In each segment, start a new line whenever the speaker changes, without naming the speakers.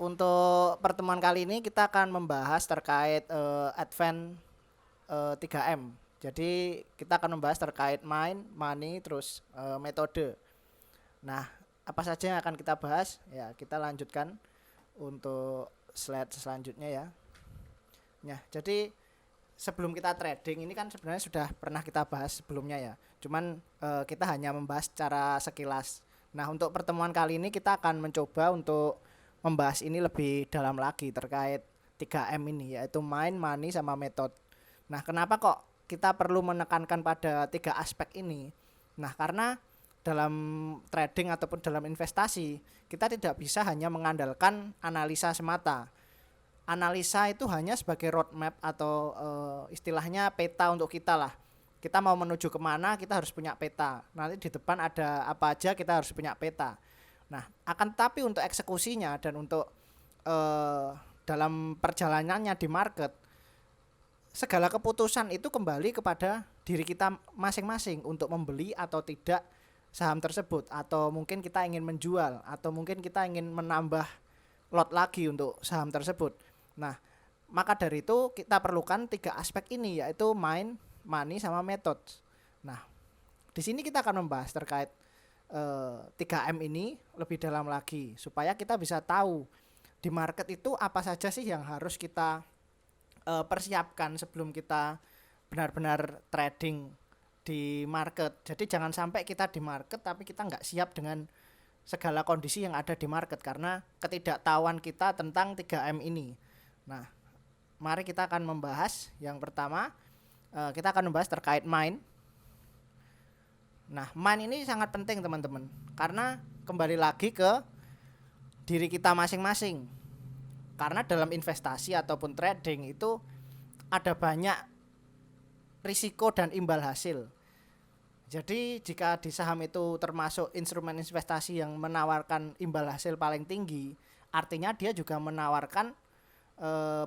untuk pertemuan kali ini kita akan membahas terkait Advent 3M. Jadi kita akan membahas terkait mind, money, terus metode. Nah, apa saja yang akan kita bahas? Ya, kita lanjutkan untuk slide selanjutnya ya. Ya, jadi sebelum kita trading ini kan sebenarnya sudah pernah kita bahas sebelumnya ya. Cuman kita hanya membahas secara sekilas. Nah, untuk pertemuan kali ini kita akan mencoba untuk membahas ini lebih dalam lagi terkait 3M ini, yaitu mind, money, sama method. Nah, kenapa kok kita perlu menekankan pada 3 aspek ini? Nah, karena dalam trading ataupun dalam investasi, kita tidak bisa hanya mengandalkan analisa semata. Analisa itu hanya sebagai roadmap atau istilahnya peta untuk kita lah. Kita mau menuju kemana, kita harus punya peta. Nanti di depan ada apa aja, kita harus punya peta. Nah, akan tetapi untuk eksekusinya dan untuk dalam perjalanannya di market, segala keputusan itu kembali kepada diri kita masing-masing untuk membeli atau tidak saham tersebut, atau mungkin kita ingin menjual, atau mungkin kita ingin menambah lot lagi untuk saham tersebut. Nah, maka dari itu kita perlukan 3 aspek ini, yaitu mind, money, sama method. Nah, di sini kita akan membahas terkait 3M ini lebih dalam lagi supaya kita bisa tahu di market itu apa saja sih yang harus kita persiapkan sebelum kita benar-benar trading di market. Jadi jangan sampai kita di market tapi kita nggak siap dengan segala kondisi yang ada di market karena ketidaktahuan kita tentang 3M ini. Nah, mari kita akan membahas yang pertama, kita akan membahas terkait mind. Nah, mind ini sangat penting teman-teman, karena kembali lagi ke diri kita masing-masing. Karena dalam investasi ataupun trading itu ada banyak risiko dan imbal hasil. Jadi jika di saham itu termasuk instrumen investasi yang menawarkan imbal hasil paling tinggi, artinya dia juga menawarkan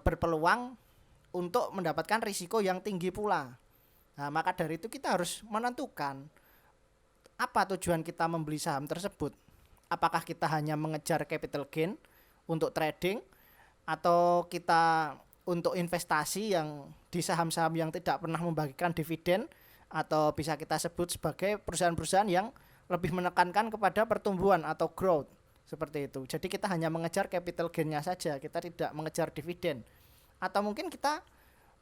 berpeluang untuk mendapatkan risiko yang tinggi pula. Nah, maka dari itu kita harus menentukan apa tujuan kita membeli saham tersebut. Apakah kita hanya mengejar capital gain untuk trading, atau kita untuk investasi yang di saham-saham yang tidak pernah membagikan dividen, atau bisa kita sebut sebagai perusahaan-perusahaan yang lebih menekankan kepada pertumbuhan atau growth, seperti itu. Jadi kita hanya mengejar capital gain-nya saja, kita tidak mengejar dividen. Atau mungkin kita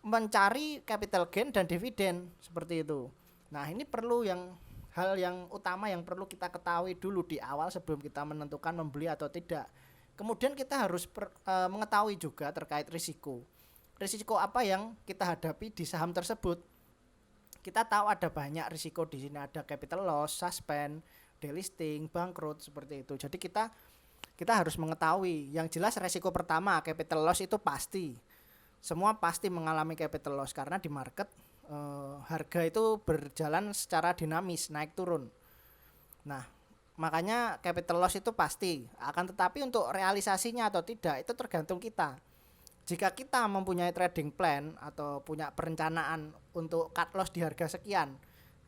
mencari capital gain dan dividen, seperti itu. Nah, ini perlu hal yang utama yang perlu kita ketahui dulu di awal sebelum kita menentukan membeli atau tidak. Kemudian kita harus mengetahui juga terkait risiko. Risiko apa yang kita hadapi di saham tersebut? Kita tahu ada banyak risiko di sini, ada capital loss, suspend, delisting, bangkrut, seperti itu. Jadi kita harus mengetahui. Yang jelas risiko pertama, capital loss itu pasti. Semua pasti mengalami capital loss karena di market harga itu berjalan secara dinamis, naik turun. Nah, makanya capital loss itu pasti. Akan tetapi untuk realisasinya atau tidak itu tergantung kita. Jika kita mempunyai trading plan atau punya perencanaan untuk cut loss di harga sekian,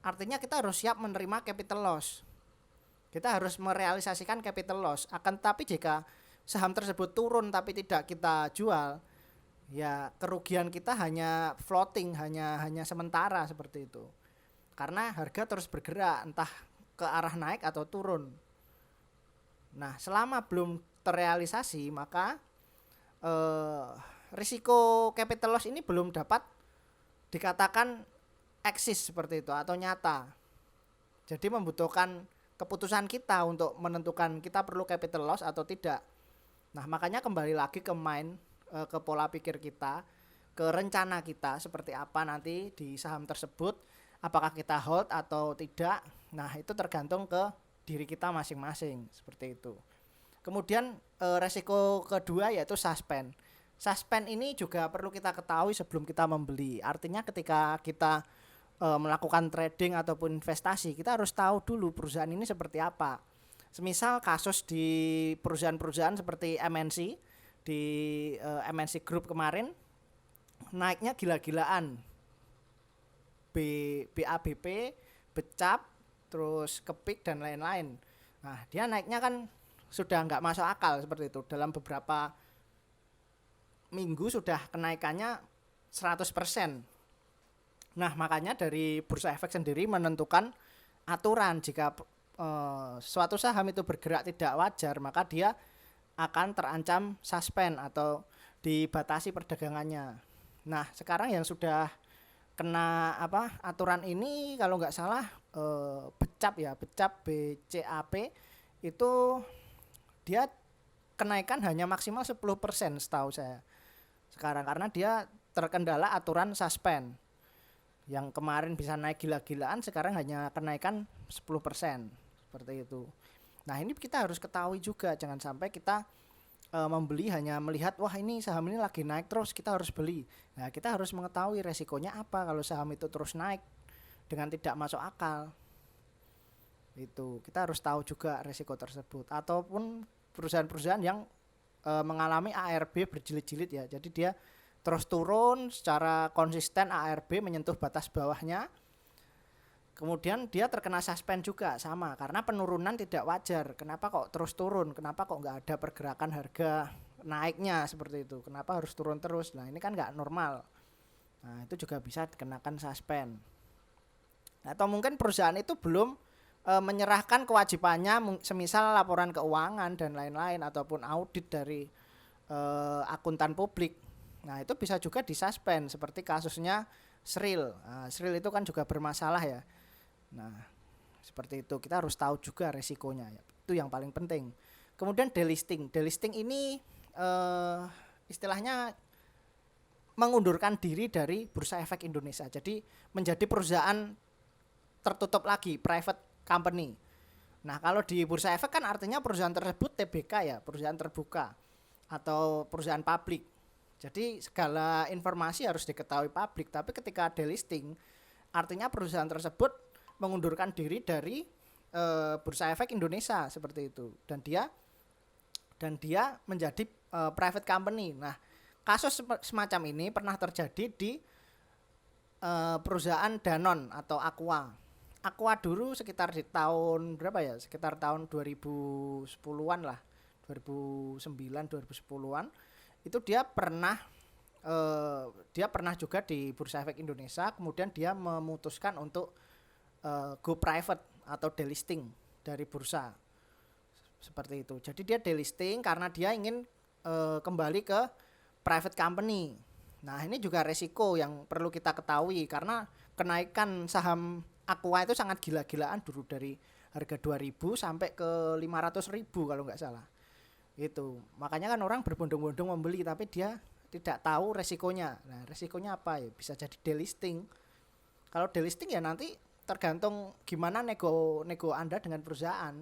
artinya kita harus siap menerima capital loss. Kita harus merealisasikan capital loss. Akan tetapi jika saham tersebut turun tapi tidak kita jual, ya kerugian kita hanya floating, hanya sementara, seperti itu. Karena harga terus bergerak entah ke arah naik atau turun. Nah, selama belum terrealisasi, maka risiko capital loss ini belum dapat dikatakan eksis, seperti itu, atau nyata. Jadi membutuhkan keputusan kita untuk menentukan kita perlu capital loss atau tidak. Nah, makanya kembali lagi ke mind, ke pola pikir kita, ke rencana kita seperti apa nanti di saham tersebut, apakah kita hold atau tidak. Nah, itu tergantung ke diri kita masing-masing, seperti itu. Kemudian resiko kedua yaitu suspend. Suspend ini juga perlu kita ketahui sebelum kita membeli. Artinya ketika kita melakukan trading ataupun investasi, kita harus tahu dulu perusahaan ini seperti apa. Semisal kasus di perusahaan-perusahaan seperti MNC, di MNC Group kemarin naiknya gila-gilaan. BABP, Becap, terus Kepik dan lain-lain. Nah, dia naiknya kan sudah nggak masuk akal seperti itu. Dalam beberapa minggu sudah kenaikannya 100%. Nah, makanya dari Bursa Efek sendiri menentukan aturan jika suatu saham itu bergerak tidak wajar, maka dia akan terancam suspend atau dibatasi perdagangannya. Nah, sekarang yang sudah kena aturan ini kalau nggak salah Becap ya, Becap BCAP itu dia kenaikan hanya maksimal 10% setahu saya sekarang, karena dia terkendala aturan suspend. Yang kemarin bisa naik gila-gilaan sekarang hanya kenaikan 10%, seperti itu. Nah, ini kita harus ketahui juga, jangan sampai kita membeli hanya melihat wah ini saham ini lagi naik terus kita harus beli. Nah, kita harus mengetahui resikonya apa kalau saham itu terus naik dengan tidak masuk akal. Itu kita harus tahu juga resiko tersebut. Ataupun perusahaan-perusahaan yang mengalami ARB berjilid-jilid ya, jadi dia terus turun secara konsisten, ARB menyentuh batas bawahnya, kemudian dia terkena suspend juga sama karena penurunan tidak wajar. Kenapa kok terus turun, kenapa kok nggak ada pergerakan harga naiknya seperti itu, kenapa harus turun terus. Nah, ini kan nggak normal. Nah, itu juga bisa dikenakan suspend. Atau mungkin perusahaan itu belum menyerahkan kewajibannya, semisal laporan keuangan dan lain-lain ataupun audit dari akuntan publik. Nah, itu bisa juga disuspend seperti kasusnya Sril. Nah, Sril itu kan juga bermasalah ya. Nah, seperti itu kita harus tahu juga resikonya ya. Itu yang paling penting. Kemudian delisting. Delisting ini istilahnya mengundurkan diri dari Bursa Efek Indonesia. Jadi menjadi perusahaan tertutup lagi, private company. Nah, kalau di Bursa Efek kan artinya perusahaan tersebut TBK ya, perusahaan terbuka atau perusahaan publik. Jadi segala informasi harus diketahui publik. Tapi ketika delisting artinya perusahaan tersebut mengundurkan diri dari Bursa Efek Indonesia seperti itu, dan dia menjadi private company. Nah, kasus semacam ini pernah terjadi di perusahaan Danone atau Aqua dulu sekitar di tahun berapa ya? Sekitar tahun 2010-an lah. 2009 2010-an. Itu dia pernah juga di Bursa Efek Indonesia, kemudian dia memutuskan untuk go private atau delisting dari bursa. Seperti itu. Jadi dia delisting karena dia ingin kembali ke private company. Nah, ini juga resiko yang perlu kita ketahui karena kenaikan saham Aqua itu sangat gila-gilaan dulu, dari harga 2.000 sampai ke 500.000 kalau nggak salah. Itu. Makanya kan orang berbondong-bondong membeli tapi dia tidak tahu resikonya. Nah, resikonya apa ya? Bisa jadi delisting. Kalau delisting ya nanti tergantung gimana nego Anda dengan perusahaan.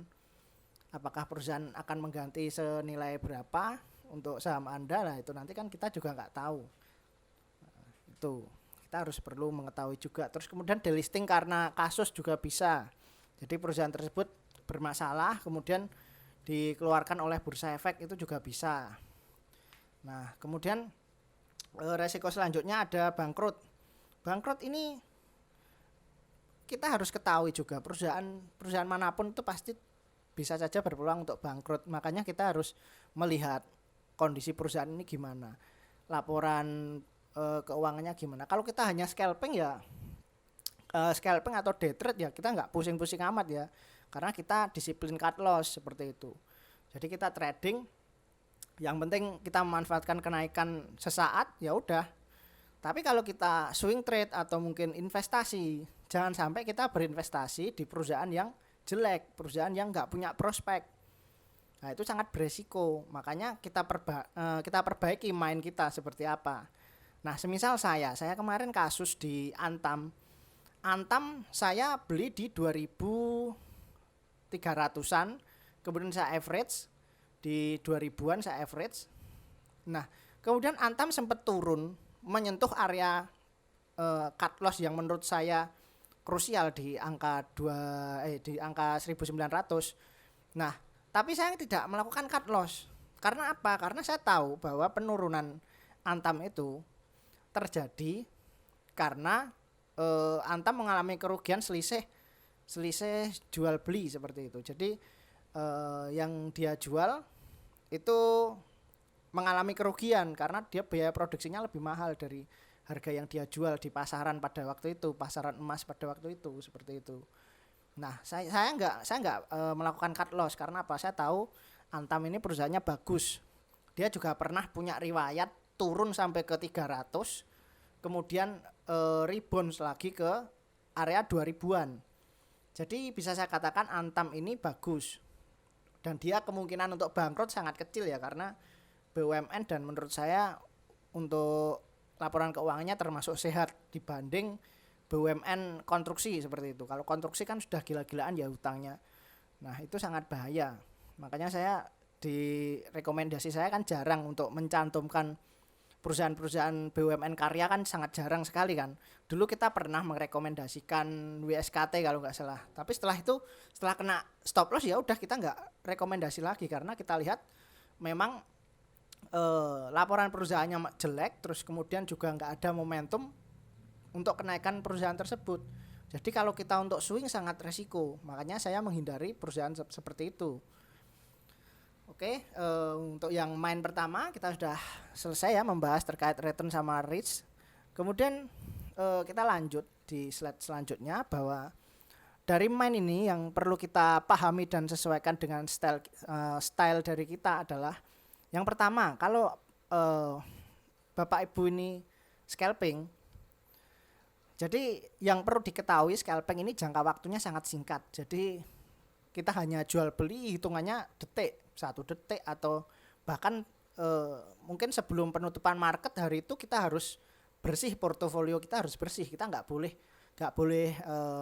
Apakah perusahaan akan mengganti senilai berapa untuk saham Anda? Nah, itu nanti kan kita juga nggak tahu. Nah, itu kita harus perlu mengetahui juga. Terus kemudian delisting karena kasus juga bisa. Jadi perusahaan tersebut bermasalah kemudian dikeluarkan oleh Bursa Efek, itu juga bisa. Nah, kemudian resiko selanjutnya ada bangkrut. Bangkrut ini kita harus ketahui juga, perusahaan manapun itu pasti bisa saja berpeluang untuk bangkrut. Makanya kita harus melihat kondisi perusahaan ini gimana, laporan keuangannya gimana. Kalau kita hanya scalping ya scalping atau day trade ya kita nggak pusing-pusing amat ya, karena kita disiplin cut loss seperti itu. Jadi kita trading, yang penting kita memanfaatkan kenaikan sesaat ya udah. Tapi kalau kita swing trade atau mungkin investasi, jangan sampai kita berinvestasi di perusahaan yang jelek, perusahaan yang nggak punya prospek. Nah, itu sangat beresiko. Makanya kita perbaiki main kita seperti apa. Nah, semisal saya kemarin kasus di Antam saya beli di 2.300-an, kemudian saya average di 2.000-an saya average. Nah, kemudian Antam sempat turun menyentuh area cut loss yang menurut saya krusial di angka 1.900. Nah, tapi saya tidak melakukan cut loss. Karena apa? Karena saya tahu bahwa penurunan Antam itu terjadi karena Antam mengalami kerugian selisih jual beli seperti itu. Jadi yang dia jual itu mengalami kerugian karena dia biaya produksinya lebih mahal dari harga yang dia jual di pasaran pada waktu itu, pasaran emas pada waktu itu, seperti itu. Nah, saya nggak melakukan cut loss karena apa? Saya tahu Antam ini perusahaannya bagus. Dia juga pernah punya riwayat turun sampai ke 300, kemudian rebound lagi ke area 2000-an. Jadi bisa saya katakan Antam ini bagus. Dan dia kemungkinan untuk bangkrut sangat kecil ya karena BUMN dan menurut saya untuk laporan keuangannya termasuk sehat dibanding BUMN konstruksi seperti itu. Kalau konstruksi kan sudah gila-gilaan ya hutangnya. Nah, itu sangat bahaya. Makanya saya di rekomendasi saya kan jarang untuk mencantumkan perusahaan-perusahaan BUMN karya kan sangat jarang sekali kan. Dulu kita pernah merekomendasikan WSKT kalau nggak salah. Tapi setelah itu setelah kena stop loss ya udah kita nggak rekomendasi lagi karena kita lihat memang laporan perusahaannya jelek, terus kemudian juga nggak ada momentum untuk kenaikan perusahaan tersebut. Jadi kalau kita untuk swing sangat resiko, makanya saya menghindari perusahaan seperti itu. Oke, untuk yang main pertama kita sudah selesai ya membahas terkait return sama risk. Kemudian kita lanjut di slide selanjutnya bahwa dari main ini yang perlu kita pahami dan sesuaikan dengan style dari kita adalah yang pertama, kalau Bapak Ibu ini scalping, jadi yang perlu diketahui scalping ini jangka waktunya sangat singkat. Jadi kita hanya jual beli hitungannya detik, 1 detik atau bahkan mungkin sebelum penutupan market hari itu kita harus bersih portofolio, kita harus bersih, kita nggak boleh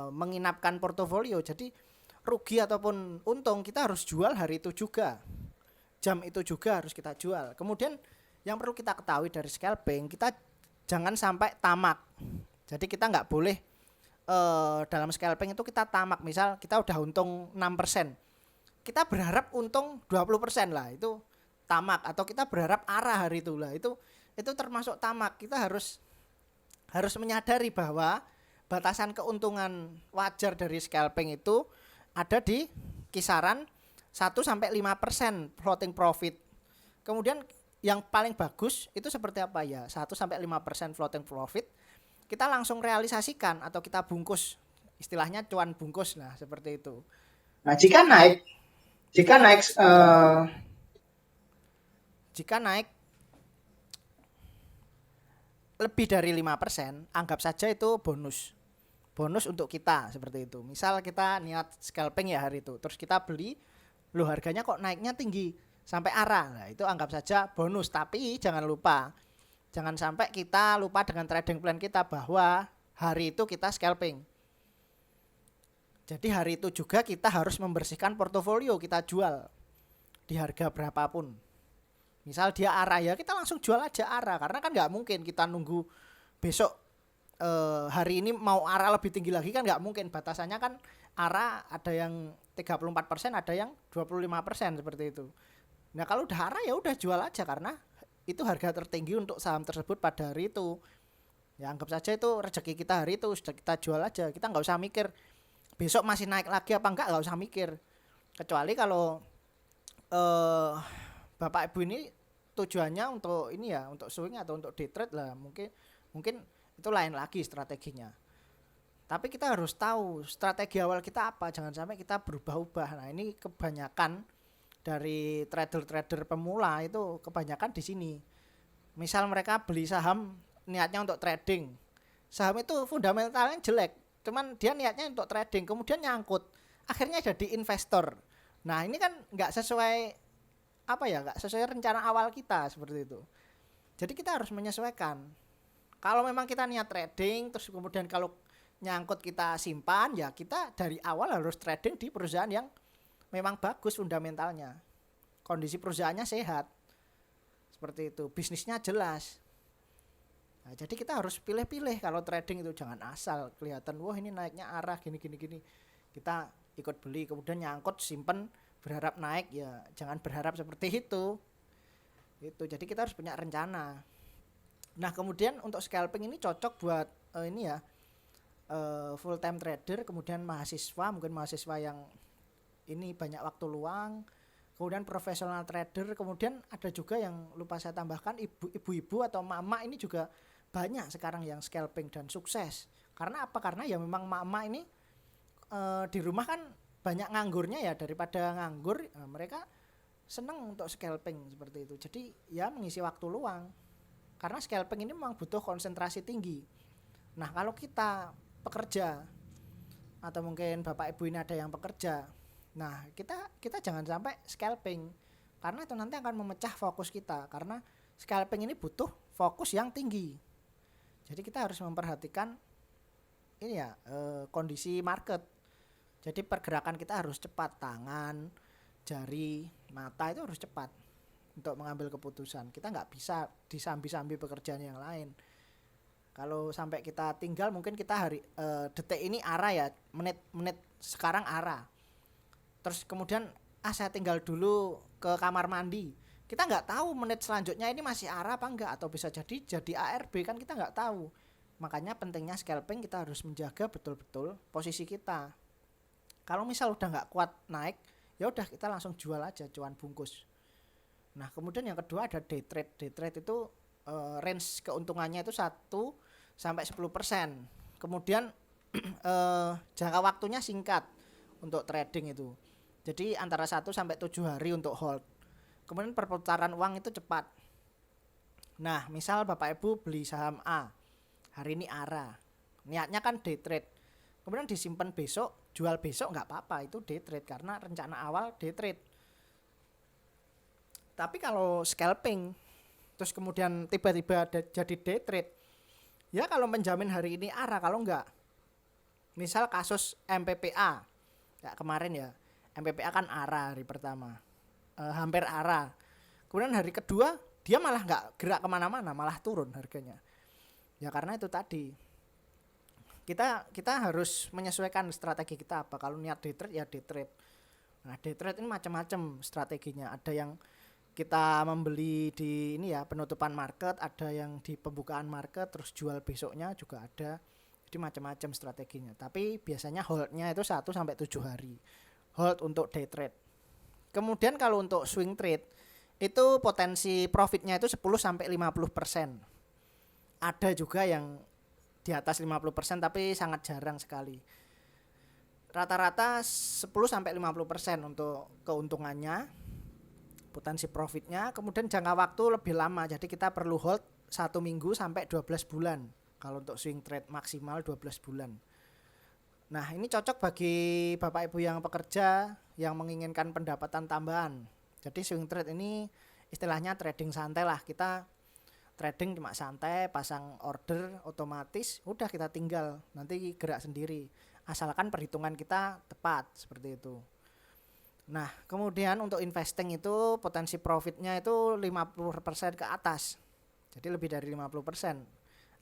menginapkan portofolio. Jadi rugi ataupun untung kita harus jual hari itu juga. Jam itu juga harus kita jual. Kemudian yang perlu kita ketahui dari scalping, kita jangan sampai tamak. Jadi kita nggak boleh dalam scalping itu kita tamak. Misal kita udah untung 6%, kita berharap untung 20% lah, itu tamak. Atau kita berharap arah hari itu lah, itu termasuk tamak. Kita harus menyadari bahwa batasan keuntungan wajar dari scalping itu ada di kisaran 1-5% floating profit. Kemudian yang paling bagus itu seperti apa ya? 1-5% floating profit kita langsung realisasikan atau kita bungkus, istilahnya cuan bungkus. Nah, seperti itu.
Nah, jika naik
lebih dari 5%, anggap saja itu bonus untuk kita, seperti itu. Misal kita niat scalping ya hari itu, terus kita beli, loh harganya kok naiknya tinggi sampai arah, nah itu anggap saja bonus. Tapi jangan sampai kita lupa dengan trading plan kita bahwa hari itu kita scalping. Jadi hari itu juga kita harus membersihkan portofolio, kita jual di harga berapapun. Misal dia arah ya kita langsung jual aja arah, karena kan nggak mungkin kita nunggu besok hari ini mau arah lebih tinggi lagi, kan nggak mungkin. Batasannya kan arah ada yang 34%, ada yang 25%, seperti itu. Nah kalau udah arah ya udah jual aja karena itu harga tertinggi untuk saham tersebut pada hari itu. Ya anggap saja itu rezeki kita hari itu, sudah kita jual aja. Kita nggak usah mikir besok masih naik lagi apa enggak usah mikir. Kecuali kalau Bapak Ibu ini tujuannya untuk ini ya, untuk swing atau untuk day trade lah, mungkin itu lain lagi strateginya. Tapi kita harus tahu strategi awal kita apa, jangan sampai kita berubah-ubah. Nah ini kebanyakan dari trader-trader pemula itu kebanyakan di sini. Misal mereka beli saham niatnya untuk trading, saham itu fundamentalnya jelek, cuman dia niatnya untuk trading, kemudian nyangkut, akhirnya jadi investor. Nah ini kan nggak sesuai nggak sesuai rencana awal kita, seperti itu. Jadi kita harus menyesuaikan. Kalau memang kita niat trading, terus kemudian kalau nyangkut kita simpan, ya kita dari awal harus trading di perusahaan yang memang bagus fundamentalnya, kondisi perusahaannya sehat, seperti itu, bisnisnya jelas. Nah, jadi kita harus pilih-pilih kalau trading itu, jangan asal kelihatan wah ini naiknya arah gini kita ikut beli, kemudian nyangkut simpen berharap naik, ya jangan berharap seperti itu. Jadi kita harus punya rencana. Nah kemudian untuk scalping ini cocok buat full time trader, kemudian mahasiswa, mungkin mahasiswa yang ini banyak waktu luang, kemudian profesional trader, kemudian ada juga yang lupa saya tambahkan ibu-ibu atau mama ini juga banyak sekarang yang scalping dan sukses. Karena apa? Karena ya memang mama ini di rumah kan banyak nganggurnya ya, daripada nganggur mereka seneng untuk scalping seperti itu. Jadi ya mengisi waktu luang. Karena scalping ini memang butuh konsentrasi tinggi. Nah, kalau kita pekerja atau mungkin Bapak Ibu ini ada yang pekerja, nah kita jangan sampai scalping, karena itu nanti akan memecah fokus kita, karena scalping ini butuh fokus yang tinggi. Jadi kita harus memperhatikan ini ya kondisi market. Jadi pergerakan kita harus cepat, tangan, jari, mata itu harus cepat untuk mengambil keputusan. Kita nggak bisa disambi-sambi pekerjaan yang lain. Kalau sampai kita tinggal, mungkin kita detik ini arah ya, menit sekarang arah. Terus kemudian saya tinggal dulu ke kamar mandi. Kita nggak tahu menit selanjutnya ini masih arah apa enggak, atau bisa jadi ARB, kan kita nggak tahu. Makanya pentingnya scalping, kita harus menjaga betul-betul posisi kita. Kalau misal udah nggak kuat naik, ya udah kita langsung jual aja, cuan bungkus. Nah, kemudian yang kedua ada day trade. Day trade itu range keuntungannya itu 1 sampai 10%. Kemudian jangka waktunya singkat untuk trading itu. Jadi antara 1 sampai 7 hari untuk hold. Kemudian perputaran uang itu cepat. Nah, misal Bapak Ibu beli saham A, hari ini ARA. Niatnya kan day trade. Kemudian disimpan besok, jual besok nggak apa-apa, itu day trade karena rencana awal day trade. Tapi kalau scalping terus kemudian tiba-tiba jadi day trade, ya kalau menjamin hari ini arah, kalau enggak, misal kasus MPPA ya kemarin ya, MPPA kan arah hari pertama, hampir arah, kemudian hari kedua dia malah enggak gerak kemana-mana, malah turun harganya. Ya karena itu tadi, kita harus menyesuaikan strategi kita apa. Kalau niat day trade ya day trade. Nah, day trade ini macam-macam strateginya. Ada yang kita membeli di ini ya penutupan market, ada yang di pembukaan market terus jual besoknya juga ada. Jadi macam-macam strateginya. Tapi biasanya holdnya itu 1 sampai 7 hari. Hold untuk day trade. Kemudian kalau untuk swing trade itu potensi profitnya itu 10 sampai 50%. Ada juga yang di atas 50% tapi sangat jarang sekali. Rata-rata 10 sampai 50% untuk keuntungannya, potensi profitnya. Kemudian jangka waktu lebih lama, jadi kita perlu hold 1 minggu sampai 12 bulan kalau untuk swing trade, maksimal 12 bulan. Nah, ini cocok bagi Bapak Ibu yang pekerja yang menginginkan pendapatan tambahan. Jadi swing trade ini istilahnya trading santai lah. Kita trading cuma santai, pasang order otomatis, udah kita tinggal, nanti gerak sendiri, asalkan perhitungan kita tepat, seperti itu. Nah, kemudian untuk investing itu potensi profitnya itu 50% ke atas. Jadi lebih dari 50%.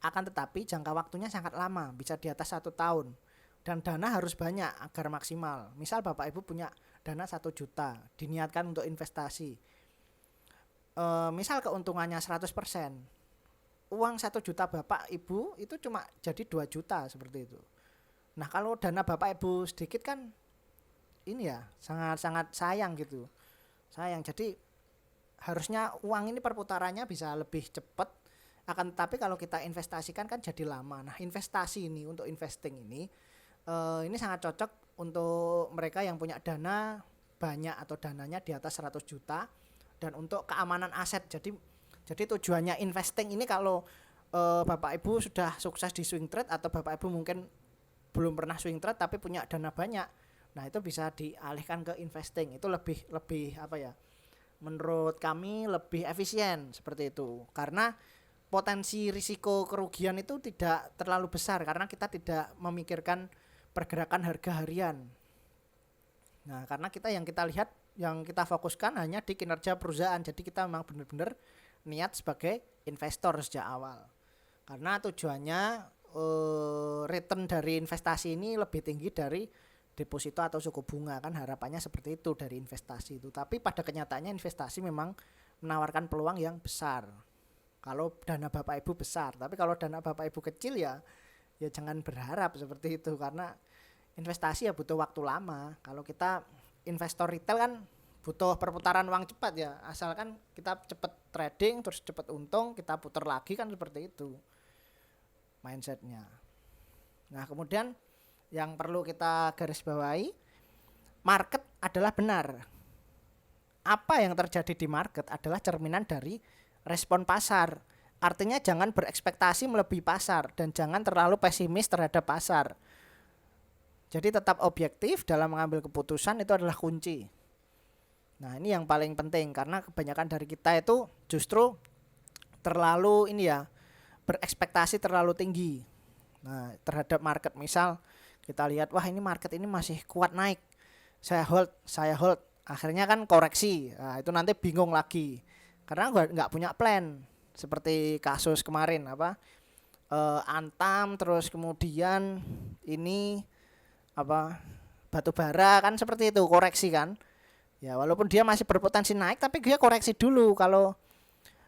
Akan tetapi jangka waktunya sangat lama, bisa di atas 1 tahun. Dan dana harus banyak agar maksimal. Misal Bapak Ibu punya dana 1 juta, diniatkan untuk investasi. Misal keuntungannya 100%. Uang 1 juta Bapak Ibu itu cuma jadi 2 juta seperti itu. Nah, kalau dana Bapak Ibu sedikit kan ini ya sangat-sangat sayang gitu, sayang. Jadi harusnya uang ini perputarannya bisa lebih cepat, akan tetapi kalau kita investasikan kan jadi lama. Nah, investasi ini untuk investing ini sangat cocok untuk mereka yang punya dana banyak atau dananya di atas 100 juta dan untuk keamanan aset. Jadi tujuannya investing ini kalau Bapak Ibu sudah sukses di swing trade atau Bapak Ibu mungkin belum pernah swing trade tapi punya dana banyak, nah itu bisa dialihkan ke investing. Itu lebih apa ya, menurut kami lebih efisien seperti itu, karena potensi risiko kerugian itu tidak terlalu besar karena kita tidak memikirkan pergerakan harga harian. Nah, karena yang kita lihat, yang kita fokuskan hanya di kinerja perusahaan. Jadi kita memang benar-benar niat sebagai investor sejak awal, karena tujuannya return dari investasi ini lebih tinggi dari deposito atau suku bunga, kan harapannya seperti itu dari investasi itu. Tapi pada kenyataannya investasi memang menawarkan peluang yang besar kalau dana Bapak Ibu besar. Tapi kalau dana Bapak Ibu kecil ya jangan berharap seperti itu, karena investasi ya butuh waktu lama. Kalau kita investor retail kan butuh perputaran uang cepat ya, asalkan kita cepat trading terus cepat untung kita putar lagi, kan seperti itu mindsetnya. Nah kemudian yang perlu kita garis bawahi, market adalah benar. Apa yang terjadi di market adalah cerminan dari respon pasar. Artinya jangan berekspektasi melebihi pasar dan jangan terlalu pesimis terhadap pasar. Jadi tetap objektif dalam mengambil keputusan, itu adalah kunci. Nah ini yang paling penting, karena kebanyakan dari kita itu justru terlalu berekspektasi terlalu tinggi. Nah terhadap market, misal kita lihat wah ini market ini masih kuat naik, saya hold, akhirnya kan koreksi. Nah itu nanti bingung lagi karena nggak punya plan. Seperti kasus kemarin Antam, terus kemudian ini batu bara kan, seperti itu koreksi kan ya, walaupun dia masih berpotensi naik tapi dia koreksi dulu. Kalau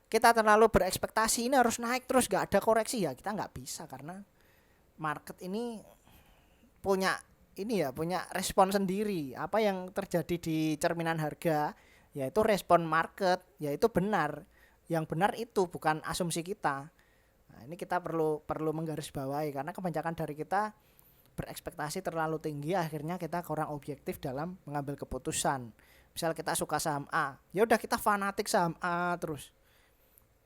kita terlalu berekspektasi ini harus naik terus gak ada koreksi, ya kita nggak bisa, karena market ini punya respon sendiri. Apa yang terjadi di cerminan harga yaitu respon market, yaitu benar. Yang benar itu bukan asumsi kita. Nah, ini kita perlu menggarisbawahi, karena kebanyakan dari kita berekspektasi terlalu tinggi, akhirnya kita kurang objektif dalam mengambil keputusan. Misal kita suka saham A, ya udah kita fanatik saham A terus.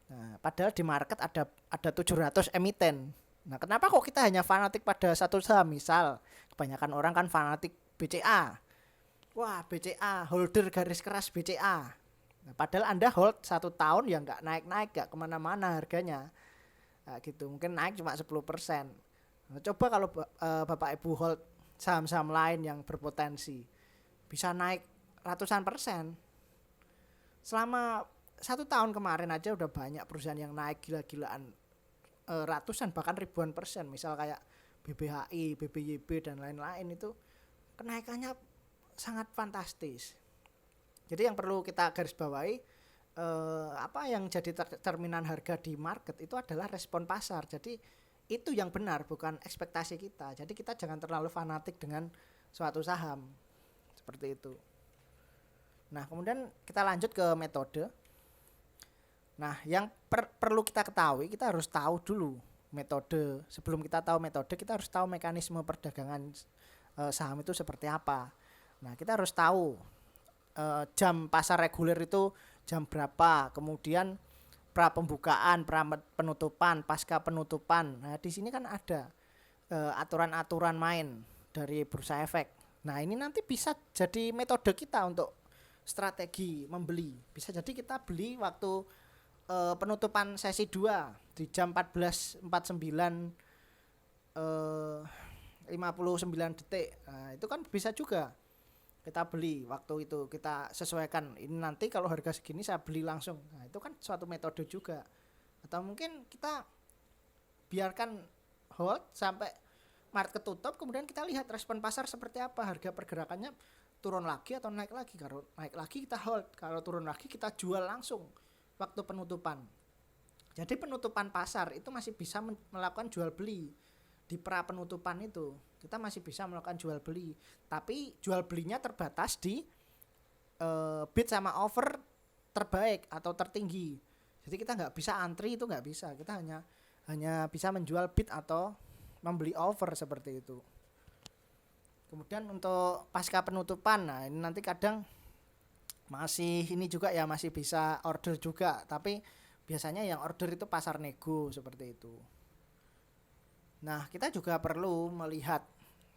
Nah, padahal di market ada 700 emiten. Nah, kenapa kok kita hanya fanatik pada satu saham? Misal kebanyakan orang kan fanatik BCA. Wah, BCA, holder garis keras BCA. Nah, padahal Anda hold 1 tahun ya nggak naik-naik, nggak kemana-mana harganya. Nah, gitu, mungkin naik cuma 10%. Nah, coba kalau Bapak Ibu hold saham-saham lain yang berpotensi, bisa naik ratusan persen. Selama 1 tahun kemarin aja udah banyak perusahaan yang naik gila-gilaan, ratusan bahkan ribuan persen. Misal kayak BBHI, BBYB dan lain-lain, itu kenaikannya sangat fantastis. Jadi yang perlu kita garis bawahi, apa yang jadi cerminan harga di market itu adalah respon pasar. Jadi itu yang benar, bukan ekspektasi kita. Jadi kita jangan terlalu fanatik dengan suatu saham, seperti itu. Nah kemudian kita lanjut ke metode. Nah yang perlu kita ketahui, kita harus tahu dulu metode. Sebelum kita tahu metode, kita harus tahu mekanisme perdagangan saham itu seperti apa. Nah kita harus tahu jam pasar reguler itu jam berapa, kemudian pra pembukaan, pra penutupan, pasca penutupan. Nah di sini kan ada aturan-aturan main dari bursa efek. Nah ini nanti bisa jadi metode kita untuk strategi membeli. Bisa jadi kita beli waktu penutupan sesi 2 di jam 14.49 59 detik. Nah itu kan bisa juga kita beli waktu itu, kita sesuaikan ini nanti kalau harga segini saya beli langsung. Nah itu kan suatu metode juga. Atau mungkin kita biarkan hold sampai market tutup, kemudian kita lihat respon pasar seperti apa, harga pergerakannya turun lagi atau naik lagi. Kalau naik lagi kita hold, kalau turun lagi kita jual langsung waktu penutupan. Jadi penutupan pasar itu masih bisa melakukan jual beli. Di pra penutupan itu kita masih bisa melakukan jual beli, tapi jual belinya terbatas di bid sama offer terbaik atau tertinggi. Jadi kita nggak bisa antri, itu nggak bisa. Kita hanya bisa menjual bid atau membeli offer, seperti itu. Kemudian untuk pasca penutupan, nah ini nanti kadang masih bisa order juga, tapi biasanya yang order itu pasar nego, seperti itu. Nah kita juga perlu melihat,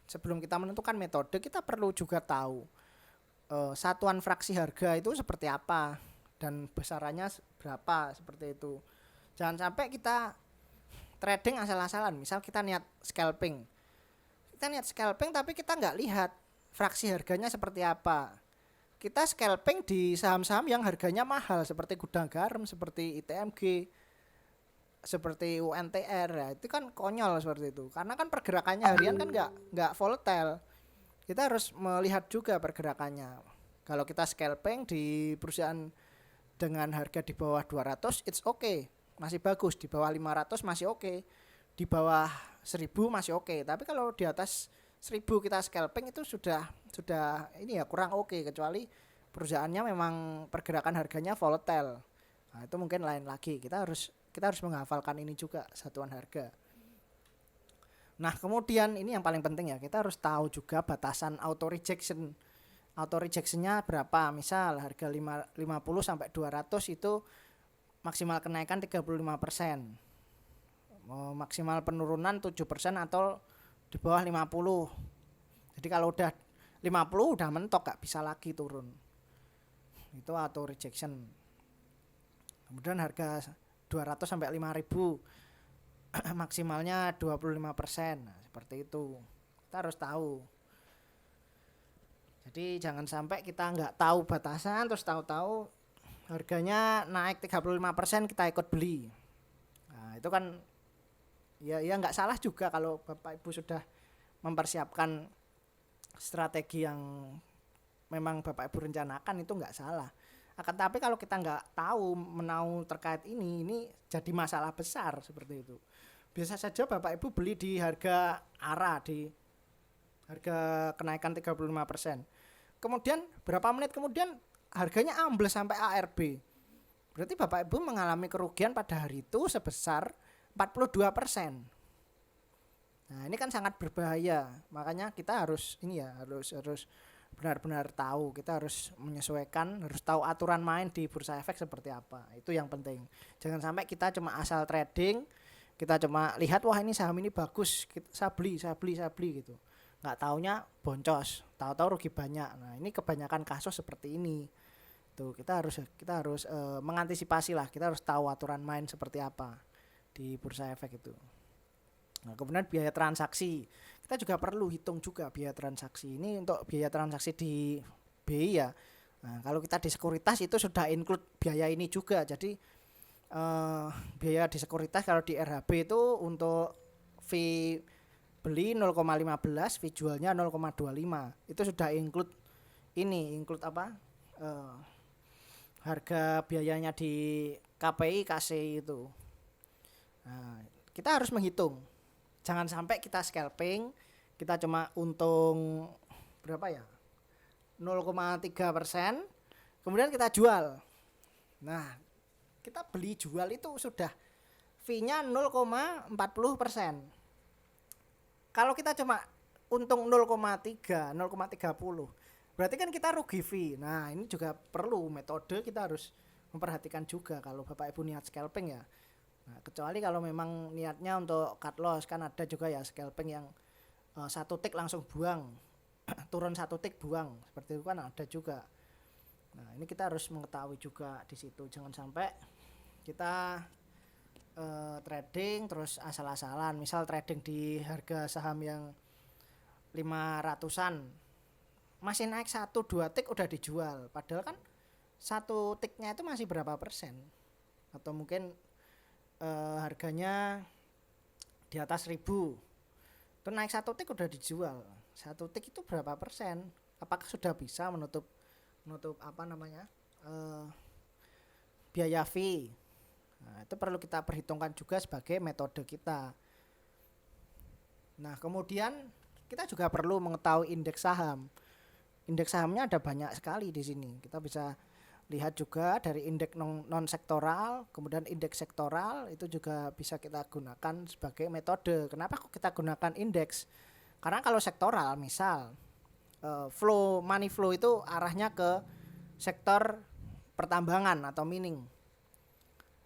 sebelum kita menentukan metode, kita perlu juga tahu satuan fraksi harga itu seperti apa dan besarannya berapa, seperti itu. Jangan sampai kita trading asal-asalan. Misal kita niat scalping tapi kita nggak lihat fraksi harganya seperti apa. Kita scalping di saham-saham yang harganya mahal, seperti Gudang Garam, seperti ITMG, seperti UNTR, ya itu kan konyol seperti itu, karena kan pergerakannya harian kan nggak volatile. Kita harus melihat juga pergerakannya. Kalau kita scalping di perusahaan dengan harga di bawah 200, it's okay, masih bagus. Di bawah 500 masih okay, di bawah 1000 masih okay. Tapi kalau di atas 1.000 kita scalping itu sudah ini ya kurang oke, kecuali perusahaannya memang pergerakan harganya volatile. Nah, itu mungkin lain lagi. Kita harus menghafalkan ini juga, satuan harga. Nah, kemudian ini yang paling penting ya, kita harus tahu juga batasan auto rejection. Auto rejectionnya berapa? Misal harga 50 sampai 200 itu maksimal kenaikan 35%. Maksimal penurunan 7% atau di bawah 50. Jadi kalau udah 50 udah mentok, gak bisa lagi turun. Itu auto rejection. Kemudian harga 200 sampai 5.000 maksimalnya 25%. Nah, seperti itu. Kita harus tahu. Jadi jangan sampai kita nggak tahu batasan terus tahu-tahu harganya naik 35% kita ikut beli. Nah, itu kan ya nggak salah juga kalau Bapak Ibu sudah mempersiapkan strategi yang memang Bapak Ibu rencanakan, itu nggak salah. Akan tapi kalau kita nggak tahu menau terkait ini jadi masalah besar seperti itu. Biasa saja Bapak Ibu beli di harga ARA, di harga kenaikan 35%. Kemudian berapa menit kemudian harganya ambles sampai ARB. Berarti Bapak Ibu mengalami kerugian pada hari itu sebesar 42%. Nah, ini kan sangat berbahaya. Makanya kita harus harus benar-benar tahu, kita harus menyesuaikan, harus tahu aturan main di bursa efek seperti apa. Itu yang penting. Jangan sampai kita cuma asal trading, kita cuma lihat wah ini saham ini bagus, saya beli gitu. Nggak taunya boncos, tahu-tahu rugi banyak. Nah, ini kebanyakan kasus seperti ini. Tuh, kita harus mengantisipasi lah, kita harus tahu aturan main seperti apa di bursa efek itu. Nah, kemudian biaya transaksi. Kita juga perlu hitung juga biaya transaksi. Ini untuk biaya transaksi di BI ya. Nah, kalau kita di sekuritas itu sudah include biaya ini juga. Jadi biaya di sekuritas kalau di RHB itu untuk fee beli 0,15, fee jualnya 0,25. Itu sudah include apa? Harga biayanya di KPI KCI itu. Nah, kita harus menghitung. Jangan sampai kita scalping, kita cuma untung berapa ya? 0,3%, kemudian kita jual. Nah, kita beli jual itu sudah fee-nya 0,40%. Kalau kita cuma untung 0,3, 0,30, berarti kan kita rugi fee. Nah, ini juga perlu metode, kita harus memperhatikan juga kalau Bapak Ibu niat scalping ya. Nah, kecuali kalau memang niatnya untuk cut loss, kan ada juga ya scalping yang satu tick langsung buang, turun satu tick buang, seperti itu kan ada juga. Nah, ini kita harus mengetahui juga di situ, jangan sampai kita trading terus asal-asalan. Misal trading di harga saham yang 500-an, masih naik 1-2 tick udah dijual, padahal kan satu ticknya itu masih berapa persen, atau mungkin harganya di atas 1.000, itu naik satu tick udah dijual. Satu tick itu berapa persen? Apakah sudah bisa menutup apa namanya biaya fee? Nah, itu perlu kita perhitungkan juga sebagai metode kita. Nah, kemudian kita juga perlu mengetahui indeks saham. Indeks sahamnya ada banyak sekali di sini. Kita bisa lihat juga dari indeks non sektoral, kemudian indeks sektoral itu juga bisa kita gunakan sebagai metode. Kenapa kok kita gunakan indeks? Karena kalau sektoral, misal money flow itu arahnya ke sektor pertambangan atau mining.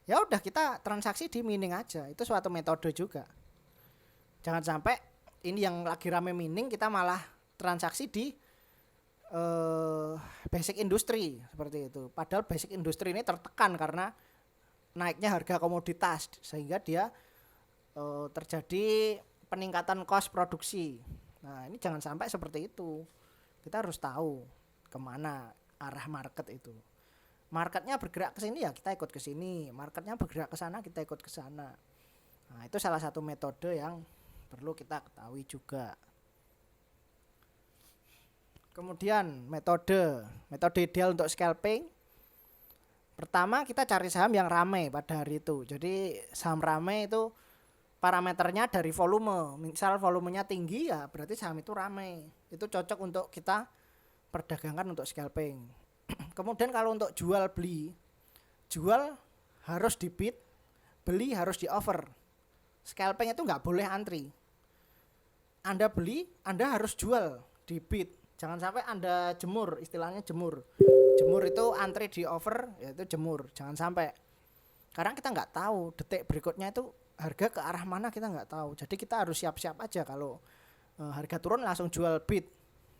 Ya udah, kita transaksi di mining aja, itu suatu metode juga. Jangan sampai ini yang lagi rame mining kita malah transaksi di basic industri seperti itu. Padahal basic industri ini tertekan karena naiknya harga komoditas, sehingga dia terjadi peningkatan cost produksi. Nah, ini jangan sampai seperti itu. Kita harus tahu kemana arah market itu. Marketnya bergerak ke sini ya kita ikut ke sini. Marketnya bergerak ke sana kita ikut ke sana. Nah, itu salah satu metode yang perlu kita ketahui juga. Kemudian metode ideal untuk scalping. Pertama kita cari saham yang ramai pada hari itu. Jadi saham ramai itu parameternya dari volume. Misal volumenya tinggi ya berarti saham itu ramai. Itu cocok untuk kita perdagangkan untuk scalping. Kemudian kalau untuk jual beli, jual harus di bid, beli harus di offer. Scalping itu nggak boleh antri. Anda beli, Anda harus jual di bid. Jangan sampai Anda jemur, istilahnya jemur. Jemur itu antri di offer, yaitu jemur. Jangan sampai. Karena kita nggak tahu detik berikutnya itu harga ke arah mana kita nggak tahu. Jadi kita harus siap-siap aja kalau harga turun langsung jual bid.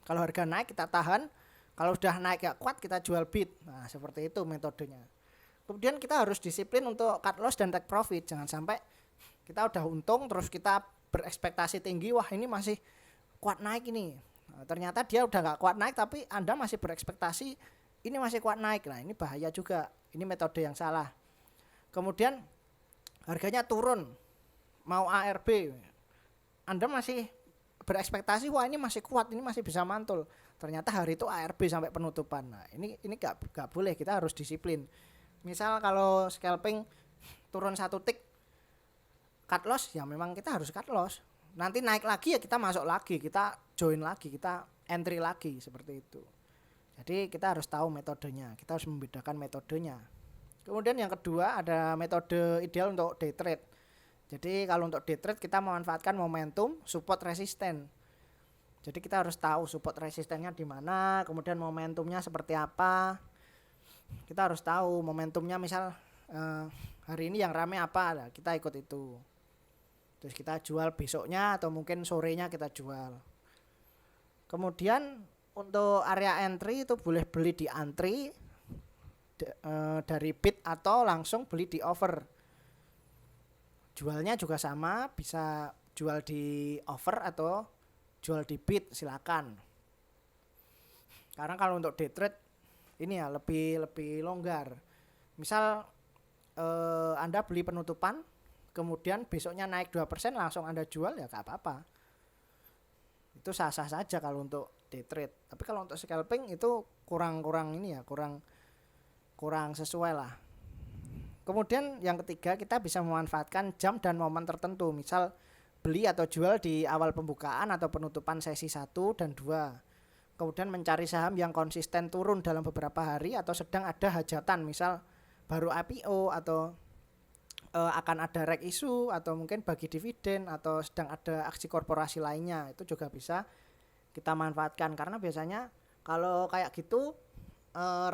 Kalau harga naik kita tahan. Kalau sudah naik gak kuat kita jual bid. Nah seperti itu metodenya. Kemudian kita harus disiplin untuk cut loss dan take profit. Jangan sampai kita udah untung terus kita berekspektasi tinggi. Wah ini masih kuat naik ini. Nah, ternyata dia udah gak kuat naik tapi Anda masih berekspektasi ini masih kuat naik. Nah ini bahaya juga. Ini metode yang salah. Kemudian harganya turun. Mau ARB. Anda masih berekspektasi wah ini masih kuat, ini masih bisa mantul. Ternyata hari itu ARB sampai penutupan. Nah, ini gak boleh, kita harus disiplin. Misal kalau scalping turun 1 tick cut loss ya memang kita harus cut loss. Nanti naik lagi ya kita masuk lagi, kita join lagi, kita entry lagi seperti itu. Jadi kita harus tahu metodenya, kita harus membedakan metodenya. Kemudian yang kedua ada metode ideal untuk day trade. Jadi kalau untuk day trade kita memanfaatkan momentum, support, resisten. Jadi kita harus tahu support resistennya di mana, kemudian momentumnya seperti apa. Kita harus tahu momentumnya misal hari ini yang rame apa, nah, kita ikut itu. Terus kita jual besoknya atau mungkin sorenya kita jual. Kemudian untuk area entry itu boleh beli di antri dari bid atau langsung beli di offer. Jualnya juga sama, bisa jual di offer atau jual di bid, silakan. Karena kalau untuk day trade ini ya lebih longgar. Misal Anda beli penutupan, kemudian besoknya naik 2% langsung Anda jual ya gak apa-apa. Itu sah-sah saja kalau untuk day trade. Tapi kalau untuk scalping itu kurang ini ya, kurang sesuai lah. Kemudian yang ketiga kita bisa memanfaatkan jam dan momen tertentu. Misal beli atau jual di awal pembukaan atau penutupan sesi 1 dan 2. Kemudian mencari saham yang konsisten turun dalam beberapa hari atau sedang ada hajatan. Misal baru IPO atau akan ada reg issue atau mungkin bagi dividen atau sedang ada aksi korporasi lainnya. Itu juga bisa kita manfaatkan karena biasanya kalau kayak gitu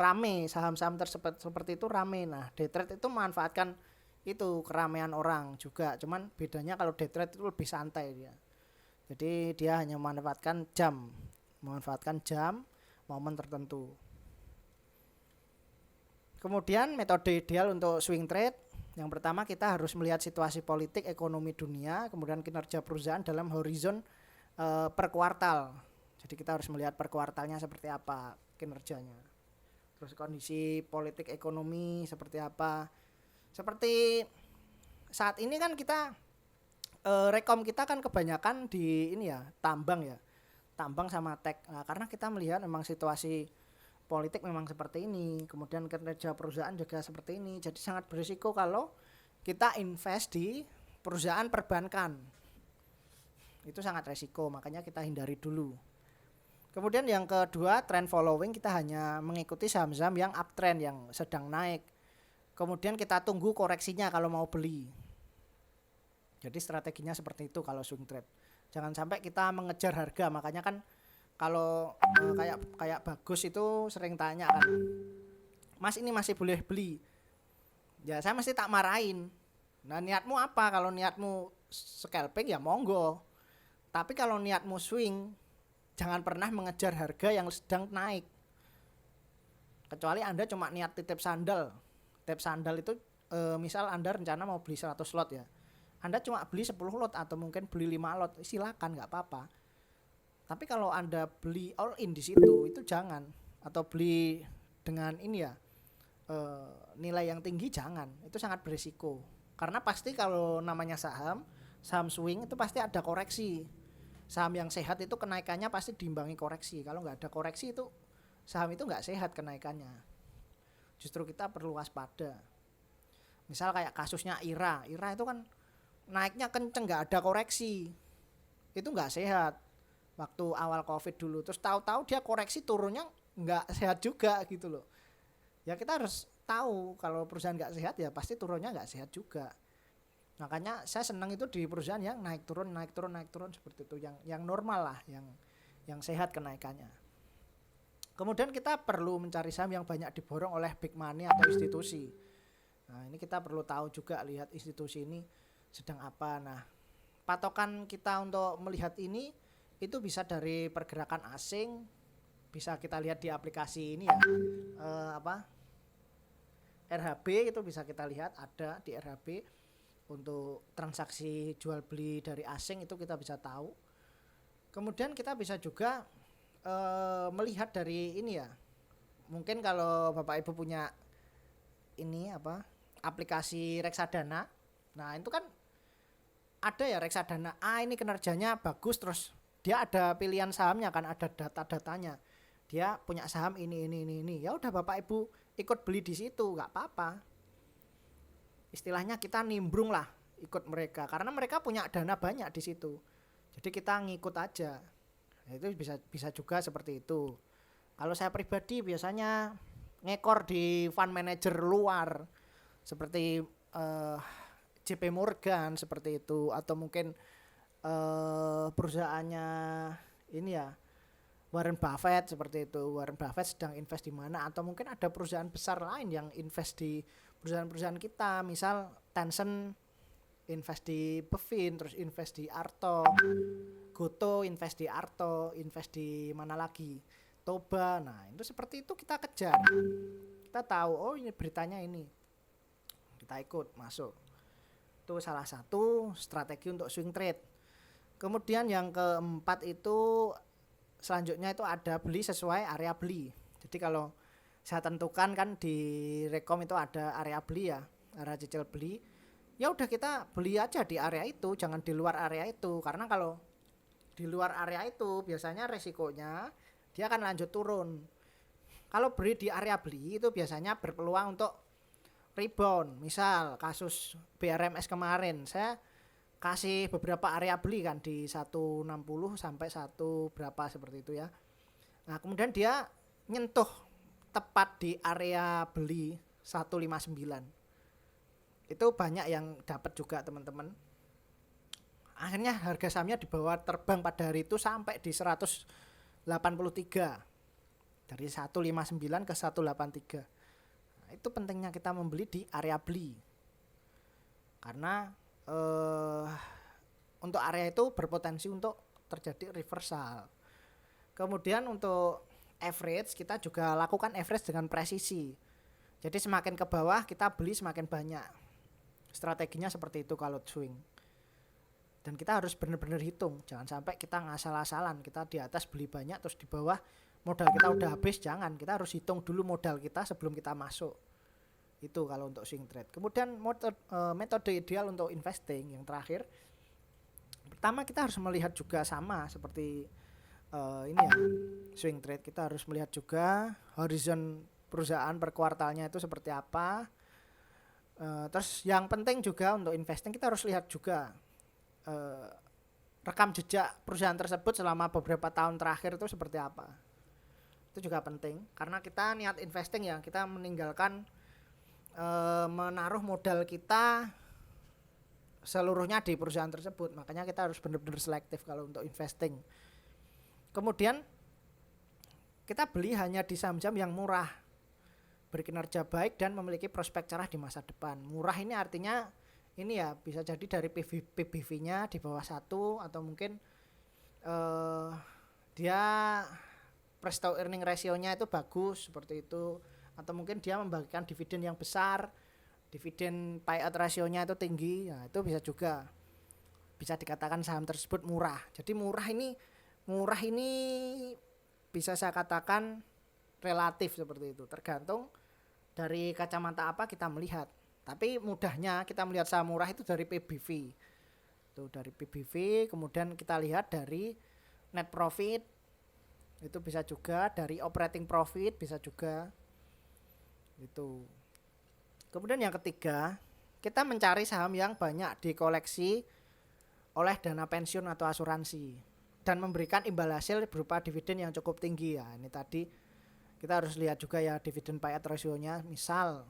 rame, saham-saham tersebut seperti itu rame. Nah, day trade itu memanfaatkan itu keramaian orang juga. Cuman bedanya kalau day trade itu lebih santai dia. Jadi dia hanya memanfaatkan jam momen tertentu. Kemudian metode ideal untuk swing trade, yang pertama kita harus melihat situasi politik, ekonomi dunia, kemudian kinerja perusahaan dalam horizon per kuartal. Jadi kita harus melihat per kuartalnya seperti apa kinerjanya. Terus kondisi politik ekonomi seperti apa. Seperti saat ini kan kita rekom kita kan kebanyakan di ini ya, tambang sama tech. Nah, karena kita melihat memang situasi politik memang seperti ini, kemudian kinerja perusahaan juga seperti ini. Jadi sangat berisiko kalau kita invest di perusahaan perbankan. Itu sangat resiko, makanya kita hindari dulu. Kemudian yang kedua, trend following, kita hanya mengikuti saham-saham yang uptrend, yang sedang naik. Kemudian kita tunggu koreksinya kalau mau beli. Jadi strateginya seperti itu kalau swing trade. Jangan sampai kita mengejar harga, makanya kan kalau kayak Bagus itu sering tanya kan, Mas ini masih boleh beli? Ya saya mesti tak marahin. Nah niatmu apa? Kalau niatmu scalping ya monggo. Tapi kalau niatmu swing, jangan pernah mengejar harga yang sedang naik. Kecuali Anda cuma niat titip sandal. Titip sandal itu misal Anda rencana mau beli 100 lot ya. Anda cuma beli 10 lot atau mungkin beli 5 lot, silakan enggak apa-apa. Tapi kalau Anda beli all in di situ itu jangan, atau beli dengan ini ya nilai yang tinggi jangan. Itu sangat berisiko. Karena pasti kalau namanya saham swing itu pasti ada koreksi. Saham yang sehat itu kenaikannya pasti diimbangi koreksi. Kalau nggak ada koreksi itu saham itu nggak sehat kenaikannya. Justru kita perlu waspada. Misal kayak kasusnya IRA itu kan naiknya kenceng nggak ada koreksi, itu nggak sehat. Waktu awal COVID dulu, terus tahu-tahu dia koreksi turunnya nggak sehat juga gitu loh. Ya kita harus tahu kalau perusahaan nggak sehat ya pasti turunnya nggak sehat juga. Makanya saya senang itu di perusahaan yang naik turun seperti itu, yang normal lah, yang sehat kenaikannya. Kemudian kita perlu mencari saham yang banyak diborong oleh big money atau institusi. Nah ini kita perlu tahu juga, lihat institusi ini sedang apa. Nah patokan kita untuk melihat ini itu bisa dari pergerakan asing, bisa kita lihat di aplikasi ini ya, RHB itu bisa kita lihat, ada di RHB untuk transaksi jual beli dari asing itu kita bisa tahu. Kemudian kita bisa juga melihat dari ini ya, mungkin kalau Bapak Ibu punya ini aplikasi reksadana, nah itu kan ada ya reksadana ini kinerjanya bagus, terus dia ada pilihan sahamnya kan, ada data-datanya, dia punya saham ini, ya udah Bapak Ibu ikut beli di situ, nggak apa-apa. Istilahnya kita nimbrung lah ikut mereka, karena mereka punya dana banyak di situ, jadi kita ngikut aja. Nah, itu bisa juga seperti itu. Kalau saya pribadi biasanya ngekor di fund manager luar seperti JP Morgan seperti itu, atau mungkin perusahaannya ini ya Warren Buffett seperti itu. Warren Buffett sedang invest di mana, atau mungkin ada perusahaan besar lain yang invest di perusahaan-perusahaan kita, misal Tencent invest di Bevin, terus invest di Arto, Goto invest di Arto, invest di mana lagi, Toba. Nah itu seperti itu kita kejar, kita tahu oh ini beritanya ini, kita ikut masuk. Itu salah satu strategi untuk swing trade. Kemudian yang keempat itu selanjutnya itu ada beli sesuai area beli. Jadi kalau saya tentukan kan di rekom itu ada area beli ya, area cicil beli. Ya udah kita beli aja di area itu, jangan di luar area itu, karena kalau di luar area itu biasanya resikonya dia akan lanjut turun. Kalau beli di area beli itu biasanya berpeluang untuk rebound. Misal kasus BRMS kemarin, saya kasih beberapa area beli kan di 160 sampai 1 berapa seperti itu ya. Nah kemudian dia nyentuh tepat di area beli 159. Itu banyak yang dapat juga teman-teman. Akhirnya harga sahamnya dibawa terbang pada hari itu sampai di 183. Dari 159 ke 183. Nah, itu pentingnya kita membeli di area beli. Karena untuk area itu berpotensi untuk terjadi reversal. Kemudian untuk average, kita juga lakukan average dengan presisi. Jadi semakin ke bawah kita beli semakin banyak. Strateginya seperti itu kalau swing. Dan kita harus benar-benar hitung, jangan sampai kita ngasal-asalan, kita di atas beli banyak terus di bawah modal kita udah habis. Jangan, kita harus hitung dulu modal kita sebelum kita masuk. Itu kalau untuk swing trade. Kemudian metode ideal untuk investing yang terakhir, pertama kita harus melihat juga sama seperti ini ya, swing trade. Kita harus melihat juga horizon perusahaan per kuartalnya itu seperti apa. Terus yang penting juga untuk investing kita harus lihat juga rekam jejak perusahaan tersebut selama beberapa tahun terakhir itu seperti apa. Itu juga penting karena kita niat investing ya, kita meninggalkan menaruh modal kita seluruhnya di perusahaan tersebut. Makanya kita harus benar-benar selektif kalau untuk investing. Kemudian kita beli hanya di saham-saham yang murah, berkinerja baik dan memiliki prospek cerah di masa depan. Murah ini artinya ini ya bisa jadi dari PBV-nya di bawah 1, atau mungkin dia price to earning ratio-nya itu bagus seperti itu, atau mungkin dia membagikan dividen yang besar, dividen payout ratio-nya itu tinggi. Ya itu bisa juga, bisa dikatakan saham tersebut murah. Jadi murah ini bisa saya katakan relatif seperti itu, tergantung dari kacamata apa kita melihat. Tapi mudahnya kita melihat saham murah itu dari PBV. Itu dari PBV, kemudian kita lihat dari net profit. Itu bisa juga dari operating profit, bisa juga. Itu. Kemudian yang ketiga, kita mencari saham yang banyak dikoleksi oleh dana pensiun atau asuransi dan memberikan imbal hasil berupa dividen yang cukup tinggi ya. Ini tadi kita harus lihat juga ya dividen payout ratio-nya, misal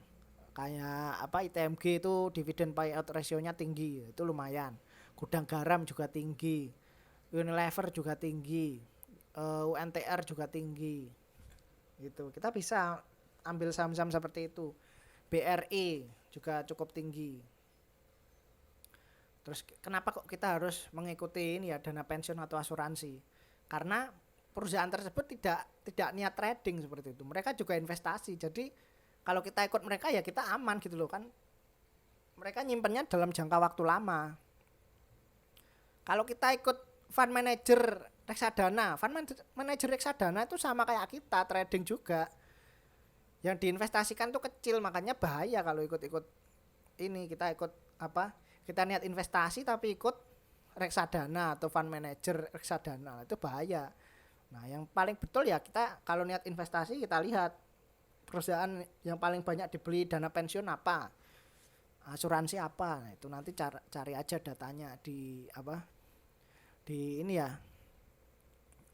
kayak ITMG itu dividen payout ratio-nya tinggi, itu lumayan. Gudang Garam juga tinggi, Unilever juga tinggi, UNTR juga tinggi. Gitu. Kita bisa ambil saham-saham seperti itu. BRI juga cukup tinggi. Terus kenapa kok kita harus mengikuti ini ya, dana pensiun atau asuransi? Karena perusahaan tersebut tidak niat trading seperti itu. Mereka juga investasi. Jadi kalau kita ikut mereka ya kita aman gitu loh kan. Mereka nyimpennya dalam jangka waktu lama. Kalau kita ikut fund manager reksadana itu sama kayak kita trading juga. Yang diinvestasikan tuh kecil, makanya bahaya kalau ikut-ikut ini. Kita niat investasi tapi ikut reksadana atau fund manager reksadana, itu bahaya. Nah, yang paling betul ya kita kalau niat investasi kita lihat perusahaan yang paling banyak dibeli dana pensiun apa, asuransi apa. Nah, itu nanti cari aja datanya di ini ya,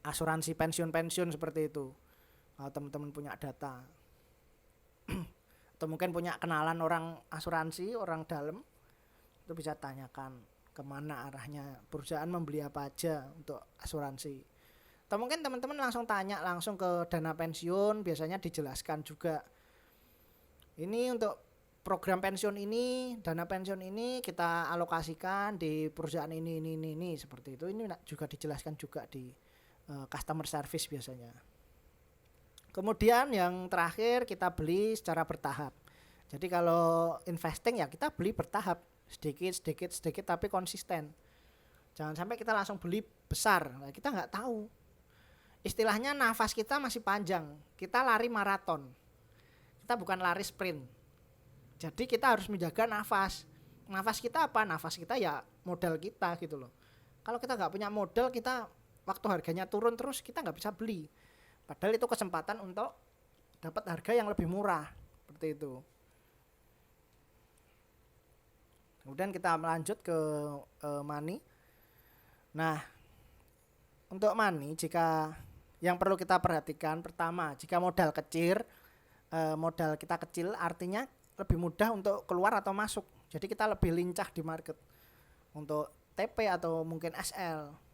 asuransi pensiun seperti itu. Kalau teman-teman punya data atau mungkin punya kenalan orang asuransi, orang dalam, itu bisa tanyakan kemana arahnya perusahaan membeli apa aja untuk asuransi. Atau mungkin teman-teman langsung tanya langsung ke dana pensiun, biasanya dijelaskan juga. Ini untuk program pensiun ini, dana pensiun ini kita alokasikan di perusahaan ini seperti itu. Ini juga dijelaskan juga di customer service biasanya. Kemudian yang terakhir kita beli secara bertahap. Jadi kalau investing ya kita beli bertahap, sedikit tapi konsisten. Jangan sampai kita langsung beli besar. Nah, kita nggak tahu. Istilahnya nafas kita masih panjang. Kita lari maraton. Kita bukan lari sprint. Jadi kita harus menjaga nafas. Nafas kita apa? Nafas kita ya modal kita gitu loh. Kalau kita nggak punya modal, kita waktu harganya turun terus kita nggak bisa beli. Padahal itu kesempatan untuk dapat harga yang lebih murah, seperti itu. Kemudian kita melanjut ke money. Nah, untuk money jika yang perlu kita perhatikan pertama, jika modal kita kecil artinya lebih mudah untuk keluar atau masuk. Jadi kita lebih lincah di market untuk TP atau mungkin SL.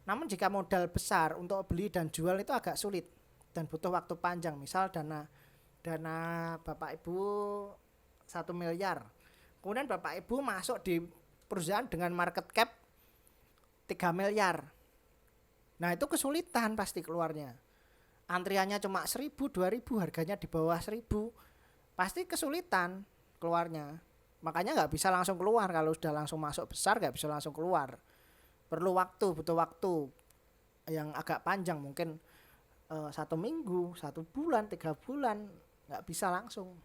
Namun jika modal besar untuk beli dan jual itu agak sulit dan butuh waktu panjang. Misal dana Bapak Ibu 1 miliar. Kemudian Bapak Ibu masuk di perusahaan dengan market cap 3 miliar. Nah, itu kesulitan pasti keluarnya. Antriannya cuma 1.000, 2.000, harganya di bawah 1.000. Pasti kesulitan keluarnya. Makanya nggak bisa langsung keluar. Kalau sudah langsung masuk besar nggak bisa langsung keluar. Perlu waktu, butuh waktu yang agak panjang, mungkin 1 minggu, 1 bulan, 3 bulan, nggak bisa langsung.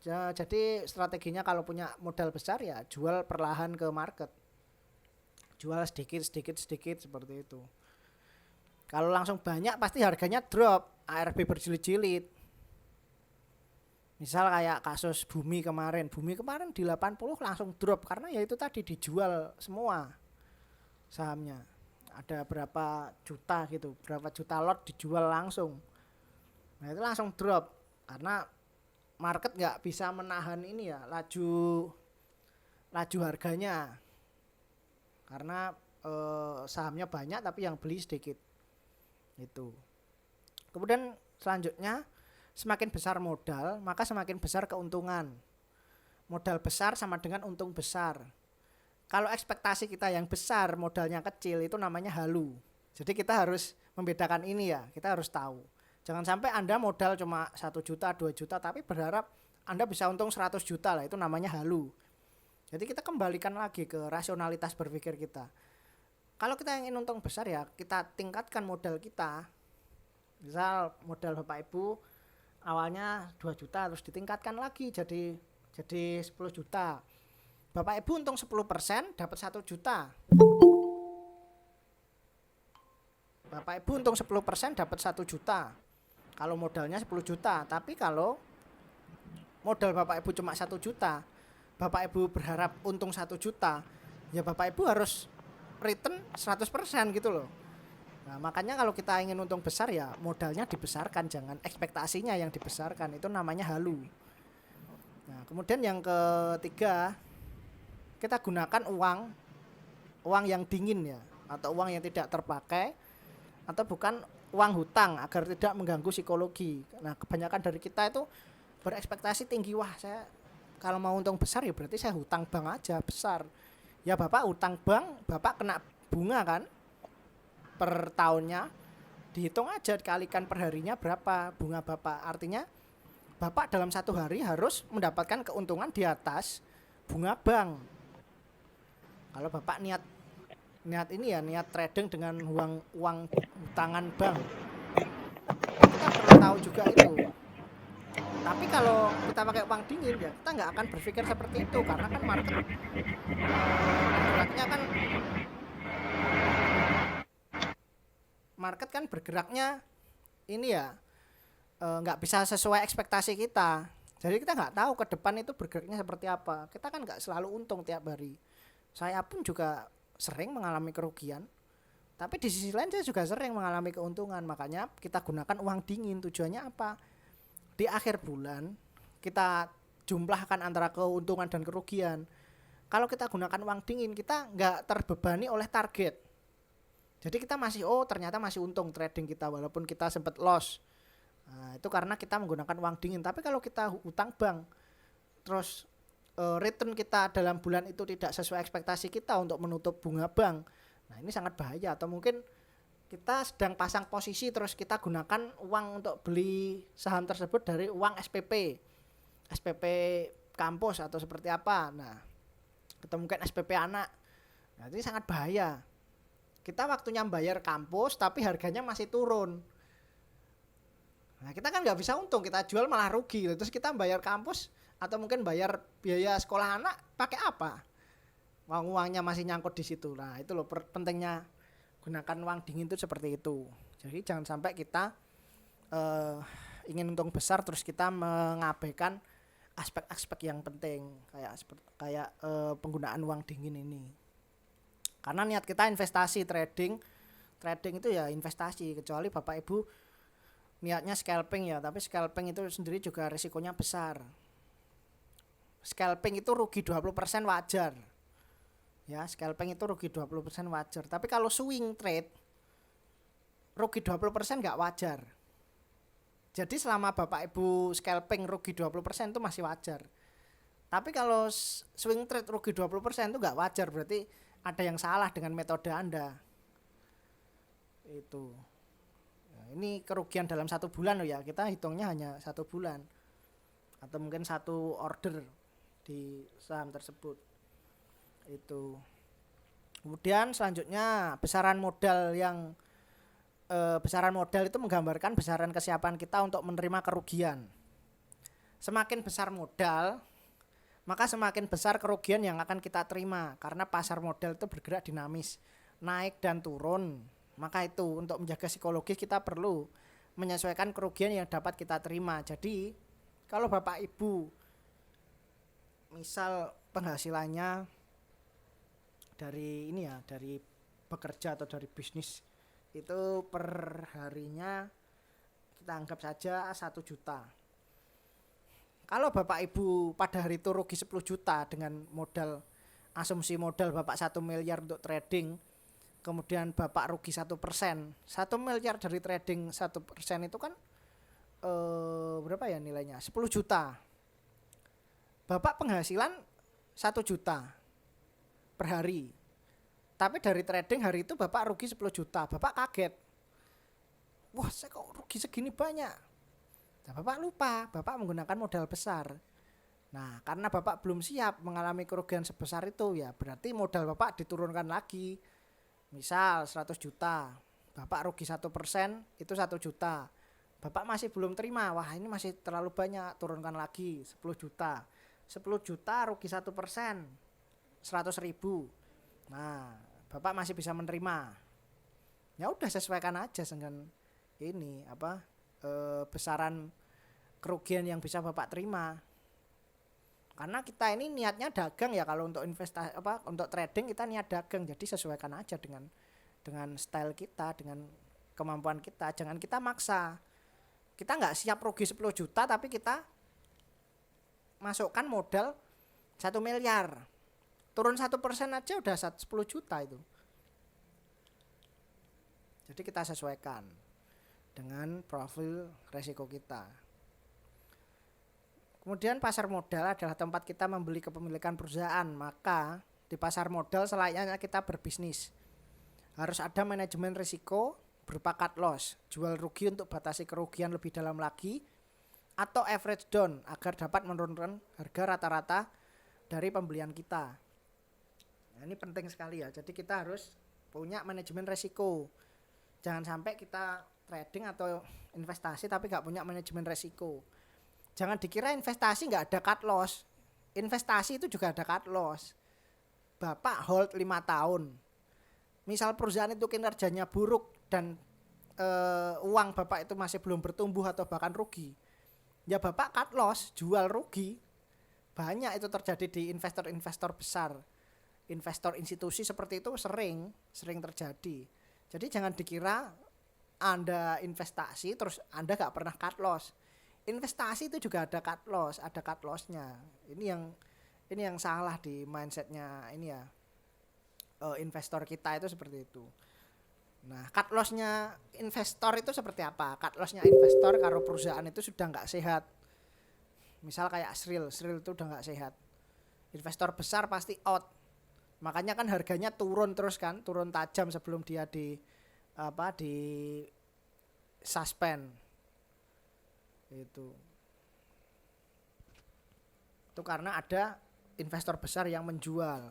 Jadi strateginya kalau punya modal besar ya jual perlahan ke market, jual sedikit seperti itu. Kalau langsung banyak pasti harganya drop, ARB berjilid-jilid. Misal kayak kasus Bumi kemarin di 80 langsung drop karena ya itu tadi dijual semua sahamnya. Ada berapa juta gitu, berapa juta lot dijual langsung. Nah, itu langsung drop karena market nggak bisa menahan ini ya, laju harganya. Karena sahamnya banyak tapi yang beli sedikit. Itu. Kemudian selanjutnya, semakin besar modal, maka semakin besar keuntungan. Modal besar sama dengan untung besar. Kalau ekspektasi kita yang besar, modalnya kecil, itu namanya halu. Jadi kita harus membedakan ini ya, kita harus tahu. Jangan sampai Anda modal cuma 1 juta, 2 juta, tapi berharap Anda bisa untung 100 juta lah, itu namanya halu. Jadi kita kembalikan lagi ke rasionalitas berpikir kita. Kalau kita ingin untung besar ya, kita tingkatkan modal kita. Misal modal Bapak Ibu awalnya 2 juta, terus ditingkatkan lagi jadi 10 juta. Bapak Ibu untung 10% dapat 1 juta. Bapak Ibu untung 10% dapat 1 juta. Kalau modalnya 10 juta, tapi kalau modal Bapak Ibu cuma 1 juta, Bapak Ibu berharap untung 1 juta, ya Bapak Ibu harus return 100% gitu loh. Nah, makanya kalau kita ingin untung besar ya modalnya dibesarkan, jangan ekspektasinya yang dibesarkan, itu namanya halu. Nah, kemudian yang ketiga, kita gunakan uang yang dingin ya, atau uang yang tidak terpakai, atau bukan uang hutang agar tidak mengganggu psikologi. Nah, kebanyakan dari kita itu berekspektasi tinggi, wah saya kalau mau untung besar ya berarti saya hutang bank aja besar. Ya Bapak hutang bank, Bapak kena bunga kan per tahunnya, dihitung aja dikalikan per harinya berapa bunga Bapak. Artinya Bapak dalam 1 hari harus mendapatkan keuntungan di atas bunga bank. Kalau Bapak niat ini ya, niat trading dengan uang hutangan bank, kita perlu tahu juga itu. Tapi kalau kita pakai uang dingin ya kita nggak akan berpikir seperti itu, karena kan market kan bergeraknya ini ya nggak bisa sesuai ekspektasi kita. Jadi kita nggak tahu ke depan itu bergeraknya seperti apa. Kita kan nggak selalu untung tiap hari. Saya pun juga sering mengalami kerugian, tapi di sisi lain saya juga sering mengalami keuntungan. Makanya kita gunakan uang dingin. Tujuannya apa? Di akhir bulan kita jumlahkan antara keuntungan dan kerugian. Kalau kita gunakan uang dingin, kita nggak terbebani oleh target. Jadi kita masih ternyata masih untung trading kita walaupun kita sempat loss. Nah, itu karena kita menggunakan uang dingin. Tapi kalau kita hutang bank, terus return kita dalam bulan itu tidak sesuai ekspektasi kita untuk menutup bunga bank, nah ini sangat bahaya. Atau mungkin kita sedang pasang posisi terus kita gunakan uang untuk beli saham tersebut dari uang SPP kampus atau seperti apa. Nah, atau mungkin SPP anak. Nah, ini sangat bahaya. Kita waktunya bayar kampus tapi harganya masih turun. Nah, kita kan nggak bisa untung, kita jual malah rugi. Terus kita bayar kampus atau mungkin bayar biaya sekolah anak pakai apa? Uangnya masih nyangkut di situ. Nah, itu loh pentingnya gunakan uang dingin itu seperti itu. Jadi jangan sampai kita ingin untung besar terus kita mengabaikan aspek-aspek yang penting kayak penggunaan uang dingin ini. Karena niat kita investasi, trading itu ya investasi, kecuali Bapak Ibu niatnya scalping ya, tapi scalping itu sendiri juga risikonya besar. Scalping itu rugi 20% wajar. Ya, scalping itu rugi 20% wajar. Tapi kalau swing trade rugi 20% enggak wajar. Jadi selama Bapak Ibu scalping rugi 20% itu masih wajar. Tapi kalau swing trade rugi 20% itu enggak wajar, berarti ada yang salah dengan metode Anda. Itu. Nah, ini kerugian dalam 1 bulan loh ya. Kita hitungnya hanya 1 bulan. Atau mungkin 1 order di saham tersebut. Itu. Kemudian selanjutnya besaran modal itu menggambarkan besaran kesiapan kita untuk menerima kerugian. Semakin besar modal, maka semakin besar kerugian yang akan kita terima, karena pasar modal itu bergerak dinamis, naik dan turun. Maka itu untuk menjaga psikologis kita perlu menyesuaikan kerugian yang dapat kita terima. Jadi kalau Bapak Ibu misal penghasilannya dari bekerja atau dari bisnis itu per harinya kita anggap saja 1 juta. Kalau Bapak Ibu pada hari itu rugi 10 juta dengan asumsi modal Bapak 1 miliar untuk trading, kemudian Bapak rugi 1%, 1 miliar dari trading 1% itu kan berapa ya nilainya? 10 juta. Bapak penghasilan 1 juta per hari. Tapi dari trading hari itu Bapak rugi 10 juta. Bapak kaget. Wah, saya kok rugi segini banyak. Nah, Bapak lupa, Bapak menggunakan modal besar. Nah, karena Bapak belum siap mengalami kerugian sebesar itu, ya berarti modal Bapak diturunkan lagi. Misal 100 juta, Bapak rugi 1%, itu 1 juta. Bapak masih belum terima, wah ini masih terlalu banyak, turunkan lagi 10 juta. 10 juta rugi 1%, 100 ribu. Nah, Bapak masih bisa menerima. Ya udah sesuaikan aja dengan ini besaran kerugian yang bisa Bapak terima. Karena kita ini niatnya dagang ya, kalau untuk investasi untuk trading kita niat dagang. Jadi sesuaikan aja dengan style kita, dengan kemampuan kita. Jangan kita maksa. Kita nggak siap rugi 10 juta tapi kita masukkan modal 1 miliar. Turun 1% aja udah 10 juta itu. Jadi kita sesuaikan dengan profil resiko kita. Kemudian pasar modal adalah tempat kita membeli kepemilikan perusahaan. Maka di pasar modal selayaknya kita berbisnis. Harus ada manajemen risiko berupa cut loss, jual rugi untuk batasi kerugian lebih dalam lagi, atau average down agar dapat menurunkan harga rata-rata dari pembelian kita. Nah, ini penting sekali ya. Jadi kita harus punya manajemen risiko. Jangan sampai kita trading atau investasi tapi gak punya manajemen risiko. Jangan dikira investasi nggak ada cut loss. Investasi itu juga ada cut loss. Bapak hold 5 tahun. Misal perusahaan itu kinerjanya buruk dan uang Bapak itu masih belum bertumbuh atau bahkan rugi. Ya Bapak cut loss, jual rugi. Banyak itu terjadi di investor-investor besar. Investor institusi seperti itu sering terjadi. Jadi jangan dikira Anda investasi terus Anda nggak pernah cut loss. Investasi itu juga ada cut lossnya. Ini yang salah di mindsetnya ini ya, investor kita itu seperti itu. Nah, cut lossnya investor itu seperti apa? Cut lossnya investor kalau perusahaan itu sudah nggak sehat. Misal kayak Sril itu udah nggak sehat. Investor besar pasti out. Makanya kan harganya turun terus kan, turun tajam sebelum dia di suspend. Itu karena ada investor besar yang menjual.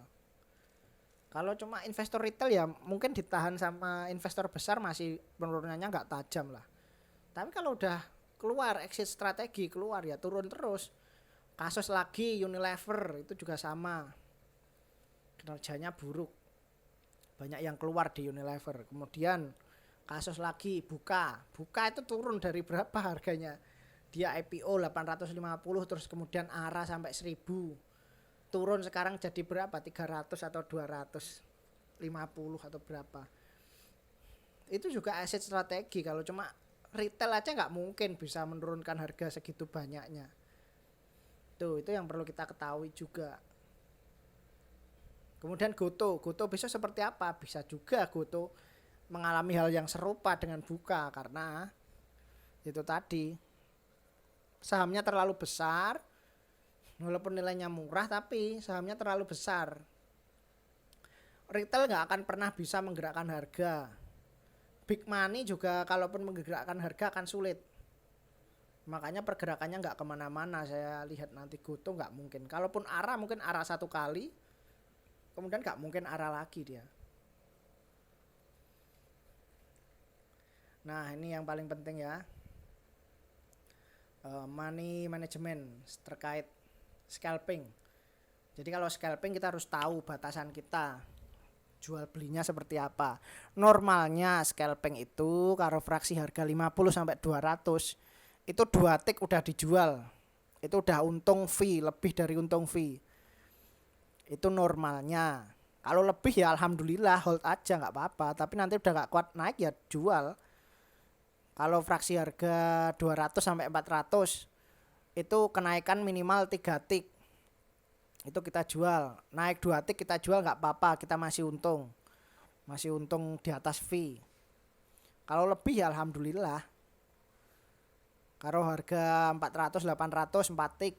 Kalau cuma investor retail ya mungkin ditahan sama investor besar masih penurunannya nggak tajam lah. Tapi kalau udah keluar exit strategi keluar ya turun terus. Kasus lagi Unilever itu juga sama, kinerjanya buruk, banyak yang keluar di Unilever. Kemudian kasus lagi Buka itu turun dari berapa harganya, dia IPO 850 terus kemudian ARA sampai 1000, turun sekarang jadi berapa, 300 atau 250 atau berapa. Itu juga aset strategi. Kalau cuma retail aja nggak mungkin bisa menurunkan harga segitu banyaknya. Itu yang perlu kita ketahui juga. Kemudian Goto besok seperti apa? Bisa juga Goto mengalami hal yang serupa dengan Buka karena itu tadi sahamnya terlalu besar, walaupun nilainya murah tapi sahamnya terlalu besar. Retail nggak akan pernah bisa menggerakkan harga. Big money juga kalaupun menggerakkan harga akan sulit. Makanya pergerakannya nggak kemana-mana. Saya lihat nanti Goto nggak mungkin. Kalaupun ARA mungkin ARA 1 kali, kemudian nggak mungkin ARA lagi dia. Nah ini yang paling penting ya. Money management terkait scalping. Jadi kalau scalping kita harus tahu batasan kita, jual belinya seperti apa. Normalnya scalping itu kalau fraksi harga 50 sampai 200 itu 2 tick udah dijual. Itu udah untung fee, lebih dari untung fee. Itu normalnya. Kalau lebih ya alhamdulillah hold aja nggak apa-apa, tapi nanti udah nggak kuat naik ya jual. Kalau fraksi harga 200 sampai 400 itu kenaikan minimal 3 tick. Itu kita jual. Naik 2 tick kita jual nggak apa-apa, kita masih untung. Masih untung di atas fee. Kalau lebih ya alhamdulillah. Kalau harga 400 800 4 tick.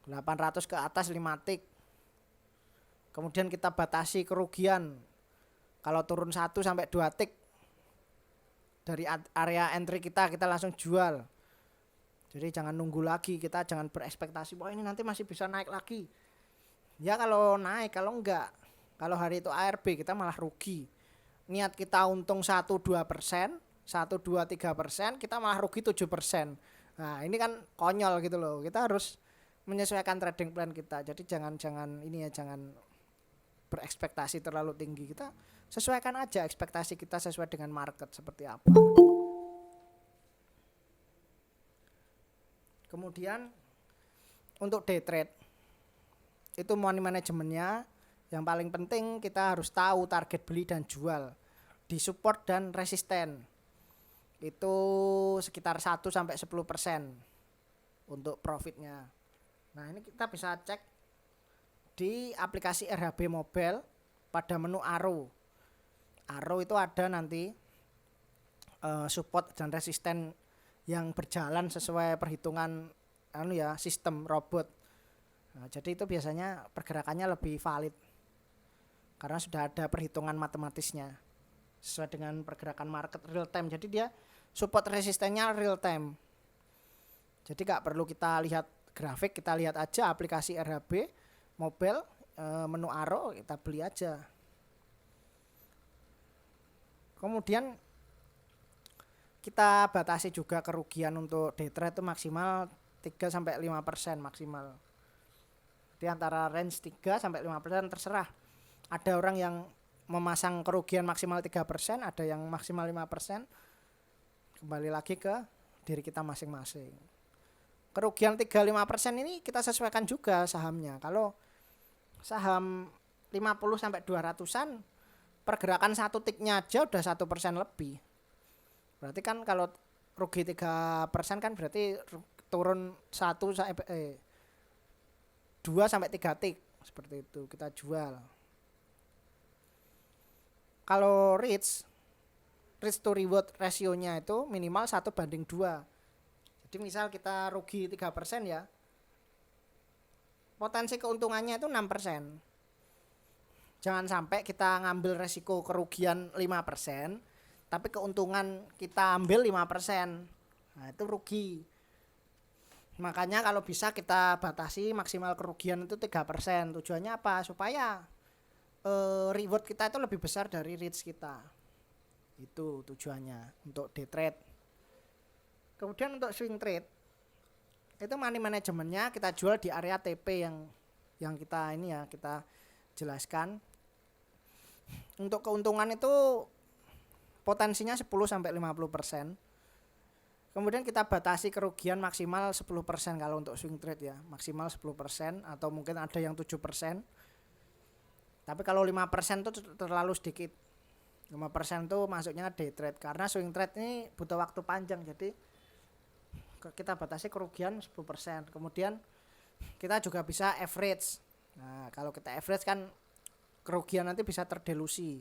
800 ke atas 5 tick. Kemudian kita batasi kerugian. Kalau turun 1 sampai 2 tick dari area entry kita langsung jual. Jadi jangan nunggu lagi, kita jangan berekspektasi wah ini nanti masih bisa naik lagi. Ya kalau naik, kalau enggak, kalau hari itu ARB kita malah rugi. Niat kita untung 1-2%, 1-2-3%, kita malah rugi 7%. Nah ini kan konyol gitu loh. Kita harus menyesuaikan trading plan kita. Jadi jangan berekspektasi terlalu tinggi. Kita sesuaikan aja ekspektasi kita sesuai dengan market seperti apa. Kemudian untuk day trade itu money manajemennya yang paling penting kita harus tahu target beli dan jual di support dan resisten itu sekitar 1 sampai 10% untuk profitnya. Nah, ini kita bisa cek di aplikasi RHB Mobile pada menu Arrow. Arrow itu ada nanti support dan resisten yang berjalan sesuai perhitungan sistem robot. Nah, jadi itu biasanya pergerakannya lebih valid karena sudah ada perhitungan matematisnya sesuai dengan pergerakan market real time. Jadi dia support resistennya real time. Jadi gak perlu kita lihat grafik, kita lihat aja aplikasi RHB Mobile, menu Arrow, kita beli aja. Kemudian kita batasi juga kerugian untuk day trade itu maksimal 3-5% maksimal. Jadi antara range 3-5% terserah. Ada orang yang memasang kerugian maksimal 3%, ada yang maksimal 5%. Kembali lagi ke diri kita masing-masing. Kerugian 3-5% ini kita sesuaikan juga sahamnya. Kalau saham 50-200an pergerakan satu tiknya aja udah 1% lebih. Berarti kan kalau rugi 3% kan berarti turun 2-3 tik seperti itu kita jual. Kalau risk to reward rasionya itu minimal 1:2. Jadi misal kita rugi 3% ya, potensi keuntungannya itu 6%. Jangan sampai kita ngambil resiko kerugian 5%, tapi keuntungan kita ambil 5%. Nah, itu rugi. Makanya kalau bisa kita batasi maksimal kerugian itu 3%. Tujuannya apa? Supaya reward kita itu lebih besar dari risk kita. Itu tujuannya untuk day trade. Kemudian untuk swing trade itu money manajemennya kita jual di area TP yang kita kita jelaskan. Untuk keuntungan itu potensinya 10-50%. Kemudian kita batasi kerugian maksimal 10% kalau untuk swing trade ya, maksimal 10% atau mungkin ada yang 7%. Tapi kalau 5% itu terlalu sedikit. 5% itu masuknya day trade karena swing trade ini butuh waktu panjang, jadi kita batasi kerugian 10%. Kemudian kita juga bisa average. Nah, kalau kita average kan kerugian nanti bisa terdelusi.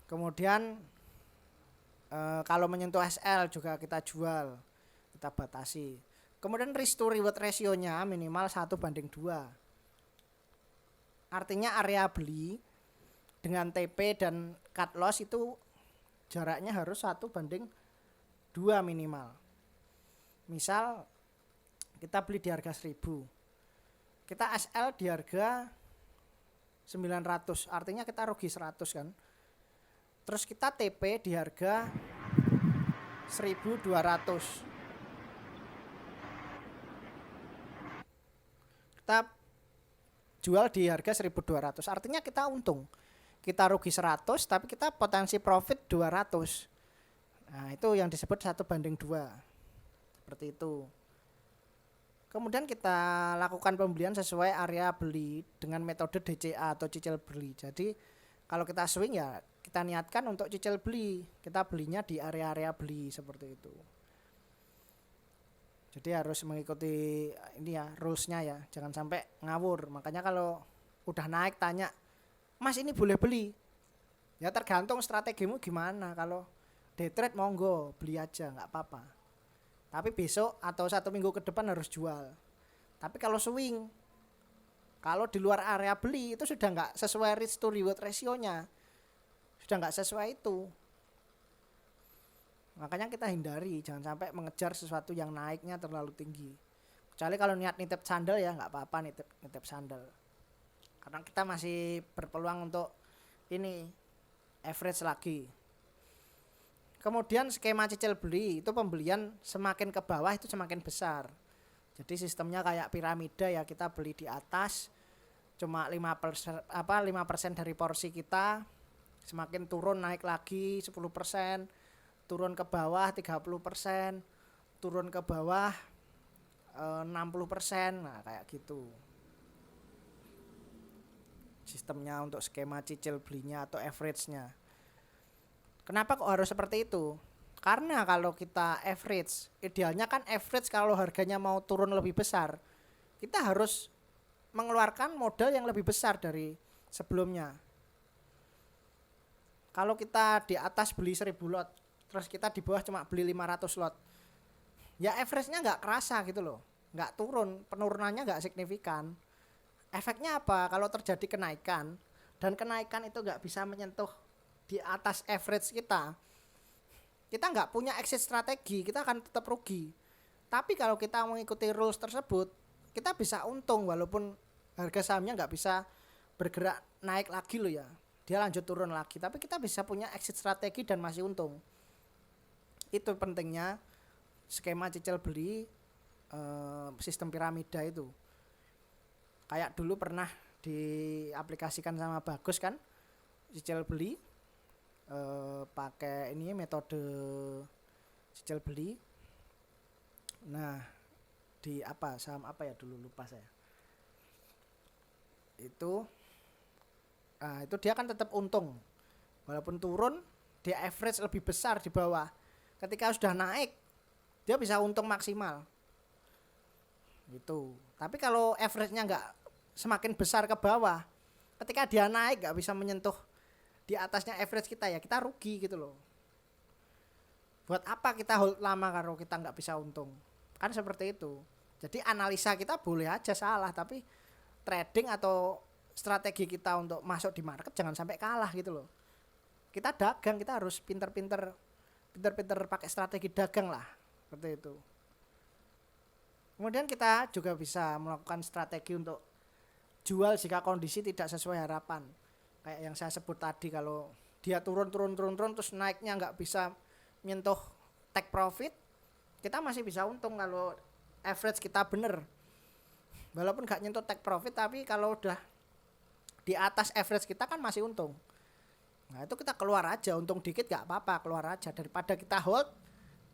Kemudian kalau menyentuh SL juga kita jual, kita batasi. Kemudian risk to reward rasionya minimal 1:2. Artinya area beli dengan TP dan cut loss itu jaraknya harus 1:2 minimal. Misal kita beli di harga 1000, kita SL di harga 900, artinya kita rugi 100 kan. Terus kita TP di harga 1200, kita jual di harga 1200, artinya kita untung. Kita rugi 100 tapi kita potensi profit 200. Nah, itu yang disebut 1:2. Seperti itu. Kemudian kita lakukan pembelian sesuai area beli dengan metode DCA atau cicil beli. Jadi kalau kita swing ya kita niatkan untuk cicil beli. Kita belinya di area-area beli seperti itu. Jadi harus mengikuti rules-nya ya. Jangan sampai ngawur. Makanya kalau udah naik tanya, "Mas, ini boleh beli?" Ya tergantung strategimu gimana. Kalau day trade monggo beli aja nggak apa-apa, tapi besok atau 1 minggu ke depan harus jual. Tapi kalau swing, kalau di luar area beli itu sudah nggak sesuai risk to reward rasionya, sudah nggak sesuai itu. Makanya kita hindari, jangan sampai mengejar sesuatu yang naiknya terlalu tinggi. Kecuali kalau niat nitip sandal ya nggak apa-apa nitip sandal, karena kita masih berpeluang untuk average lagi. Kemudian skema cicil beli itu pembelian semakin ke bawah itu semakin besar. Jadi sistemnya kayak piramida ya, kita beli di atas cuma 5% dari porsi kita, semakin turun naik lagi 10%, turun ke bawah 30%, turun ke bawah 60%, nah kayak gitu sistemnya untuk skema cicil belinya atau average-nya. Kenapa kok harus seperti itu? Karena kalau kita average, idealnya kan average kalau harganya mau turun lebih besar, kita harus mengeluarkan modal yang lebih besar dari sebelumnya. Kalau kita di atas beli 1000 lot, terus kita di bawah cuma beli 500 lot, ya average-nya nggak kerasa gitu loh, nggak turun, penurunannya nggak signifikan. Efeknya apa? Kalau terjadi kenaikan dan kenaikan itu nggak bisa menyentuh di atas average kita nggak punya exit strategi, kita akan tetap rugi. Tapi kalau kita mengikuti rules tersebut, kita bisa untung walaupun harga sahamnya nggak bisa bergerak naik lagi loh ya, dia lanjut turun lagi, tapi kita bisa punya exit strategi dan masih untung. Itu pentingnya skema cicil beli sistem piramida itu. Kayak dulu pernah diaplikasikan sama Bagus kan, cicil beli pakai ini metode cicil beli. Nah, di apa saham apa ya dulu lupa saya. Itu dia kan tetap untung. Walaupun turun, dia average lebih besar di bawah. Ketika sudah naik, dia bisa untung maksimal. Gitu. Tapi kalau average-nya nggak semakin besar ke bawah, ketika dia naik nggak bisa menyentuh di atasnya average kita, ya kita rugi gitu loh. Buat apa kita hold lama kalau kita nggak bisa untung? Kan seperti itu. Jadi analisa kita boleh aja salah, tapi trading atau strategi kita untuk masuk di market jangan sampai kalah gitu loh. Kita dagang, kita harus pinter-pinter pakai strategi dagang lah, seperti itu. Kemudian kita juga bisa melakukan strategi untuk jual jika kondisi tidak sesuai harapan. Kayak yang saya sebut tadi, kalau dia turun terus naiknya nggak bisa menyentuh take profit, kita masih bisa untung kalau average kita bener. Walaupun nggak nyentuh take profit, tapi kalau udah di atas average kita kan masih untung. Nah itu kita keluar aja, untung dikit nggak apa-apa, keluar aja daripada kita hold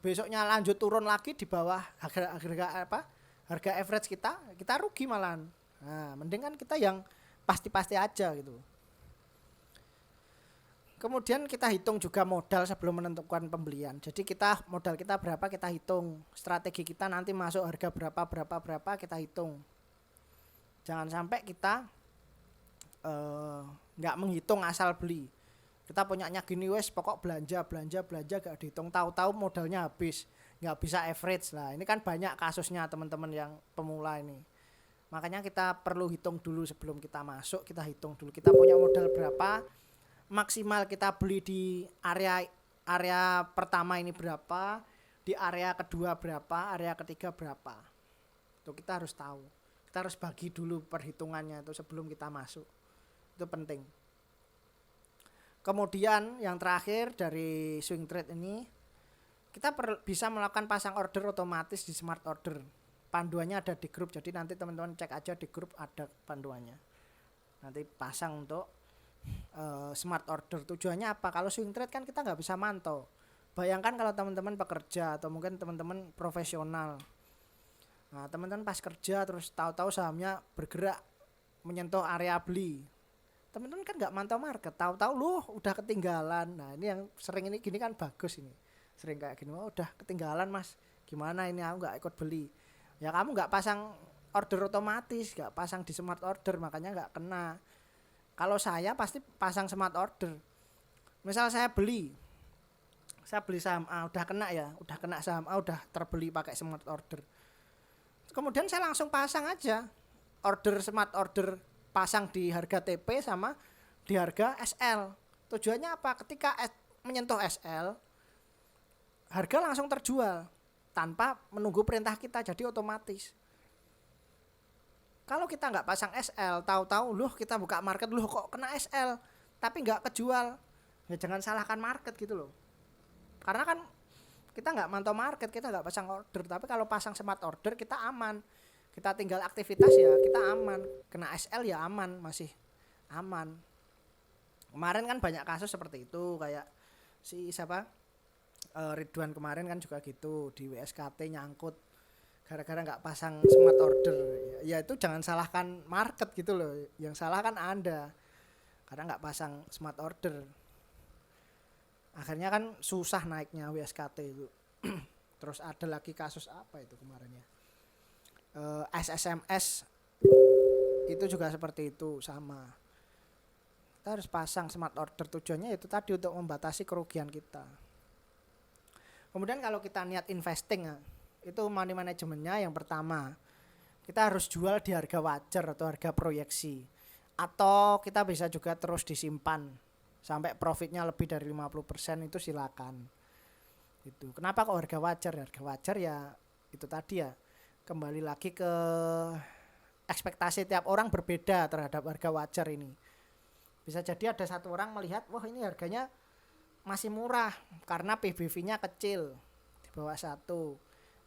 besoknya lanjut turun lagi di bawah harga average kita rugi malahan. Nah mending kan kita yang pasti-pasti aja gitu. Kemudian kita hitung juga modal sebelum menentukan pembelian. Jadi modal kita berapa kita hitung, strategi kita nanti masuk harga berapa kita hitung. Jangan sampai kita nggak menghitung asal beli. Kita punyanya gini wes pokok belanja gak dihitung, tahu-tahu modalnya habis, nggak bisa average lah. Ini kan banyak kasusnya teman-teman yang pemula ini. Makanya kita perlu hitung dulu sebelum kita masuk, kita hitung dulu kita punya modal berapa, maksimal kita beli di area pertama ini berapa, di area kedua berapa, area ketiga berapa. Itu kita harus tahu. Kita harus bagi dulu perhitungannya itu sebelum kita masuk. Itu penting. Kemudian yang terakhir dari swing trade ini, kita bisa melakukan pasang order otomatis di smart order. Panduannya ada di grup, jadi nanti teman-teman cek aja di grup ada panduannya. Nanti pasang untuk smart order. Tujuannya apa? Kalau swing trade kan kita nggak bisa mantau. Bayangkan kalau teman-teman pekerja atau mungkin teman-teman profesional. Nah teman-teman pas kerja terus tahu-tahu sahamnya bergerak menyentuh area beli. Teman-teman kan nggak mantau market, tahu-tahu loh udah ketinggalan. Nah ini yang sering ini gini kan Bagus ini, sering kayak gini, oh udah ketinggalan mas, gimana ini aku nggak ikut beli. Ya kamu nggak pasang order otomatis, nggak pasang di smart order, makanya nggak kena. Kalau saya pasti pasang smart order. Misal saya beli saham A, udah kena ya, udah kena saham A, udah terbeli pakai smart order. Kemudian saya langsung pasang aja order smart order, pasang di harga TP sama di harga SL. Tujuannya apa? Ketika menyentuh SL, harga langsung terjual tanpa menunggu perintah kita, jadi otomatis. Kalau kita nggak pasang SL, tahu-tahu loh kita buka market loh kok kena SL tapi nggak kejual, ya jangan salahkan market gitu loh. Karena kan kita nggak mantau market, kita nggak pasang order. Tapi kalau pasang smart order kita aman, kita tinggal aktivitas ya kita aman. Kena SL ya aman, masih aman. Kemarin kan banyak kasus seperti itu, kayak si siapa Ridwan kemarin kan juga gitu, di WSKT nyangkut gara-gara nggak pasang smart order. Ya itu jangan salahkan market gitu loh, yang salah kan Anda karena nggak pasang smart order. Akhirnya kan susah naiknya WSKT itu. Terus ada lagi kasus apa itu kemarin ya, SSMS itu juga seperti itu, sama. Kita harus pasang smart order, tujuannya itu tadi untuk membatasi kerugian kita. Kemudian kalau kita niat investing, itu money manajemennya yang pertama, kita harus jual di harga wajar atau harga proyeksi, atau kita bisa juga terus disimpan sampai profitnya lebih dari 50%, itu silakan. Itu kenapa kok harga wajar? Harga wajar ya itu tadi ya, kembali lagi ke ekspektasi tiap orang berbeda terhadap harga wajar ini. Bisa jadi ada satu orang melihat, wah ini harganya masih murah karena PBV-nya kecil di bawah 1.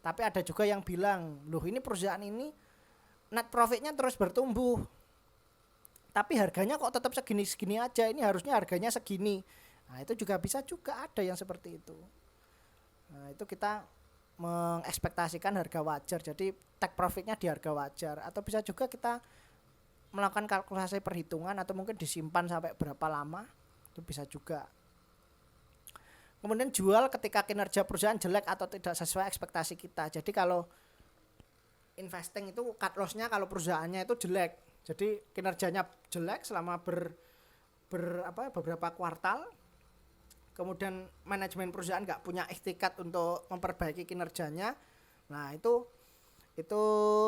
Tapi ada juga yang bilang, loh ini perusahaan ini net profitnya terus bertumbuh, tapi harganya kok tetap segini-segini aja, ini harusnya harganya segini. Nah itu juga bisa juga ada yang seperti itu. Nah itu kita mengekspektasikan harga wajar, jadi take profitnya di harga wajar. Atau bisa juga kita melakukan kalkulasi perhitungan atau mungkin disimpan sampai berapa lama, itu bisa juga. Kemudian jual ketika kinerja perusahaan jelek atau tidak sesuai ekspektasi kita. Jadi kalau investing itu cut loss-nya kalau perusahaannya itu jelek, jadi kinerjanya jelek selama beberapa kuartal, kemudian manajemen perusahaan nggak punya ikhtikat untuk memperbaiki kinerjanya, nah itu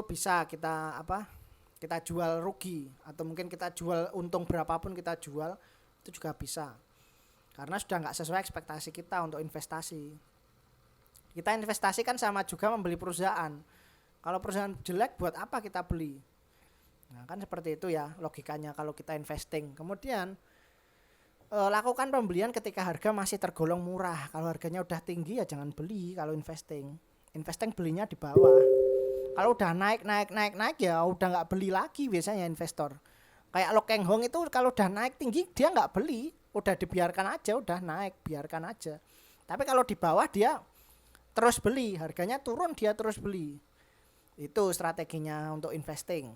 bisa kita jual rugi, atau mungkin kita jual untung berapapun kita jual, itu juga bisa, karena sudah nggak sesuai ekspektasi kita untuk investasi. Kita investasi kan sama juga membeli perusahaan. Kalau perusahaan jelek buat apa kita beli? Nah kan seperti itu ya logikanya kalau kita investing. Kemudian lakukan pembelian ketika harga masih tergolong murah. Kalau harganya udah tinggi ya jangan beli kalau investing. Investing belinya di bawah. Kalau udah naik ya udah nggak beli lagi biasanya investor. Kayak Lo Keng Hong itu kalau udah naik tinggi dia nggak beli, udah dibiarkan aja, udah naik biarkan aja. Tapi kalau di bawah dia terus beli, harganya turun dia terus beli. Itu strateginya untuk investing.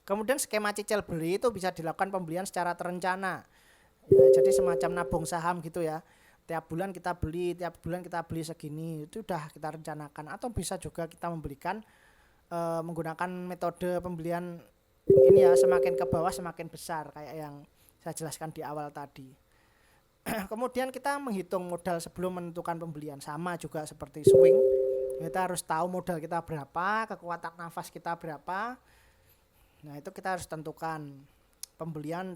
Kemudian skema cicil beli itu bisa dilakukan pembelian secara terencana. Ya, jadi semacam nabung saham gitu ya. Tiap bulan kita beli segini, itu udah kita rencanakan. Atau bisa juga kita membelikan menggunakan metode pembelian ini ya, semakin ke bawah semakin besar kayak yang saya jelaskan di awal tadi. Kemudian kita menghitung modal sebelum menentukan pembelian, sama juga seperti swing. Kita harus tahu modal kita berapa, kekuatan nafas kita berapa. Nah itu kita harus tentukan pembelian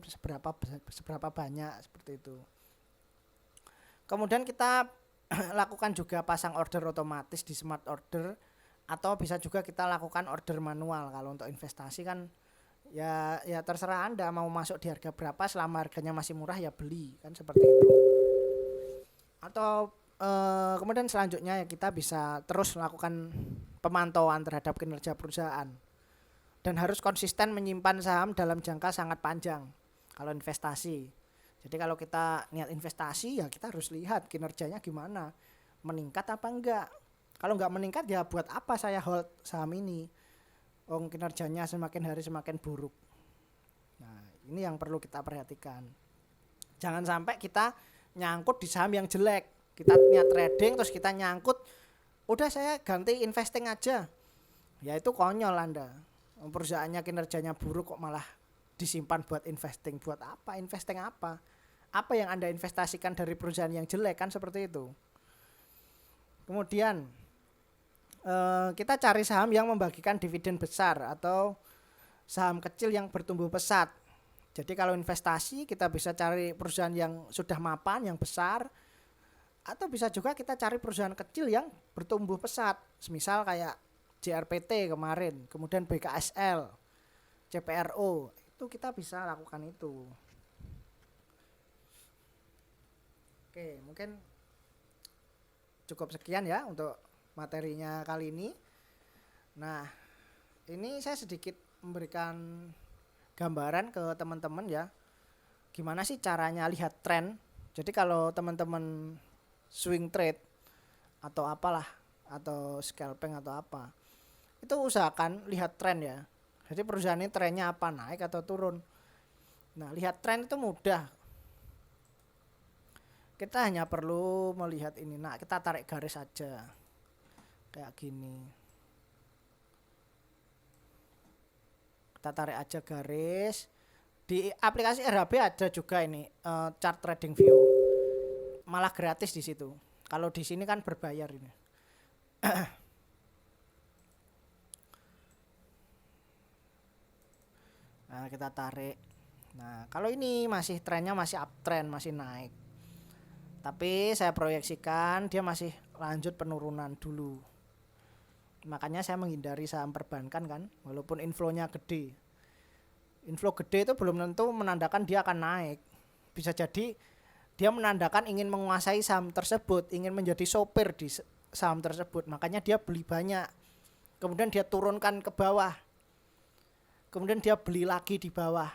seberapa banyak, seperti itu. Kemudian kita lakukan juga pasang order otomatis di smart order, atau bisa juga kita lakukan order manual. Kalau untuk investasi kan ya terserah Anda mau masuk di harga berapa, selama harganya masih murah ya beli, kan seperti itu. Atau kemudian selanjutnya ya kita bisa terus melakukan pemantauan terhadap kinerja perusahaan. Dan harus konsisten menyimpan saham dalam jangka sangat panjang kalau investasi. Jadi kalau kita niat investasi ya kita harus lihat kinerjanya gimana, meningkat apa enggak. Kalau enggak meningkat ya buat apa saya hold saham ini, kinerjanya semakin hari semakin buruk. Nah ini yang perlu kita perhatikan. Jangan sampai kita nyangkut di saham yang jelek. Kita niat trading terus kita nyangkut, udah saya ganti investing aja, ya itu konyol Anda. Perusahaannya kinerjanya buruk kok malah disimpan buat investing. Buat apa? Investing apa? Apa yang Anda investasikan dari perusahaan yang jelek, kan seperti itu. Kemudian kita cari saham yang membagikan dividen besar atau saham kecil yang bertumbuh pesat. Jadi kalau investasi kita bisa cari perusahaan yang sudah mapan, yang besar, atau bisa juga kita cari perusahaan kecil yang bertumbuh pesat. Misal kayak JRPT kemarin, kemudian BKSL, CPRO, itu kita bisa lakukan itu. Oke, mungkin cukup sekian ya untuk materinya kali ini. Nah, ini saya sedikit memberikan gambaran ke teman-teman ya, gimana sih caranya lihat tren. Jadi kalau teman-teman swing trade atau apalah, atau scalping atau apa, itu usahakan lihat tren ya. Jadi perusahaan ini trennya apa, naik atau turun. Nah, lihat tren itu mudah. Kita hanya perlu melihat ini. Nah, kita tarik garis aja. Kayak gini. Kita tarik aja garis. Di aplikasi RHB ada juga ini chart trading view. Malah gratis di situ. Kalau di sini kan berbayar ini. Nah, kita tarik. Nah, kalau ini masih trennya masih uptrend, masih naik. Tapi saya proyeksikan dia masih lanjut penurunan dulu. Makanya saya menghindari saham perbankan kan, walaupun inflow-nya gede. Inflow gede itu belum tentu menandakan dia akan naik. Bisa jadi dia menandakan ingin menguasai saham tersebut, ingin menjadi sopir di saham tersebut. Makanya dia beli banyak. Kemudian dia turunkan ke bawah. Kemudian dia beli lagi di bawah.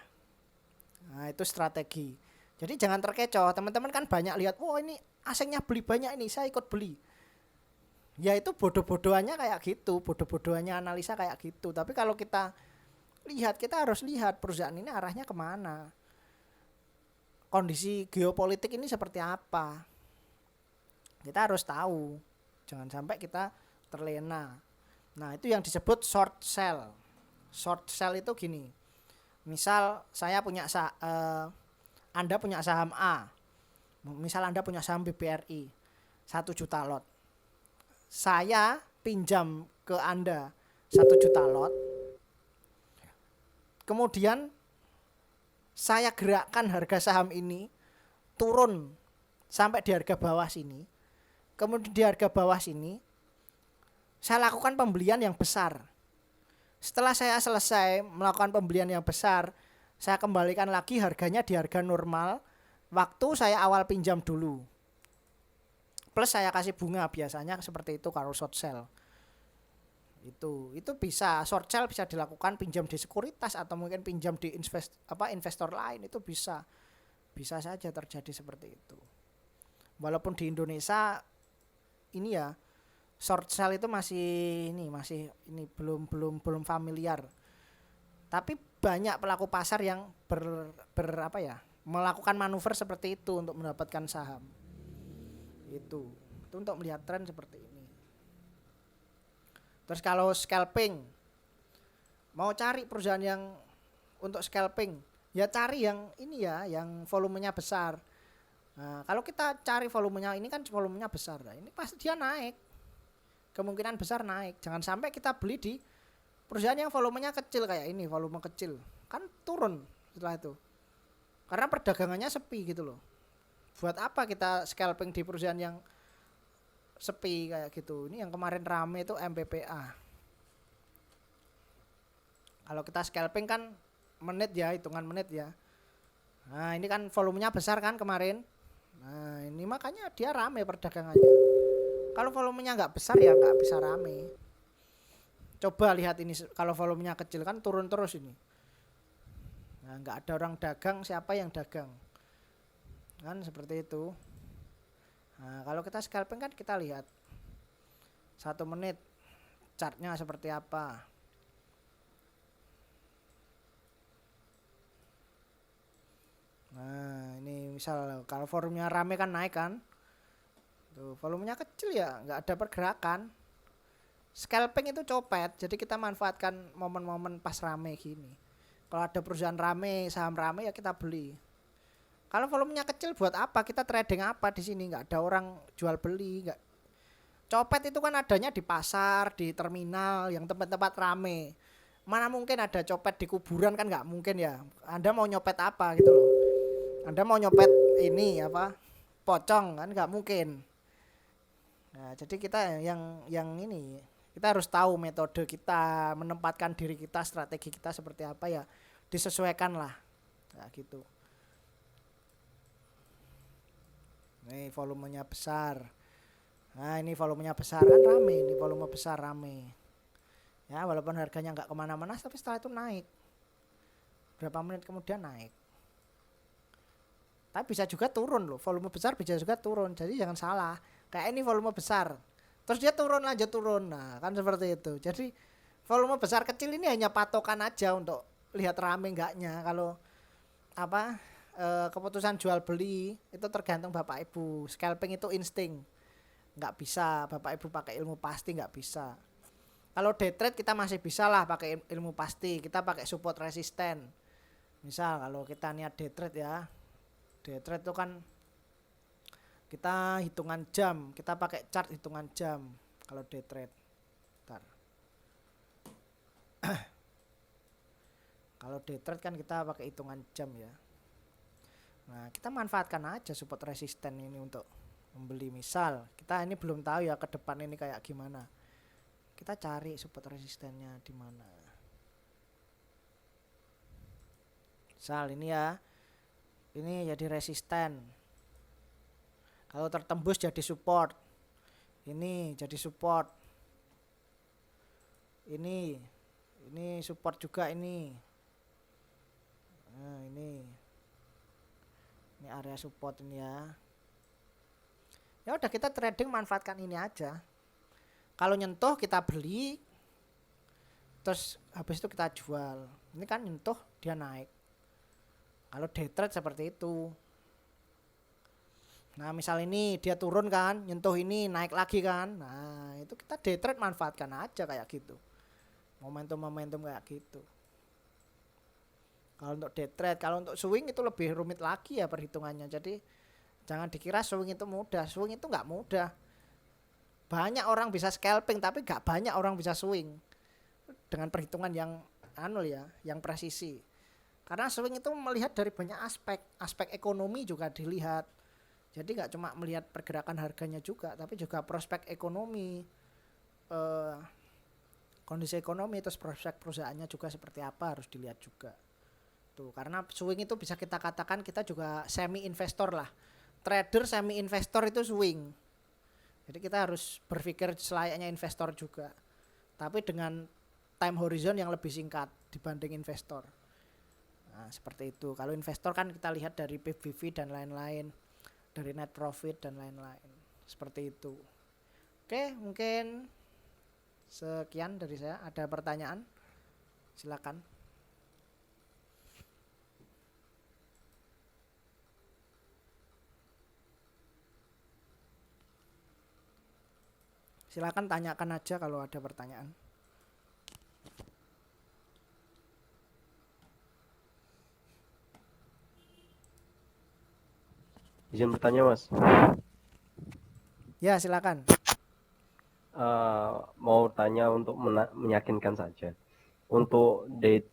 Nah, itu strategi. Jadi jangan terkecoh. Teman-teman kan banyak lihat, "Oh, ini asingnya beli banyak ini, saya ikut beli." Ya itu bodoh-bodohannya kayak gitu, bodoh-bodohannya analisa kayak gitu. Tapi kalau kita lihat, kita harus lihat perusahaan ini arahnya kemana, kondisi geopolitik ini seperti apa. Kita harus tahu, jangan sampai kita terlena. Nah, itu yang disebut short sell. Short sell itu gini, misal saya punya Anda punya saham A, misal Anda punya saham BBRI 1 juta lot, saya pinjam ke Anda 1 juta lot, kemudian saya gerakkan harga saham ini turun sampai di harga bawah sini, kemudian di harga bawah sini saya lakukan pembelian yang besar. Setelah saya selesai melakukan pembelian yang besar, saya kembalikan lagi harganya di harga normal waktu saya awal pinjam dulu, plus saya kasih bunga, biasanya seperti itu kalau short sell. Itu bisa short sell, bisa dilakukan pinjam di sekuritas atau mungkin pinjam di investor lain, itu bisa saja terjadi seperti itu. Walaupun di Indonesia ini ya short sell itu masih belum familiar. Tapi banyak pelaku pasar yang melakukan manuver seperti itu untuk mendapatkan saham. Itu untuk melihat tren seperti ini. Terus kalau scalping, mau cari perusahaan yang untuk scalping, ya cari yang ini ya, yang volumenya besar. Nah, kalau kita cari volumenya, ini kan volumenya besar, nah ini pasti dia naik, kemungkinan besar naik. Jangan sampai kita beli di perusahaan yang volumenya kecil kayak ini, volume kecil, kan turun setelah itu, karena perdagangannya sepi gitu loh. Buat apa kita scalping di perusahaan yang sepi kayak gitu? Ini yang kemarin rame itu MPPA. Kalau kita scalping kan menit ya, hitungan menit ya. Nah ini kan volumenya besar kan kemarin. Nah ini makanya dia rame perdagangannya. Kalau volumenya nggak besar ya nggak bisa rame. Coba lihat ini, kalau volumenya kecil kan turun terus ini. Nah nggak ada orang dagang, siapa yang dagang? Kan seperti itu. Nah kalau kita scalping kan kita lihat 1 menit chartnya seperti apa. Nah ini misal kalau volumenya rame kan naik kan. Tuh, volumenya kecil ya nggak ada pergerakan. Scalping itu copet, jadi kita manfaatkan momen-momen pas rame gini. Kalau ada perusahaan rame, saham rame ya kita beli. Kalau volumenya kecil buat apa? Kita trading apa di sini? Nggak ada orang jual beli, nggak. Copet itu kan adanya di pasar, di terminal, yang tempat-tempat rame. Mana mungkin ada copet di kuburan, kan nggak mungkin ya. Anda mau nyopet apa gitu loh? Anda mau nyopet ini apa? Pocong kan nggak mungkin. Nah, jadi kita yang ini, kita harus tahu metode kita, menempatkan diri kita, strategi kita seperti apa ya, disesuaikan lah. Nah, gitu. Nih volumenya besar. Nah ini volumenya besar kan rame, ini volume besar rame. Ya walaupun harganya nggak kemana-mana, tapi setelah itu naik. Berapa menit kemudian naik. Tapi bisa juga turun loh, volume besar bisa juga turun. Jadi jangan salah. Kayak ini volume besar, terus dia turun lanjut turun. Nah kan seperti itu. Jadi volume besar kecil ini hanya patokan aja untuk lihat rame enggaknya. Kalau apa keputusan jual beli itu tergantung Bapak Ibu. Scalping itu insting, nggak bisa Bapak Ibu pakai ilmu pasti, nggak bisa. Kalau day trade kita masih bisa lah pakai ilmu pasti, kita pakai support resisten. Misal kalau kita niat day trade ya, day trade itu kan kita hitungan jam, kita pakai chart hitungan jam kalau day trade. Bentar. Kalau day trade kan kita pakai hitungan jam ya. Nah, kita manfaatkan aja support resisten ini untuk membeli. Misal kita ini belum tahu ya ke depan ini kayak gimana. Kita cari support resistennya di mana. Misal ini ya. Ini jadi resisten. Kalau tertembus jadi support. Ini jadi support. Ini support juga ini. Nah, ini area support ini ya. Ya udah kita trading manfaatkan ini aja. Kalau nyentuh kita beli, terus habis itu kita jual. Ini kan nyentuh dia naik. Kalau day trade seperti itu. Nah misal ini dia turun kan, nyentuh ini naik lagi kan. Nah itu kita day trade manfaatkan aja kayak gitu. Momentum-momentum kayak gitu. Kalau untuk day trade, kalau untuk swing itu lebih rumit lagi ya perhitungannya. Jadi jangan dikira swing itu mudah. Swing itu nggak mudah. Banyak orang bisa scalping tapi nggak banyak orang bisa swing dengan perhitungan yang yang presisi. Karena swing itu melihat dari banyak aspek ekonomi juga dilihat. Jadi nggak cuma melihat pergerakan harganya juga, tapi juga prospek ekonomi, kondisi ekonomi, terus prospek perusahaannya juga seperti apa harus dilihat juga. Tuh, karena swing itu bisa kita katakan kita juga semi investor lah. Trader semi investor itu swing. Jadi kita harus berpikir selayaknya investor juga. Tapi dengan time horizon yang lebih singkat dibanding investor. Nah, seperti itu. Kalau investor kan kita lihat dari PBV dan lain-lain, dari net profit dan lain-lain. Seperti itu. Oke, mungkin sekian dari saya. Ada pertanyaan? Silakan. Silakan tanyakan aja kalau ada pertanyaan.
Izin bertanya Mas.
Ya silakan.
Mau tanya untuk meyakinkan saja. Untuk day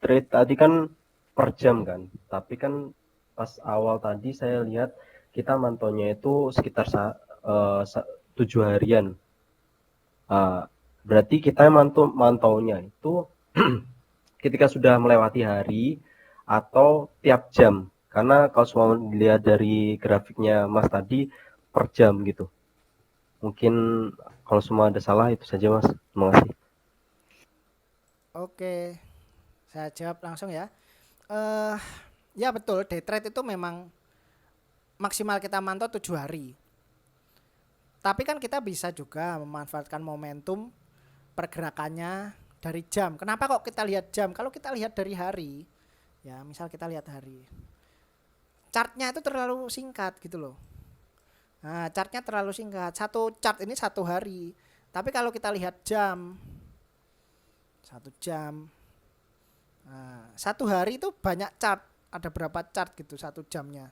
trade tadi kan per jam kan, tapi kan pas awal tadi saya lihat kita mantaunya itu sekitar 7 harian. Berarti kita mantaunya itu ketika sudah melewati hari atau tiap jam. Karena kalau semua dilihat dari grafiknya Mas tadi per jam gitu. Mungkin kalau semua ada salah itu saja Mas. Terima kasih.
Oke, saya jawab langsung ya. Ya betul, day trade itu memang maksimal kita mantau 7 hari. Tapi kan kita bisa juga memanfaatkan momentum pergerakannya dari jam. Kenapa kok kita lihat jam? Kalau kita lihat dari hari, ya misal kita lihat hari, chartnya itu terlalu singkat gitu loh. Nah chartnya terlalu singkat, satu chart ini 1 hari. Tapi kalau kita lihat jam, 1 jam, nah, 1 hari itu banyak chart. Ada berapa chart gitu 1 jamnya.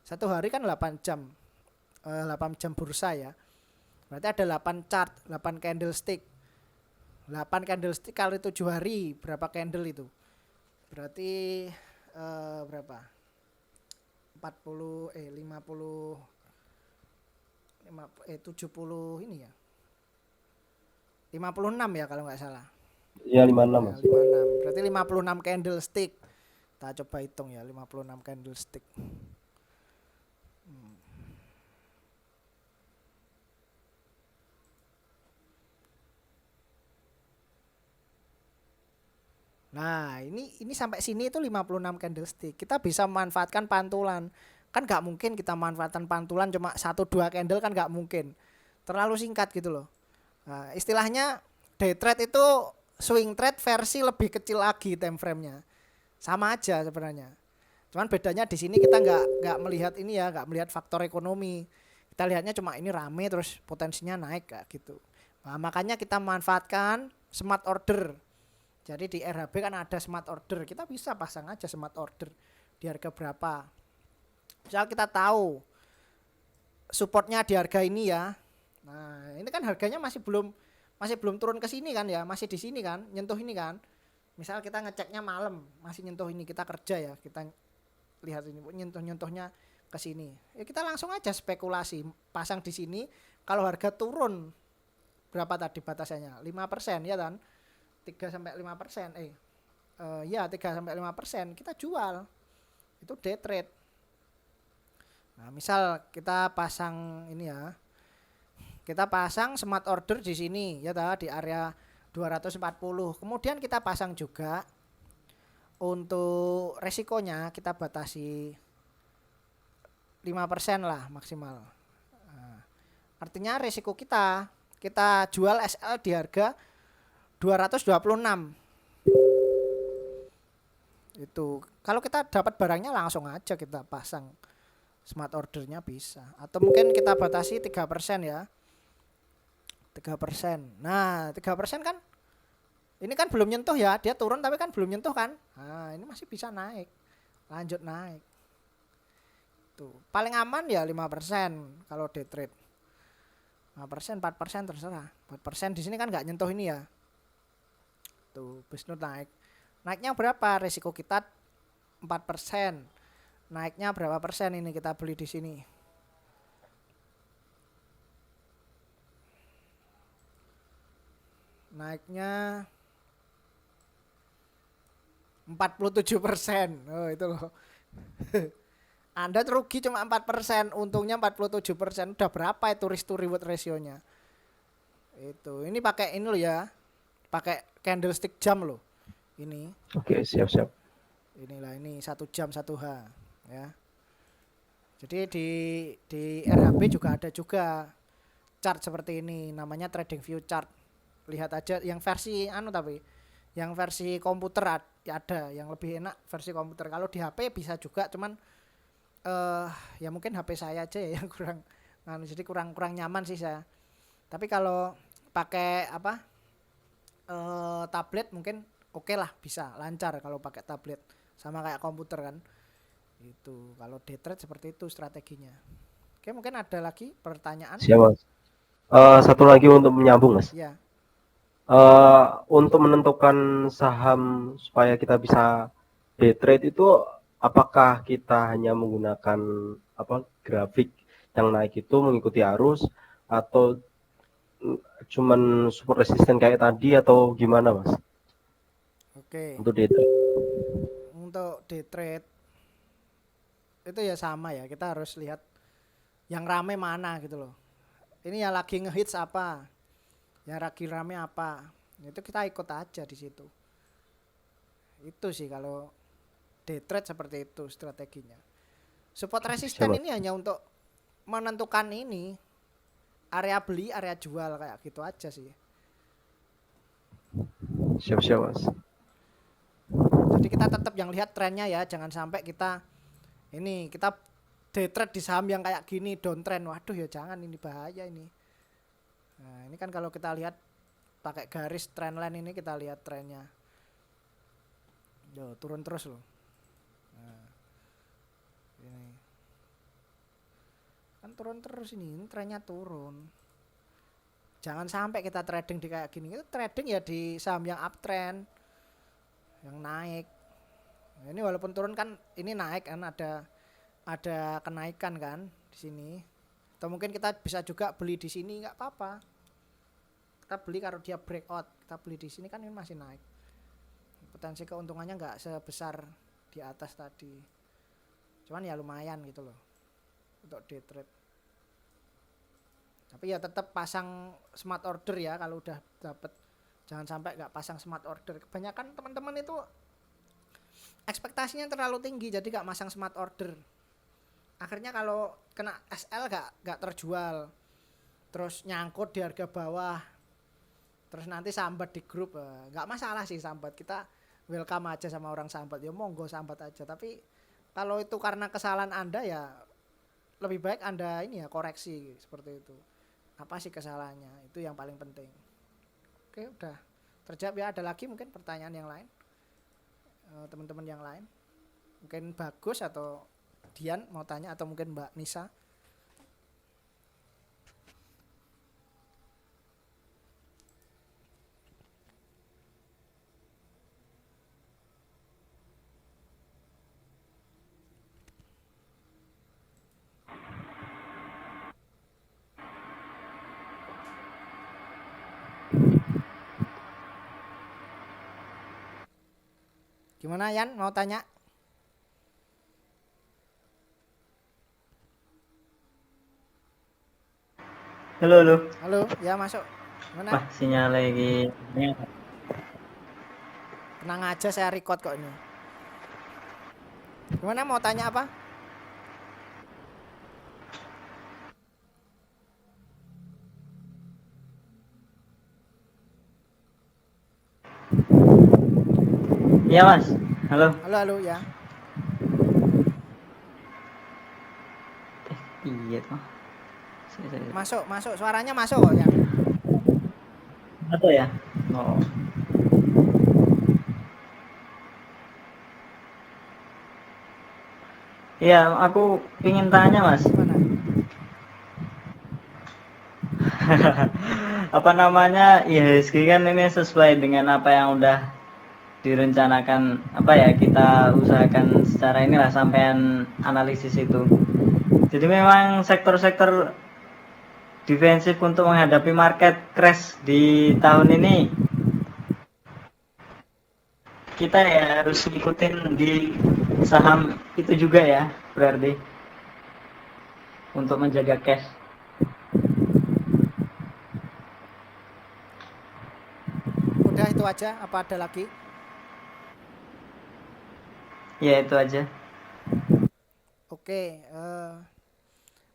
1 hari kan 8 jam, 8 jam bursa ya. Berarti ada 8 chart, 8 candlestick. 8 candlestick kali 7 hari, berapa candle itu? Berarti berapa? 40 50 70 ini ya. 56 ya kalau nggak salah.
Iya 56 Mas.
56. Berarti 56 candlestick. Kita coba hitung ya 56 candlestick. Nah, ini sampai sini itu 56 candlestick. Kita bisa memanfaatkan pantulan. Kan nggak mungkin kita manfaatkan pantulan cuma 1-2 candle kan nggak mungkin. Terlalu singkat gitu loh. Nah, istilahnya day trade itu swing trade versi lebih kecil lagi time frame-nya. Sama aja sebenarnya. Cuman bedanya di sini kita nggak melihat ini ya, nggak melihat faktor ekonomi. Kita lihatnya cuma ini rame terus potensinya naik kayak gitu. Nah, makanya kita manfaatkan smart order. Jadi di RHB kan ada smart order. Kita bisa pasang aja smart order di harga berapa. Misal kita tahu supportnya di harga ini ya. Nah, ini kan harganya masih belum turun ke sini kan ya, masih di sini kan, nyentuh ini kan. Misal kita ngeceknya malam, masih nyentuh ini, kita kerja ya, kita lihat ini nyentuhnya ke sini. Ya kita langsung aja spekulasi, pasang di sini. Kalau harga turun berapa tadi batasannya? 5% ya kan? 3 sampai 5%. Ya 3 sampai 5% kita jual. Itu day trade. Nah, misal kita pasang ini ya. Kita pasang smart order di sini ya di area 240. Kemudian kita pasang juga untuk resikonya kita batasi 5% lah maksimal. Nah, artinya resiko kita jual SL di harga 226. Itu kalau kita dapat barangnya langsung aja kita pasang smart ordernya bisa. Atau mungkin kita batasi 3% ya. 3%. Nah, 3% kan ini kan belum nyentuh ya, dia turun tapi kan belum nyentuh kan. Nah, ini masih bisa naik. Lanjut naik. Tuh, paling aman ya 5% kalau day trade. 5%, 4% terserah. 4% di sini kan enggak nyentuh ini ya. Tuh, bisnis naik. Naiknya berapa? Risiko kita 4%. Naiknya berapa persen ini kita beli di sini? Naiknya 47%. Oh, itu loh. Anda rugi cuma 4%, untungnya 47%. Udah berapa itu risk to reward ratio-nya? Itu. Ini pakai ini loh ya. Pakai candlestick jam loh. Ini.
Oke, siap-siap.
Inilah ini 1 jam 1H ya. Jadi di RHB juga ada juga chart seperti ini, namanya trading view chart. Lihat aja yang versi tapi yang versi komputer ada yang lebih enak versi komputer. Kalau di HP bisa juga, cuman ya mungkin HP saya aja ya yang kurang jadi kurang nyaman sih saya. Tapi kalau pakai tablet mungkin oke lah, bisa lancar kalau pakai tablet, sama kayak komputer kan. Itu kalau day trade seperti itu strateginya. Oke, mungkin ada lagi pertanyaan?
Siap, Mas. Satu lagi untuk menyambung, Mas.
Ya.
Untuk menentukan saham supaya kita bisa day trade itu, apakah kita hanya menggunakan grafik yang naik itu mengikuti arus, atau cuman support resisten kayak tadi, atau gimana, Mas?
Oke.
Untuk day trade.
Untuk day trade itu ya sama ya, kita harus lihat yang rame mana gitu loh. Ini yang lagi ngehits apa, yang lagi rame apa, itu kita ikut aja di situ. Itu sih kalau day trade seperti itu strateginya. Support resisten ini hanya untuk menentukan ini area beli, area jual, kayak gitu aja sih.
Siap-siap, Mas.
Jadi kita tetap yang lihat trennya ya, jangan sampai kita day trade di saham yang kayak gini downtrend. Waduh ya jangan, ini bahaya ini. Nah, ini kan kalau kita lihat pakai garis trendline ini, kita lihat trennya. Yo, turun terus loh. Nah, ini kan turun terus ini trennya turun. Jangan sampai kita trading di kayak gini. Itu trading ya di saham yang uptrend, yang naik. Nah, ini walaupun turun kan ini naik kan, ada kenaikan kan di sini. Atau mungkin kita bisa juga beli di sini, nggak apa-apa. Kita beli kalau dia breakout, kita beli di sini kan ini masih naik. Potensi keuntungannya nggak sebesar di atas tadi. Cuman ya lumayan gitu loh untuk day trade. Tapi ya tetap pasang smart order ya kalau udah dapet. Jangan sampai nggak pasang smart order. Kebanyakan teman-teman itu ekspektasinya terlalu tinggi, jadi nggak masang smart order. Akhirnya kalau kena SL nggak terjual, terus nyangkut di harga bawah. Terus nanti sambat di grup, nggak masalah sih sambat, kita welcome aja sama orang sambat, ya monggo sambat aja. Tapi kalau itu karena kesalahan Anda ya lebih baik Anda ini ya koreksi seperti itu. Apa sih kesalahannya? Itu yang paling penting. Oke, udah terjawab ya. Ada lagi mungkin pertanyaan yang lain? Teman-teman yang lain? Mungkin Bagus atau Dian mau tanya atau mungkin Mbak Nisa? Gimana Yan mau tanya?
Halo, halo.
Halo, ya masuk. Gimana?
Wah, sinyal lagi.
Tenang aja, saya record kok ini. Gimana mau tanya apa?
Iya, Mas. Halo.
Halo ya.
Iya toh.
Masuk. Suaranya masuk kok ya.
Atau ya? Oh. Iya, aku ingin tanya, Mas.
Gimana?
Apa namanya? IHSG kan ini sesuai dengan apa yang udah direncanakan, apa ya, kita usahakan secara inilah sampean analisis itu. Jadi memang sektor-sektor defensif untuk menghadapi market crash di tahun ini kita ya harus ngikutin di saham itu juga ya, berarti untuk menjaga cash.
Udah itu aja, apa ada lagi?
Ya itu aja.
Oke,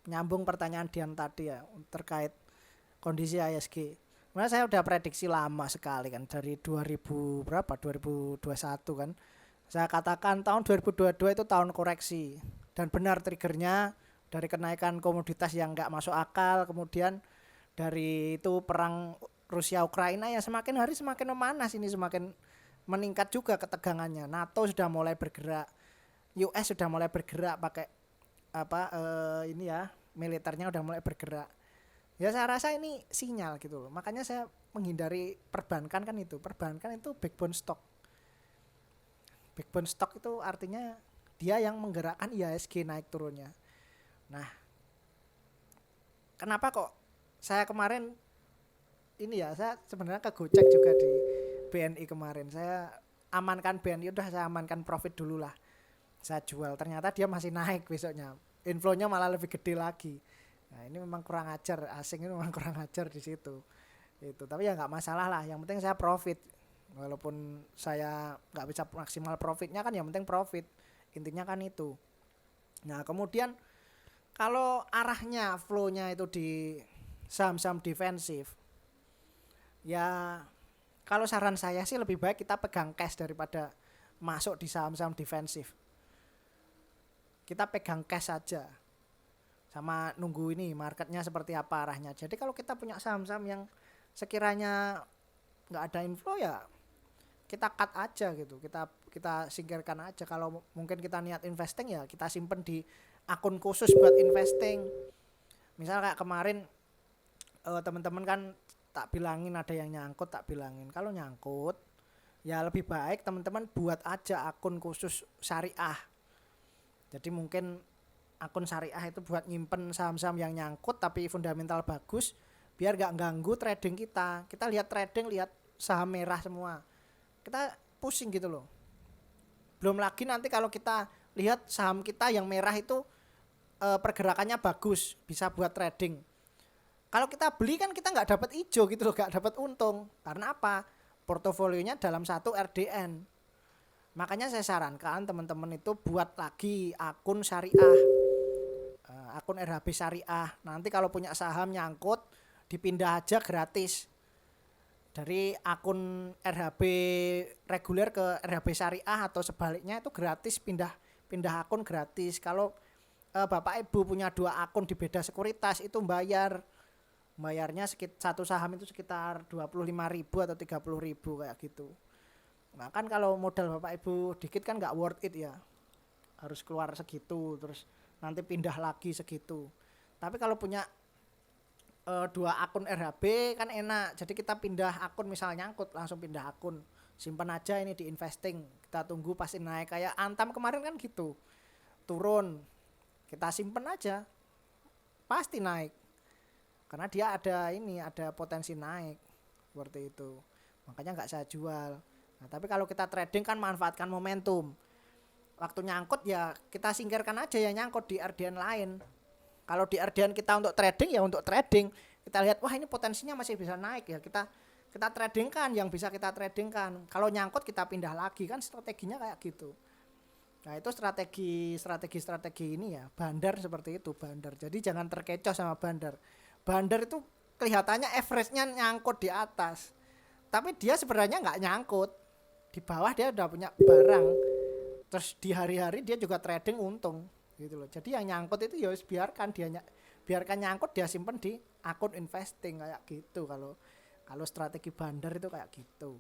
nyambung pertanyaan Dian tadi ya terkait kondisi IHSG. Sebenarnya saya udah prediksi lama sekali kan dari 2000 berapa 2021 kan. Saya katakan tahun 2022 itu tahun koreksi dan benar triggernya dari kenaikan komoditas yang nggak masuk akal, kemudian dari itu perang Rusia Ukraina yang semakin hari semakin memanas, ini semakin meningkat juga ketegangannya. NATO sudah mulai bergerak, US sudah mulai bergerak pakai ini ya, militernya udah mulai bergerak. Ya saya rasa ini sinyal gitu loh. Makanya saya menghindari perbankan kan itu. Perbankan itu backbone stock. Backbone stock itu artinya dia yang menggerakkan IHSG naik turunnya. Nah, kenapa kok saya kemarin ini ya, saya sebenarnya kegocek juga di BNI kemarin. Saya amankan BNI, udah saya amankan profit dulu lah. Saya jual, ternyata dia masih naik besoknya. Inflow-nya malah lebih gede lagi. Nah, ini memang kurang ajar, asing ini memang kurang ajar di situ. Itu, tapi ya nggak masalah lah. Yang penting saya profit. Walaupun saya nggak bisa maksimal profitnya kan, yang penting profit. Intinya kan itu. Nah, kemudian kalau arahnya, flow-nya itu di saham-saham defensif, ya kalau saran saya sih lebih baik kita pegang cash daripada masuk di saham-saham defensif. Kita pegang cash saja. Sama nunggu ini marketnya seperti apa arahnya. Jadi kalau kita punya saham-saham yang sekiranya nggak ada inflow ya kita cut aja gitu, kita singkirkan aja. Kalau mungkin kita niat investing ya kita simpen di akun khusus buat investing. Misal kayak kemarin teman-teman kan tak bilangin ada yang nyangkut, tak bilangin kalau nyangkut ya lebih baik teman-teman buat aja akun khusus syariah. Jadi mungkin akun syariah itu buat nyimpen saham-saham yang nyangkut tapi fundamental bagus biar gak ganggu trading kita. Kita lihat trading, lihat saham merah semua, kita pusing gitu loh. Belum lagi nanti kalau kita lihat saham kita yang merah itu pergerakannya bagus, bisa buat trading. Kalau kita beli kan kita nggak dapat hijau gitu loh, nggak dapat untung. Karena apa? Portofolionya dalam satu RDN. Makanya saya sarankan teman-teman itu buat lagi akun syariah, akun RHB syariah. Nanti kalau punya saham nyangkut dipindah aja gratis. dari akun RHB reguler ke RHB syariah atau sebaliknya itu gratis, pindah akun gratis. Kalau Bapak Ibu punya 2 akun di beda sekuritas itu bayarnya satu saham itu sekitar 25.000 atau 30.000 kayak gitu. Nah kan kalau modal Bapak Ibu dikit kan nggak worth it ya, harus keluar segitu terus nanti pindah lagi segitu. Tapi kalau punya 2 akun RHB kan enak, jadi kita pindah akun, misalnya nyangkut langsung pindah akun, simpan aja ini di investing, kita tunggu pasti naik. Kayak Antam kemarin kan gitu, turun kita simpen aja pasti naik karena dia ada potensi naik seperti itu, makanya nggak saya jual. Nah tapi kalau kita trading kan manfaatkan momentum, waktu nyangkut ya kita singkirkan aja yang nyangkut di RDN lain. Kalau di RDN kita untuk trading ya untuk trading, kita lihat wah ini potensinya masih bisa naik ya, kita tradingkan yang bisa kita tradingkan. Kalau nyangkut kita pindah lagi, kan strateginya kayak gitu. Nah itu strategi ini ya, bandar seperti itu, bandar. Jadi jangan terkecoh sama bandar. Bandar itu kelihatannya average-nya nyangkut di atas, tapi dia sebenarnya nggak nyangkut, di bawah dia udah punya barang, terus di hari-hari dia juga trading untung gitu loh. Jadi yang nyangkut itu ya biarkan nyangkut, dia simpen di akun investing kayak gitu. Kalau strategi bandar itu kayak gitu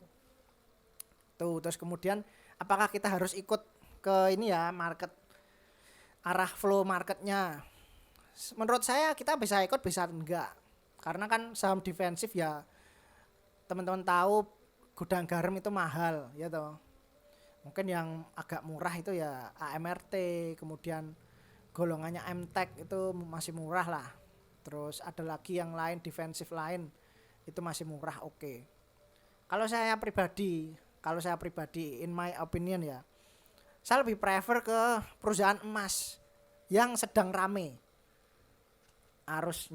tuh. Terus kemudian apakah kita harus ikut ke ini ya, market, arah flow marketnya? Menurut saya kita bisa ikut bisa enggak, karena kan saham defensif ya teman-teman tahu, gudang garam itu mahal ya toh. Mungkin yang agak murah itu ya AMRT, kemudian golongannya MTEK itu masih murah lah. Terus ada lagi yang lain, defensif lain itu masih murah, oke. Kalau saya pribadi in my opinion ya, saya lebih prefer ke perusahaan emas yang sedang rame arus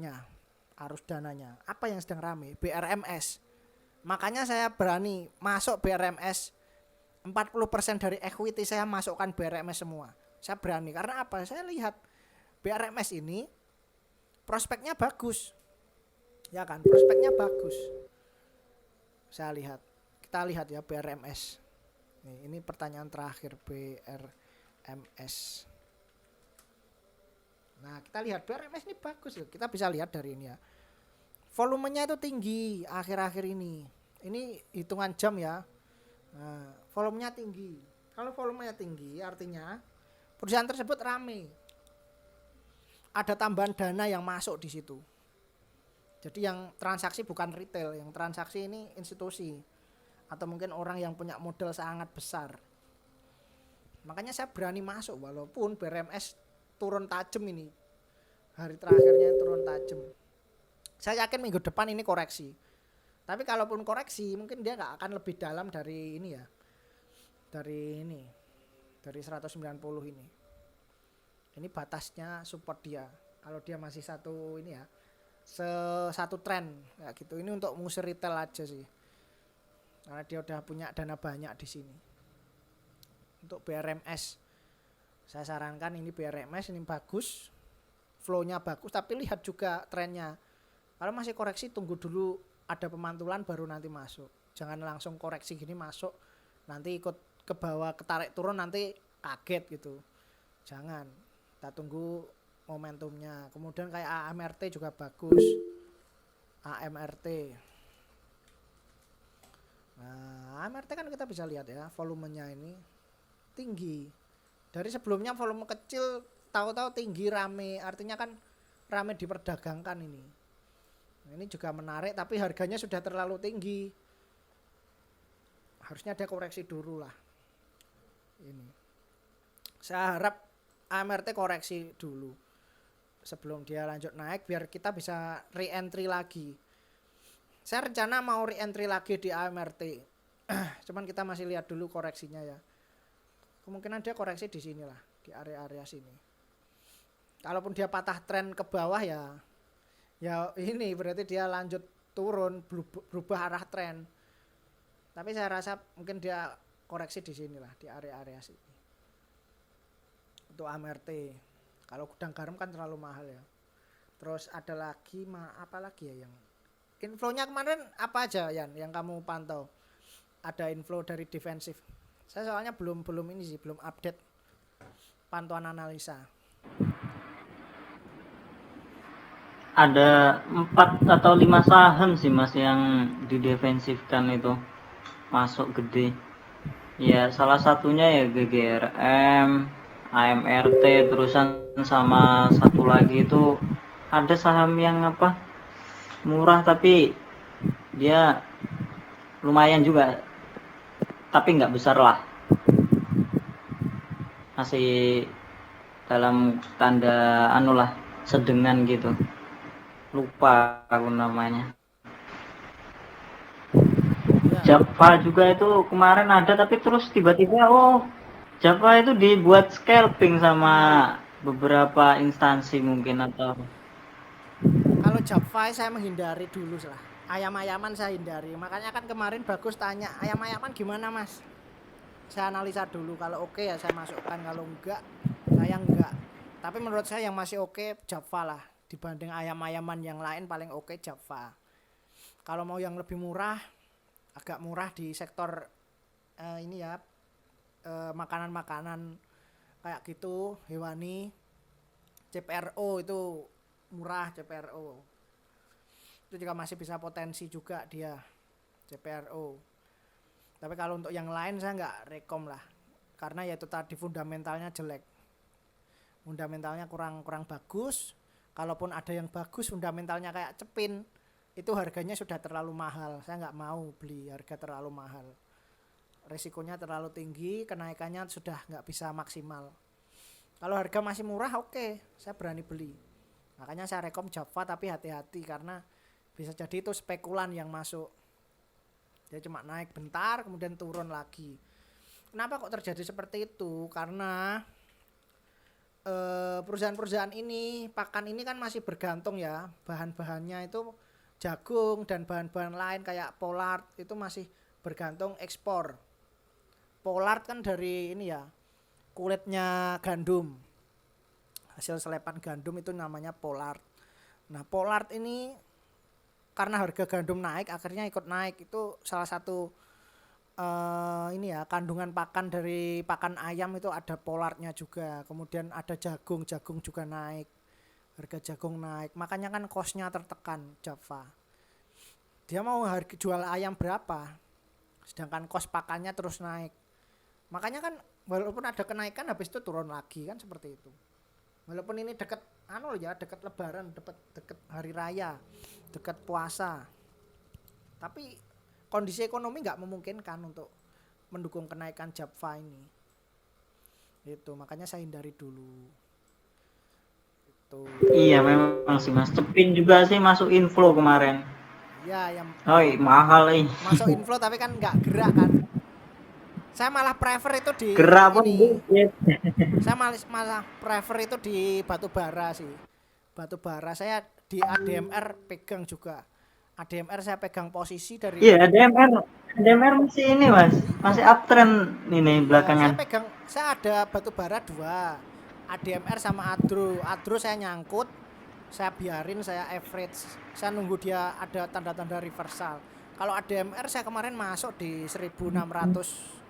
dananya. Apa yang sedang rame? BRMS. Makanya saya berani masuk BRMS, 40% dari equity saya masukkan BRMS semua. Saya berani karena apa? Saya lihat BRMS ini prospeknya bagus. Ya kan, prospeknya bagus. Kita lihat ya BRMS. Ini pertanyaan terakhir, BRMS. Nah, kita lihat BRMS ini bagus loh. Kita bisa lihat dari ini ya. Volumenya itu tinggi akhir-akhir ini. Ini hitungan jam ya. Nah, volumenya tinggi. Kalau volumenya tinggi artinya perusahaan tersebut rame. Ada tambahan dana yang masuk di situ. Jadi yang transaksi bukan retail, yang transaksi ini institusi atau mungkin orang yang punya modal sangat besar. Makanya saya berani masuk walaupun BRMS turun tajam ini. Hari terakhirnya turun tajam. Saya yakin minggu depan ini koreksi. Tapi kalaupun koreksi mungkin dia nggak akan lebih dalam dari ini ya. Dari 190 ini. Ini batasnya support dia. Kalau dia masih satu ini ya, satu tren kayak gitu. Ini untuk mengusir retail aja sih. Karena dia udah punya dana banyak di sini. Untuk BRMS saya sarankan ini BRMS ini bagus. Flow-nya bagus, tapi lihat juga trennya. Kalau masih koreksi tunggu dulu ada pemantulan baru nanti masuk. Jangan langsung koreksi gini masuk, nanti ikut ke bawah ketarik turun nanti kaget gitu. Jangan. Kita tunggu momentumnya. Kemudian kayak AMRT juga bagus. AMRT. Nah, AMRT kan kita bisa lihat ya, volumenya ini tinggi. Dari sebelumnya volume kecil, tahu-tahu tinggi, rame. Artinya kan rame diperdagangkan ini. Nah, ini juga menarik, tapi harganya sudah terlalu tinggi. Harusnya ada koreksi dulu lah. Ini. Saya harap AMRT koreksi dulu sebelum dia lanjut naik, biar kita bisa re-entry lagi. Saya rencana mau re-entry lagi di AMRT. Cuman kita masih lihat dulu koreksinya ya. Kemungkinan dia koreksi di sini lah, di area-area sini. Kalaupun dia patah tren ke bawah ya ini berarti dia lanjut turun, berubah arah tren. Tapi saya rasa mungkin dia koreksi di sini lah, di area-area sini. Untuk AMRT. Kalau gudang garam kan terlalu mahal ya. Terus ada lagi apa lagi ya yang Inflonya kemarin apa aja Yan yang kamu pantau? Ada inflow dari defensif. Saya soalnya belum ini sih, belum update pantauan analisa.
Ada 4 atau 5 saham sih Mas yang didefensifkan itu masuk gede. Ya salah satunya ya GGRM, AMRT, terusan sama satu lagi itu ada saham yang apa murah tapi dia lumayan juga, tapi nggak besar lah, masih dalam tanda anu lah, sedengan gitu, lupa aku namanya. Java juga itu kemarin ada tapi terus tiba-tiba Java itu dibuat scalping sama beberapa instansi mungkin atau
Kalau Java saya menghindari dulu lah. Ayam-ayaman saya hindari. Makanya kan kemarin Bagus tanya, ayam-ayaman gimana Mas? Saya analisa dulu. Kalau oke ya saya masukkan. Kalau enggak, saya enggak. Tapi menurut saya yang masih oke Java lah. Dibanding ayam-ayaman yang lain paling oke Java. Kalau mau yang lebih murah, agak murah di sektor ini ya, makanan-makanan kayak gitu, hewani, CPRO itu murah. CPRO itu juga masih bisa potensi juga dia CPRO. Tapi kalau untuk yang lain saya nggak rekom lah, karena ya itu tadi fundamentalnya jelek, fundamentalnya kurang bagus. Kalaupun ada yang bagus fundamentalnya kayak Cepin, itu harganya sudah terlalu mahal. Saya nggak mau beli harga terlalu mahal, resikonya terlalu tinggi, kenaikannya sudah nggak bisa maksimal. Kalau harga masih murah oke, saya berani beli. Makanya saya rekom Java, tapi hati-hati karena bisa jadi itu spekulan yang masuk. Dia cuma naik bentar kemudian turun lagi. Kenapa kok terjadi seperti itu? Karena perusahaan-perusahaan ini, pakan ini kan masih bergantung ya, bahan-bahannya itu jagung dan bahan-bahan lain kayak Pollard itu masih bergantung ekspor. Pollard kan dari ini ya, kulitnya gandum, hasil selepan gandum itu namanya Pollard. Nah Pollard ini karena harga gandum naik akhirnya ikut naik. Itu salah satu ini ya, kandungan pakan dari pakan ayam itu ada Pollardnya juga. Kemudian ada jagung juga naik, harga jagung naik, makanya kan cost-nya tertekan Java. Dia mau harga jual ayam berapa, sedangkan cost pakannya terus naik. Makanya kan walaupun ada kenaikan habis itu turun lagi kan seperti itu. Walaupun ini dekat dekat lebaran, dekat hari raya, dekat puasa, tapi kondisi ekonomi nggak memungkinkan untuk mendukung kenaikan Java ini. Itu makanya saya hindari dulu. Itu.
Iya memang sih Mas, Cepin juga sih masuk inflow kemarin.
Ya yang
mahal
masuk inflow tapi kan nggak gerak kan. Saya malah prefer itu di
gerak pun
ini.
dikit.
Saya malah prefer itu di batubara sih. Batubara saya di ADMR pegang juga. ADMR saya pegang posisi dari.
Iya, ADMR masih ini Mas, masih uptrend ini belakangan.
Saya ada batubara 2, ADMR sama Adro saya nyangkut, saya biarin, saya average, saya nunggu dia ada tanda-tanda reversal. Kalau ADMR saya kemarin masuk di 1680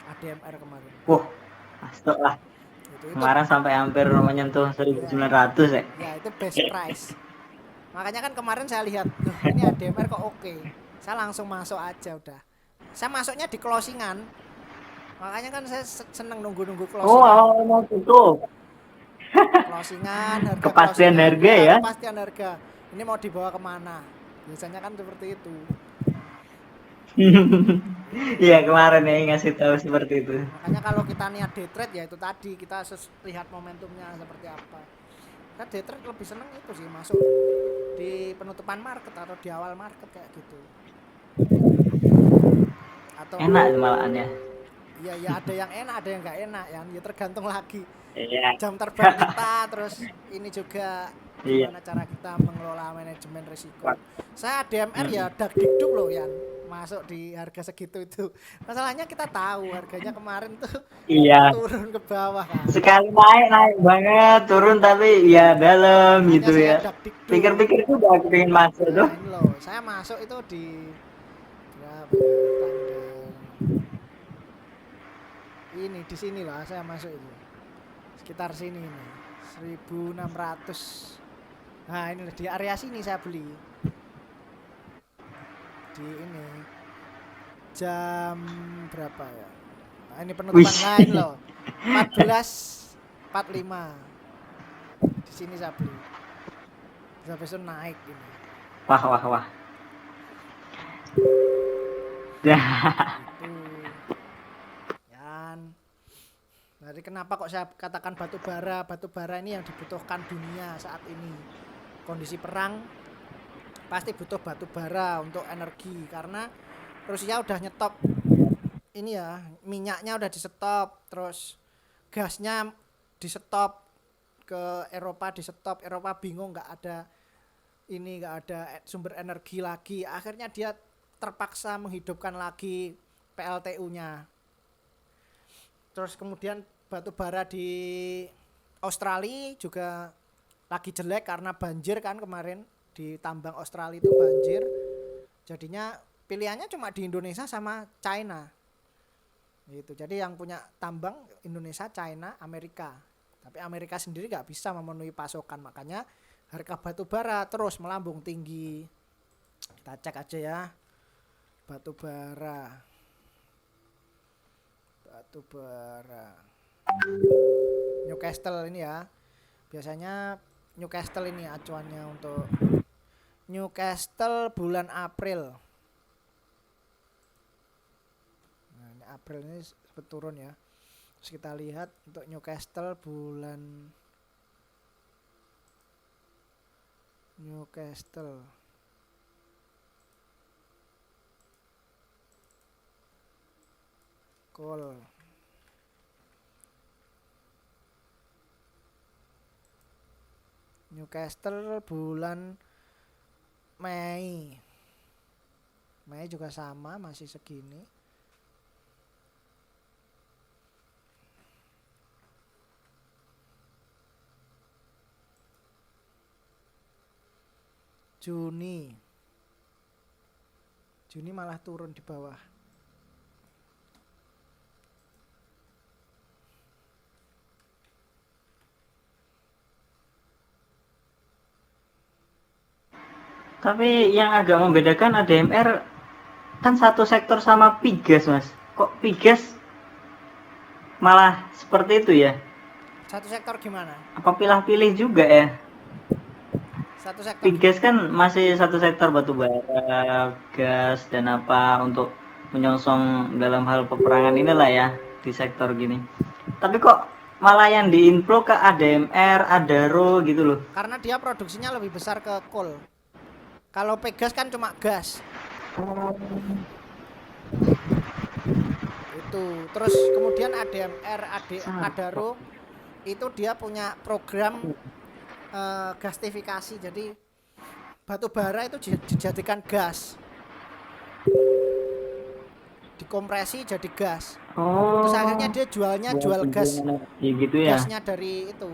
ADMR kemarin.
Wah, masuk lah. Kemarin sampai hampir menyentuh 1900 ya.
Ya itu best price. Makanya kan kemarin saya lihat, ini ADMR kok oke. Saya langsung masuk aja udah. Saya masuknya di closingan. Makanya kan saya seneng nunggu closingan.
Mau tutup.
Closingan, harga
kepastian harga ya.
Kepastian harga. Ini mau dibawa kemana? Biasanya kan seperti itu.
Iya kemarin ya ngasih tahu seperti itu.
Makanya kalau kita niat day trade ya itu tadi, kita lihat momentumnya seperti apa. Nah, day trade lebih seneng itu sih, masuk di penutupan market atau di awal market kayak gitu. Atau
enak malahan ya.
Iya ya, ada yang enak, ada yang nggak enak ya. Ya tergantung lagi
Iya.
jam terbang kita, terus ini juga gimana cara kita mengelola manajemen risiko. Saya ADMR ya dak dikduk loh Yan. masuk di harga segitu itu. Masalahnya kita tahu harganya kemarin tuh
Iya.
turun ke bawah kan.
Sekali naik banget, turun tapi ya dalam
Makanya
gitu
saya
ya.
dakdikduk.
Pikir-pikir tuh udah pengen masuk tuh.
Nah, ini loh, saya masuk itu di berapa ya? Tanggal ini di sini lah saya masuk itu. Sekitar sini nih. 1600. Nah, ini di area sini saya beli. Di ini jam berapa ya? Nah, ini penutupan
Wih.
lain loh. 14.45. Di sini saya beli. Sampai itu naik ini.
Wah. Ya.
Itu. Yan. Jadi kenapa kok saya katakan batu bara? Batu bara ini yang dibutuhkan dunia saat ini. Kondisi perang pasti butuh batu bara untuk energi karena Rusia udah nyetop ini ya, minyaknya udah di stop, terus gasnya di stop, ke Eropa di stop, Eropa bingung nggak ada sumber energi lagi, akhirnya dia terpaksa menghidupkan lagi PLTU-nya. Terus kemudian batu bara di Australia juga lagi jelek karena banjir kan kemarin di tambang Australia itu banjir. Jadinya pilihannya cuma di Indonesia sama China. Gitu. Jadi yang punya tambang Indonesia, China, Amerika. Tapi Amerika sendiri nggak bisa memenuhi pasokan, makanya harga batu bara terus melambung tinggi. Kita cek aja ya. Batu bara. Newcastle ini ya. Biasanya Newcastle ini acuannya untuk Newcastle bulan April. Nah, ini April ini sempat turun ya. Terus kita lihat untuk Newcastle bulan Newcastle. Coal. Newcastle bulan Mei. Mei juga sama, masih segini. Juni malah turun di bawah.
Tapi yang agak membedakan ADMR kan satu sektor sama Pigas, Mas. Kok Pigas malah seperti itu ya?
Satu sektor gimana?
Apa pilih-pilih juga ya?
Satu sektor
Pigas kan masih satu sektor batu bara, gas dan apa untuk menyongsong dalam hal peperangan inilah ya di sektor gini. Tapi kok malah yang diinfo ke ADMR, Adaro gitu loh.
karena dia produksinya lebih besar ke coal. Kalau Pegas kan cuma gas. Itu. Terus kemudian ADMR, Adaro itu dia punya program gasifikasi. Jadi batu bara itu dijadikan gas. Dikompresi jadi gas.
Oh.
Terus akhirnya dia jual gas.
Ya gitu ya.
Gasnya dari itu.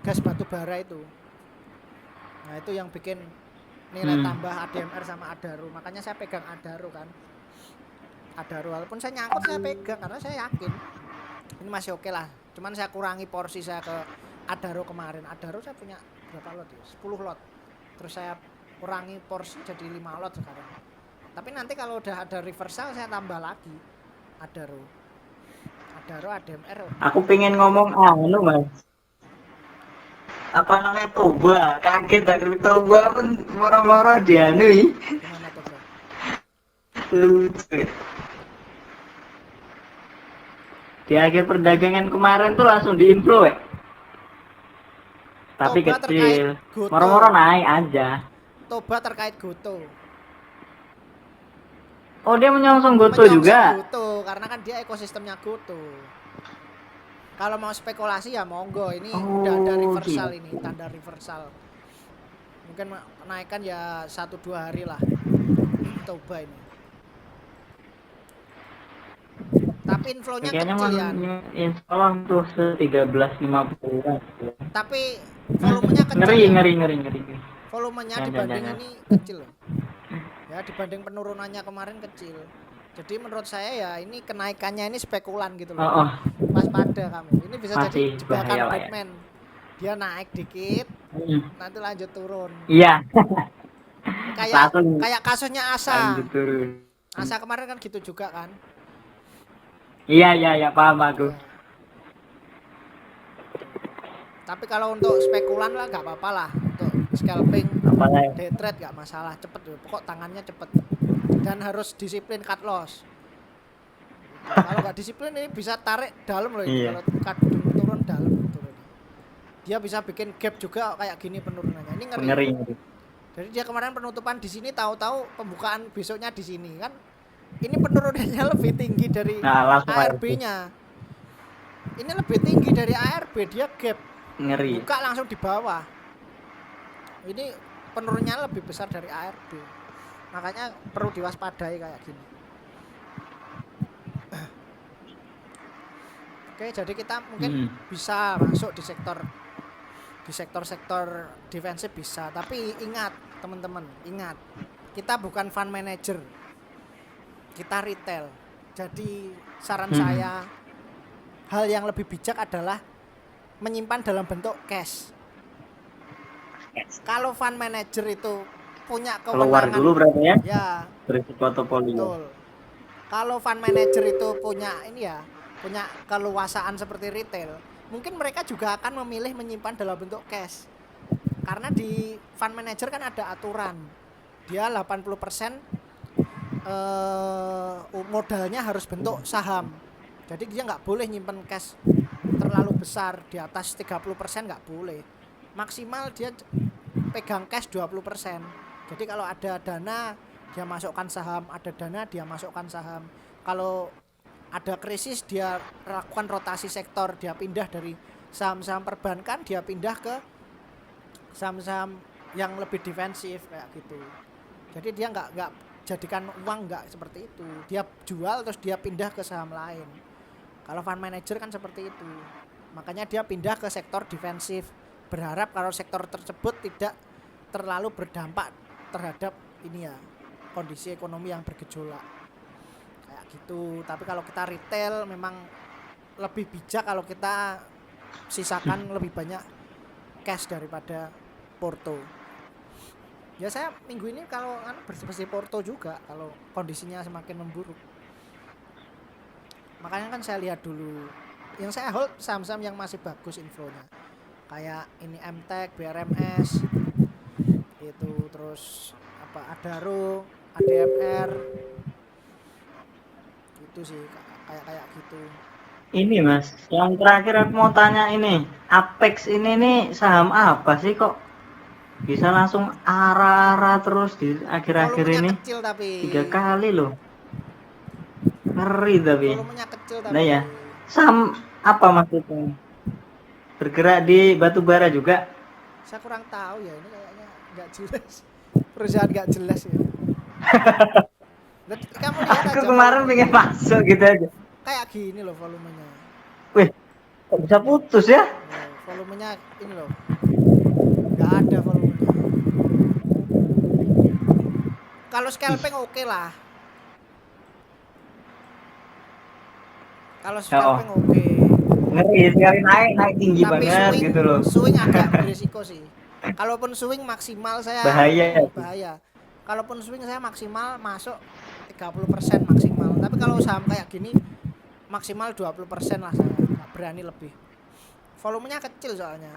Gas batu bara itu. Nah, itu yang bikin nilai tambah ADMR sama Adaro. Makanya saya pegang Adaro kan. Adaro walaupun saya nyangkut saya pegang karena saya yakin ini masih oke lah. Cuman saya kurangi porsi saya ke Adaro kemarin. Adaro saya punya berapa lot ya? 10 lot. Terus saya kurangi porsi jadi 5 lot sekarang. Tapi nanti kalau udah ada reversal saya tambah lagi Adaro, ADMR.
Aku pengen ngomong Mas. Apa namanya Toba? Kaget dari Toba pun moro-moro dianui.
Gimana tuh, Bro?
Lucu. Di akhir perdagangan kemarin tuh langsung diinflo ya. Tapi
Toba
kecil.
terkait Goto.
Moro-moro naik aja.
Toba terkait Goto.
Oh, dia menyongsong Goto juga.
Goto karena kan dia ekosistemnya Goto. Kalau mau spekulasi ya monggo, ini udah ada reversal
gitu.
ini, tanda reversal. Mungkin naikkan ya 1-2 hari lah. Toba ini. inflow-nya
kayaknya
kecil ya.
insya Allah tuh 13.50
Tapi volumenya kecil
ngeri
ya.
ngeri ngeri ngeri
Volumenya
Jangan,
dibanding
jangan.
ini kecil loh. Ya dibanding penurunannya kemarin kecil. Jadi menurut saya ya ini kenaikannya ini spekulan gitu loh.
oh
Waspada kamu. Ini bisa jadi
Masih
jebakan
bahaya lah ya.
Batman. Dia naik dikit,
Hmm.
nanti lanjut turun.
Iya
Kayak
langsung
kayak kasusnya Asa.
lanjut turun.
Asa kemarin kan gitu juga kan.
Iya paham aku.
Ya. Tapi kalau untuk spekulan lah nggak apa-apa lah. Untuk scalping,
Apalagi
day trade nggak masalah, cepet tuh. Pokok tangannya cepet. Dan harus disiplin cut loss. Kalau nggak disiplin ini bisa tarik dalam loh.
Iya.
Kalau cut turun dalam turun. Dia bisa bikin gap juga kayak gini penurunannya. Ini ngeri.
ngeri ngeri.
Jadi dia kemarin penutupan di sini, tahu-tahu pembukaan besoknya di sini kan. Ini penurunannya lebih tinggi dari
Nah, langsung
ARB-nya. Ini lebih tinggi dari ARB, dia gap.
ngeri.
Buka langsung di bawah. Ini penurunannya lebih besar dari ARB. Makanya perlu diwaspadai kayak gini. Oke, jadi kita mungkin bisa masuk di sektor defensif bisa, tapi ingat teman-teman, ingat kita bukan fund manager, kita retail. Jadi saran saya hal yang lebih bijak adalah menyimpan dalam bentuk cash. Kalau fund manager itu punya
Keluar
kewenangan,
dulu berarti ya
ya
berportofolio.
betul. Kalau fund manager itu punya ini ya, punya keluasaan seperti retail, mungkin mereka juga akan memilih menyimpan dalam bentuk cash. Karena di fund manager kan ada aturan. Dia 80% modalnya harus bentuk saham. Jadi dia nggak boleh nyimpen cash terlalu besar, di atas 30% nggak boleh. Maksimal dia pegang cash 20%. Jadi kalau ada dana dia masukkan saham, ada dana dia masukkan saham. Kalau ada krisis dia lakukan rotasi sektor, dia pindah dari saham-saham perbankan, dia pindah ke saham-saham yang lebih defensif kayak gitu. Jadi dia nggak jadikan uang, nggak seperti itu. Dia jual terus dia pindah ke saham lain. Kalau fund manager kan seperti itu. Makanya dia pindah ke sektor defensif, berharap kalau sektor tersebut tidak terlalu berdampak terhadap ini ya, kondisi ekonomi yang bergejolak kayak gitu. Tapi kalau kita retail memang lebih bijak kalau kita sisakan lebih banyak cash daripada porto. Ya saya minggu ini kalau bersih-bersih porto juga kalau kondisinya semakin memburuk. Makanya kan saya lihat dulu. Yang saya hold saham-saham yang masih bagus inflonya. Kayak ini MTEK, BRMS, itu terus apa Adaro, ADMR, itu sih kayak gitu.
Ini mas, yang terakhir aku mau tanya ini, Apex ini nih saham apa sih kok bisa langsung arah-arah terus di akhir-akhir
Volumenya
ini?
kecil tapi
3 kali loh, ngeri tapi.
volumenya kecil tapi
Nah ya, saham apa maksudnya? Bergerak di batu bara juga?
saya kurang tahu ya, ini kayaknya nggak jelas, perusahaan nggak jelas ya. Kamu lihat
Aku
aja
kemarin pengen masuk gitu aja.
kayak gini loh volumenya.
Wih, kok bisa putus ya?
Volumenya ini loh, nggak ada volumenya. Kalau scalping oke lah. Kalau scalping oke.
Ngeri sekali, naik tinggi
Tapi
banget
swing,
gitu loh.
swing agak berisiko sih. Kalaupun swing maksimal saya bahaya. Kalaupun swing saya maksimal masuk 30% maksimal. Tapi kalau saham kayak gini maksimal 20% lah, saya nggak berani lebih. Volumenya kecil soalnya.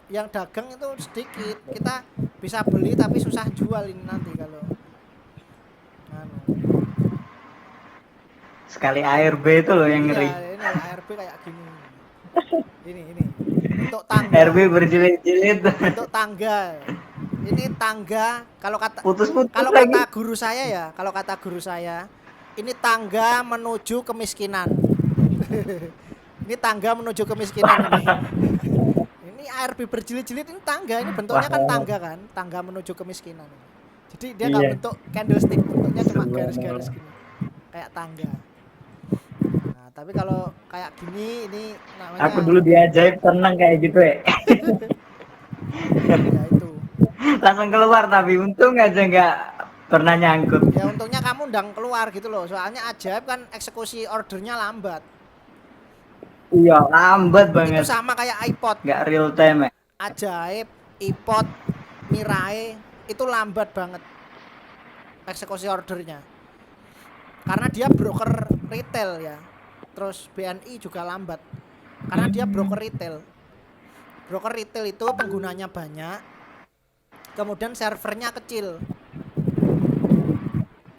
Yang dagang itu sedikit. Kita bisa beli tapi susah jual ini nanti kalau
Sekali ARB itu loh yang ngeri.
Iya, ini ARB kayak gini. Ini. Untuk tangga.
ARB berjilid-jilid.
Untuk tangga. Ini tangga kalau kata
Putus-putus
kalau
lagi.
kata guru saya, ini tangga menuju kemiskinan. Ini tangga menuju kemiskinan ini. Ini ARB berjilid-jilid, ini tangga, ini bentuknya kan tangga menuju kemiskinan. Jadi dia nggak bentuk candlestick, bentuknya cuma garis-garis gini. Kayak tangga. Tapi kalau kayak gini ini namanya
Aku dulu di Ajaib seneng kayak gitu ya.
ya itu.
Langsung keluar tapi untung aja nggak pernah nyangkut.
Ya untungnya kamu ndang keluar gitu loh. Soalnya ajaib kan eksekusi ordernya lambat.
Iya, lambat
Itu
banget.
sama kayak iPod.
Nggak real time ya.
Ajaib, iPod, Mirai itu lambat banget eksekusi ordernya. Karena dia broker retail ya. Terus BNI juga lambat. Karena dia broker retail. Broker retail itu penggunanya banyak. Kemudian servernya kecil.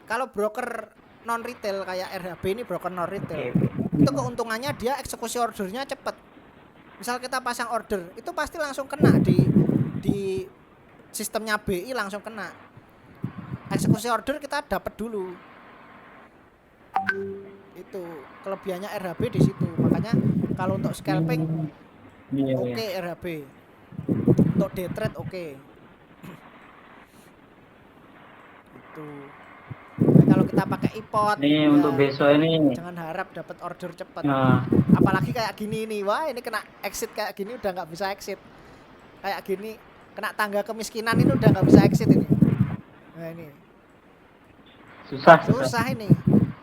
Kalau broker non retail kayak RHB ini broker non retail. Itu keuntungannya dia eksekusi ordernya cepet. Misal kita pasang order, itu pasti langsung kena di sistemnya BI langsung kena. Eksekusi order kita dapat dulu. Itu kelebihannya RHB di situ. Makanya kalau untuk scalping
Iya,
oke RHB. Untuk day trade oke. Itu. Nah, kalau kita pakai iPod,
Ini untuk besok ini.
jangan harap dapat order cepat.
Nah,
Apalagi kayak gini nih, wah ini kena exit kayak gini udah nggak bisa exit. Kayak gini kena tangga kemiskinan ini udah nggak bisa exit ini. Nah ini susah ini.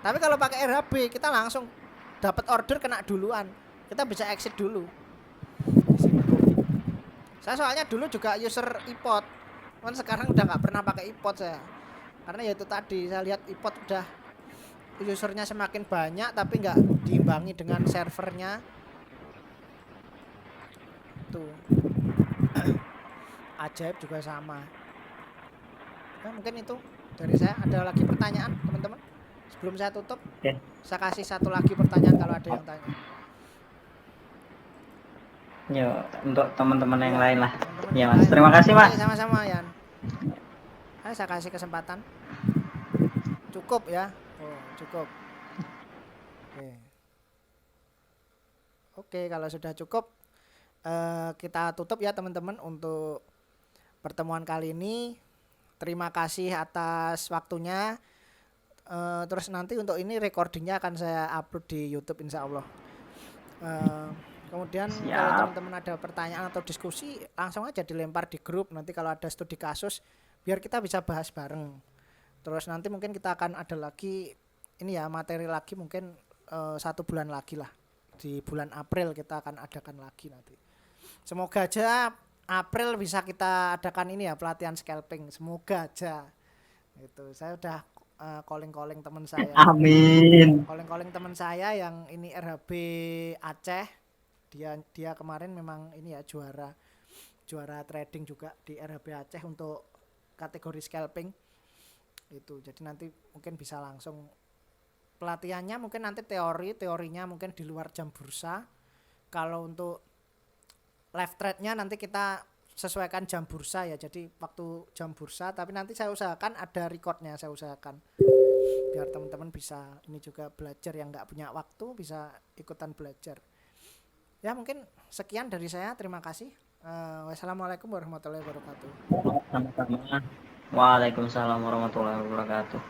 Tapi kalau pakai RHB kita langsung dapat order kena duluan. Kita bisa exit dulu. Di sini. Saya soalnya dulu juga user iPod, kan sekarang udah nggak pernah pakai iPod saya. Karena ya itu tadi saya lihat iPod udah usernya semakin banyak tapi nggak diimbangi dengan servernya. Tuh. Ajaib juga sama. Nah, mungkin itu dari saya. Ada lagi pertanyaan teman-teman? Sebelum saya tutup,
Oke.
saya kasih satu lagi pertanyaan kalau ada yang tanya.
Yo, untuk teman-teman yang lain lah.
Teman-teman
Ya
yang
Mas,
lain.
terima kasih Mas.
Oke, sama-sama Yan. Nah, saya kasih kesempatan. Cukup ya. Oh, cukup. Oke. Oke, kalau sudah cukup kita tutup ya teman-teman untuk pertemuan kali ini. Terima kasih atas waktunya. Terus nanti untuk ini recordingnya akan saya upload di YouTube insya Allah. Kemudian kalau teman-teman ada pertanyaan atau diskusi langsung aja dilempar di grup. Nanti kalau ada studi kasus biar kita bisa bahas bareng. Terus nanti mungkin kita akan ada lagi ini ya materi lagi mungkin 1 bulan lagi lah. Di bulan April kita akan adakan lagi nanti. Semoga aja April bisa kita adakan ini ya pelatihan scalping. Semoga aja. Itu saya udah calling teman saya.
Amin.
Calling teman saya yang ini RHB Aceh. Dia kemarin memang ini ya juara trading juga di RHB Aceh untuk kategori scalping. Itu jadi nanti mungkin bisa langsung pelatihannya mungkin nanti teorinya mungkin di luar jam bursa. Kalau untuk live trade-nya nanti kita sesuaikan jam bursa ya. Jadi waktu jam bursa tapi nanti saya usahakan ada recordnya, saya usahakan biar teman-teman bisa ini juga belajar yang nggak punya waktu bisa ikutan belajar. Ya mungkin sekian dari saya, terima kasih. Wassalamualaikum warahmatullahi wabarakatuh.
Sama-sama. Waalaikumsalam warahmatullahi wabarakatuh.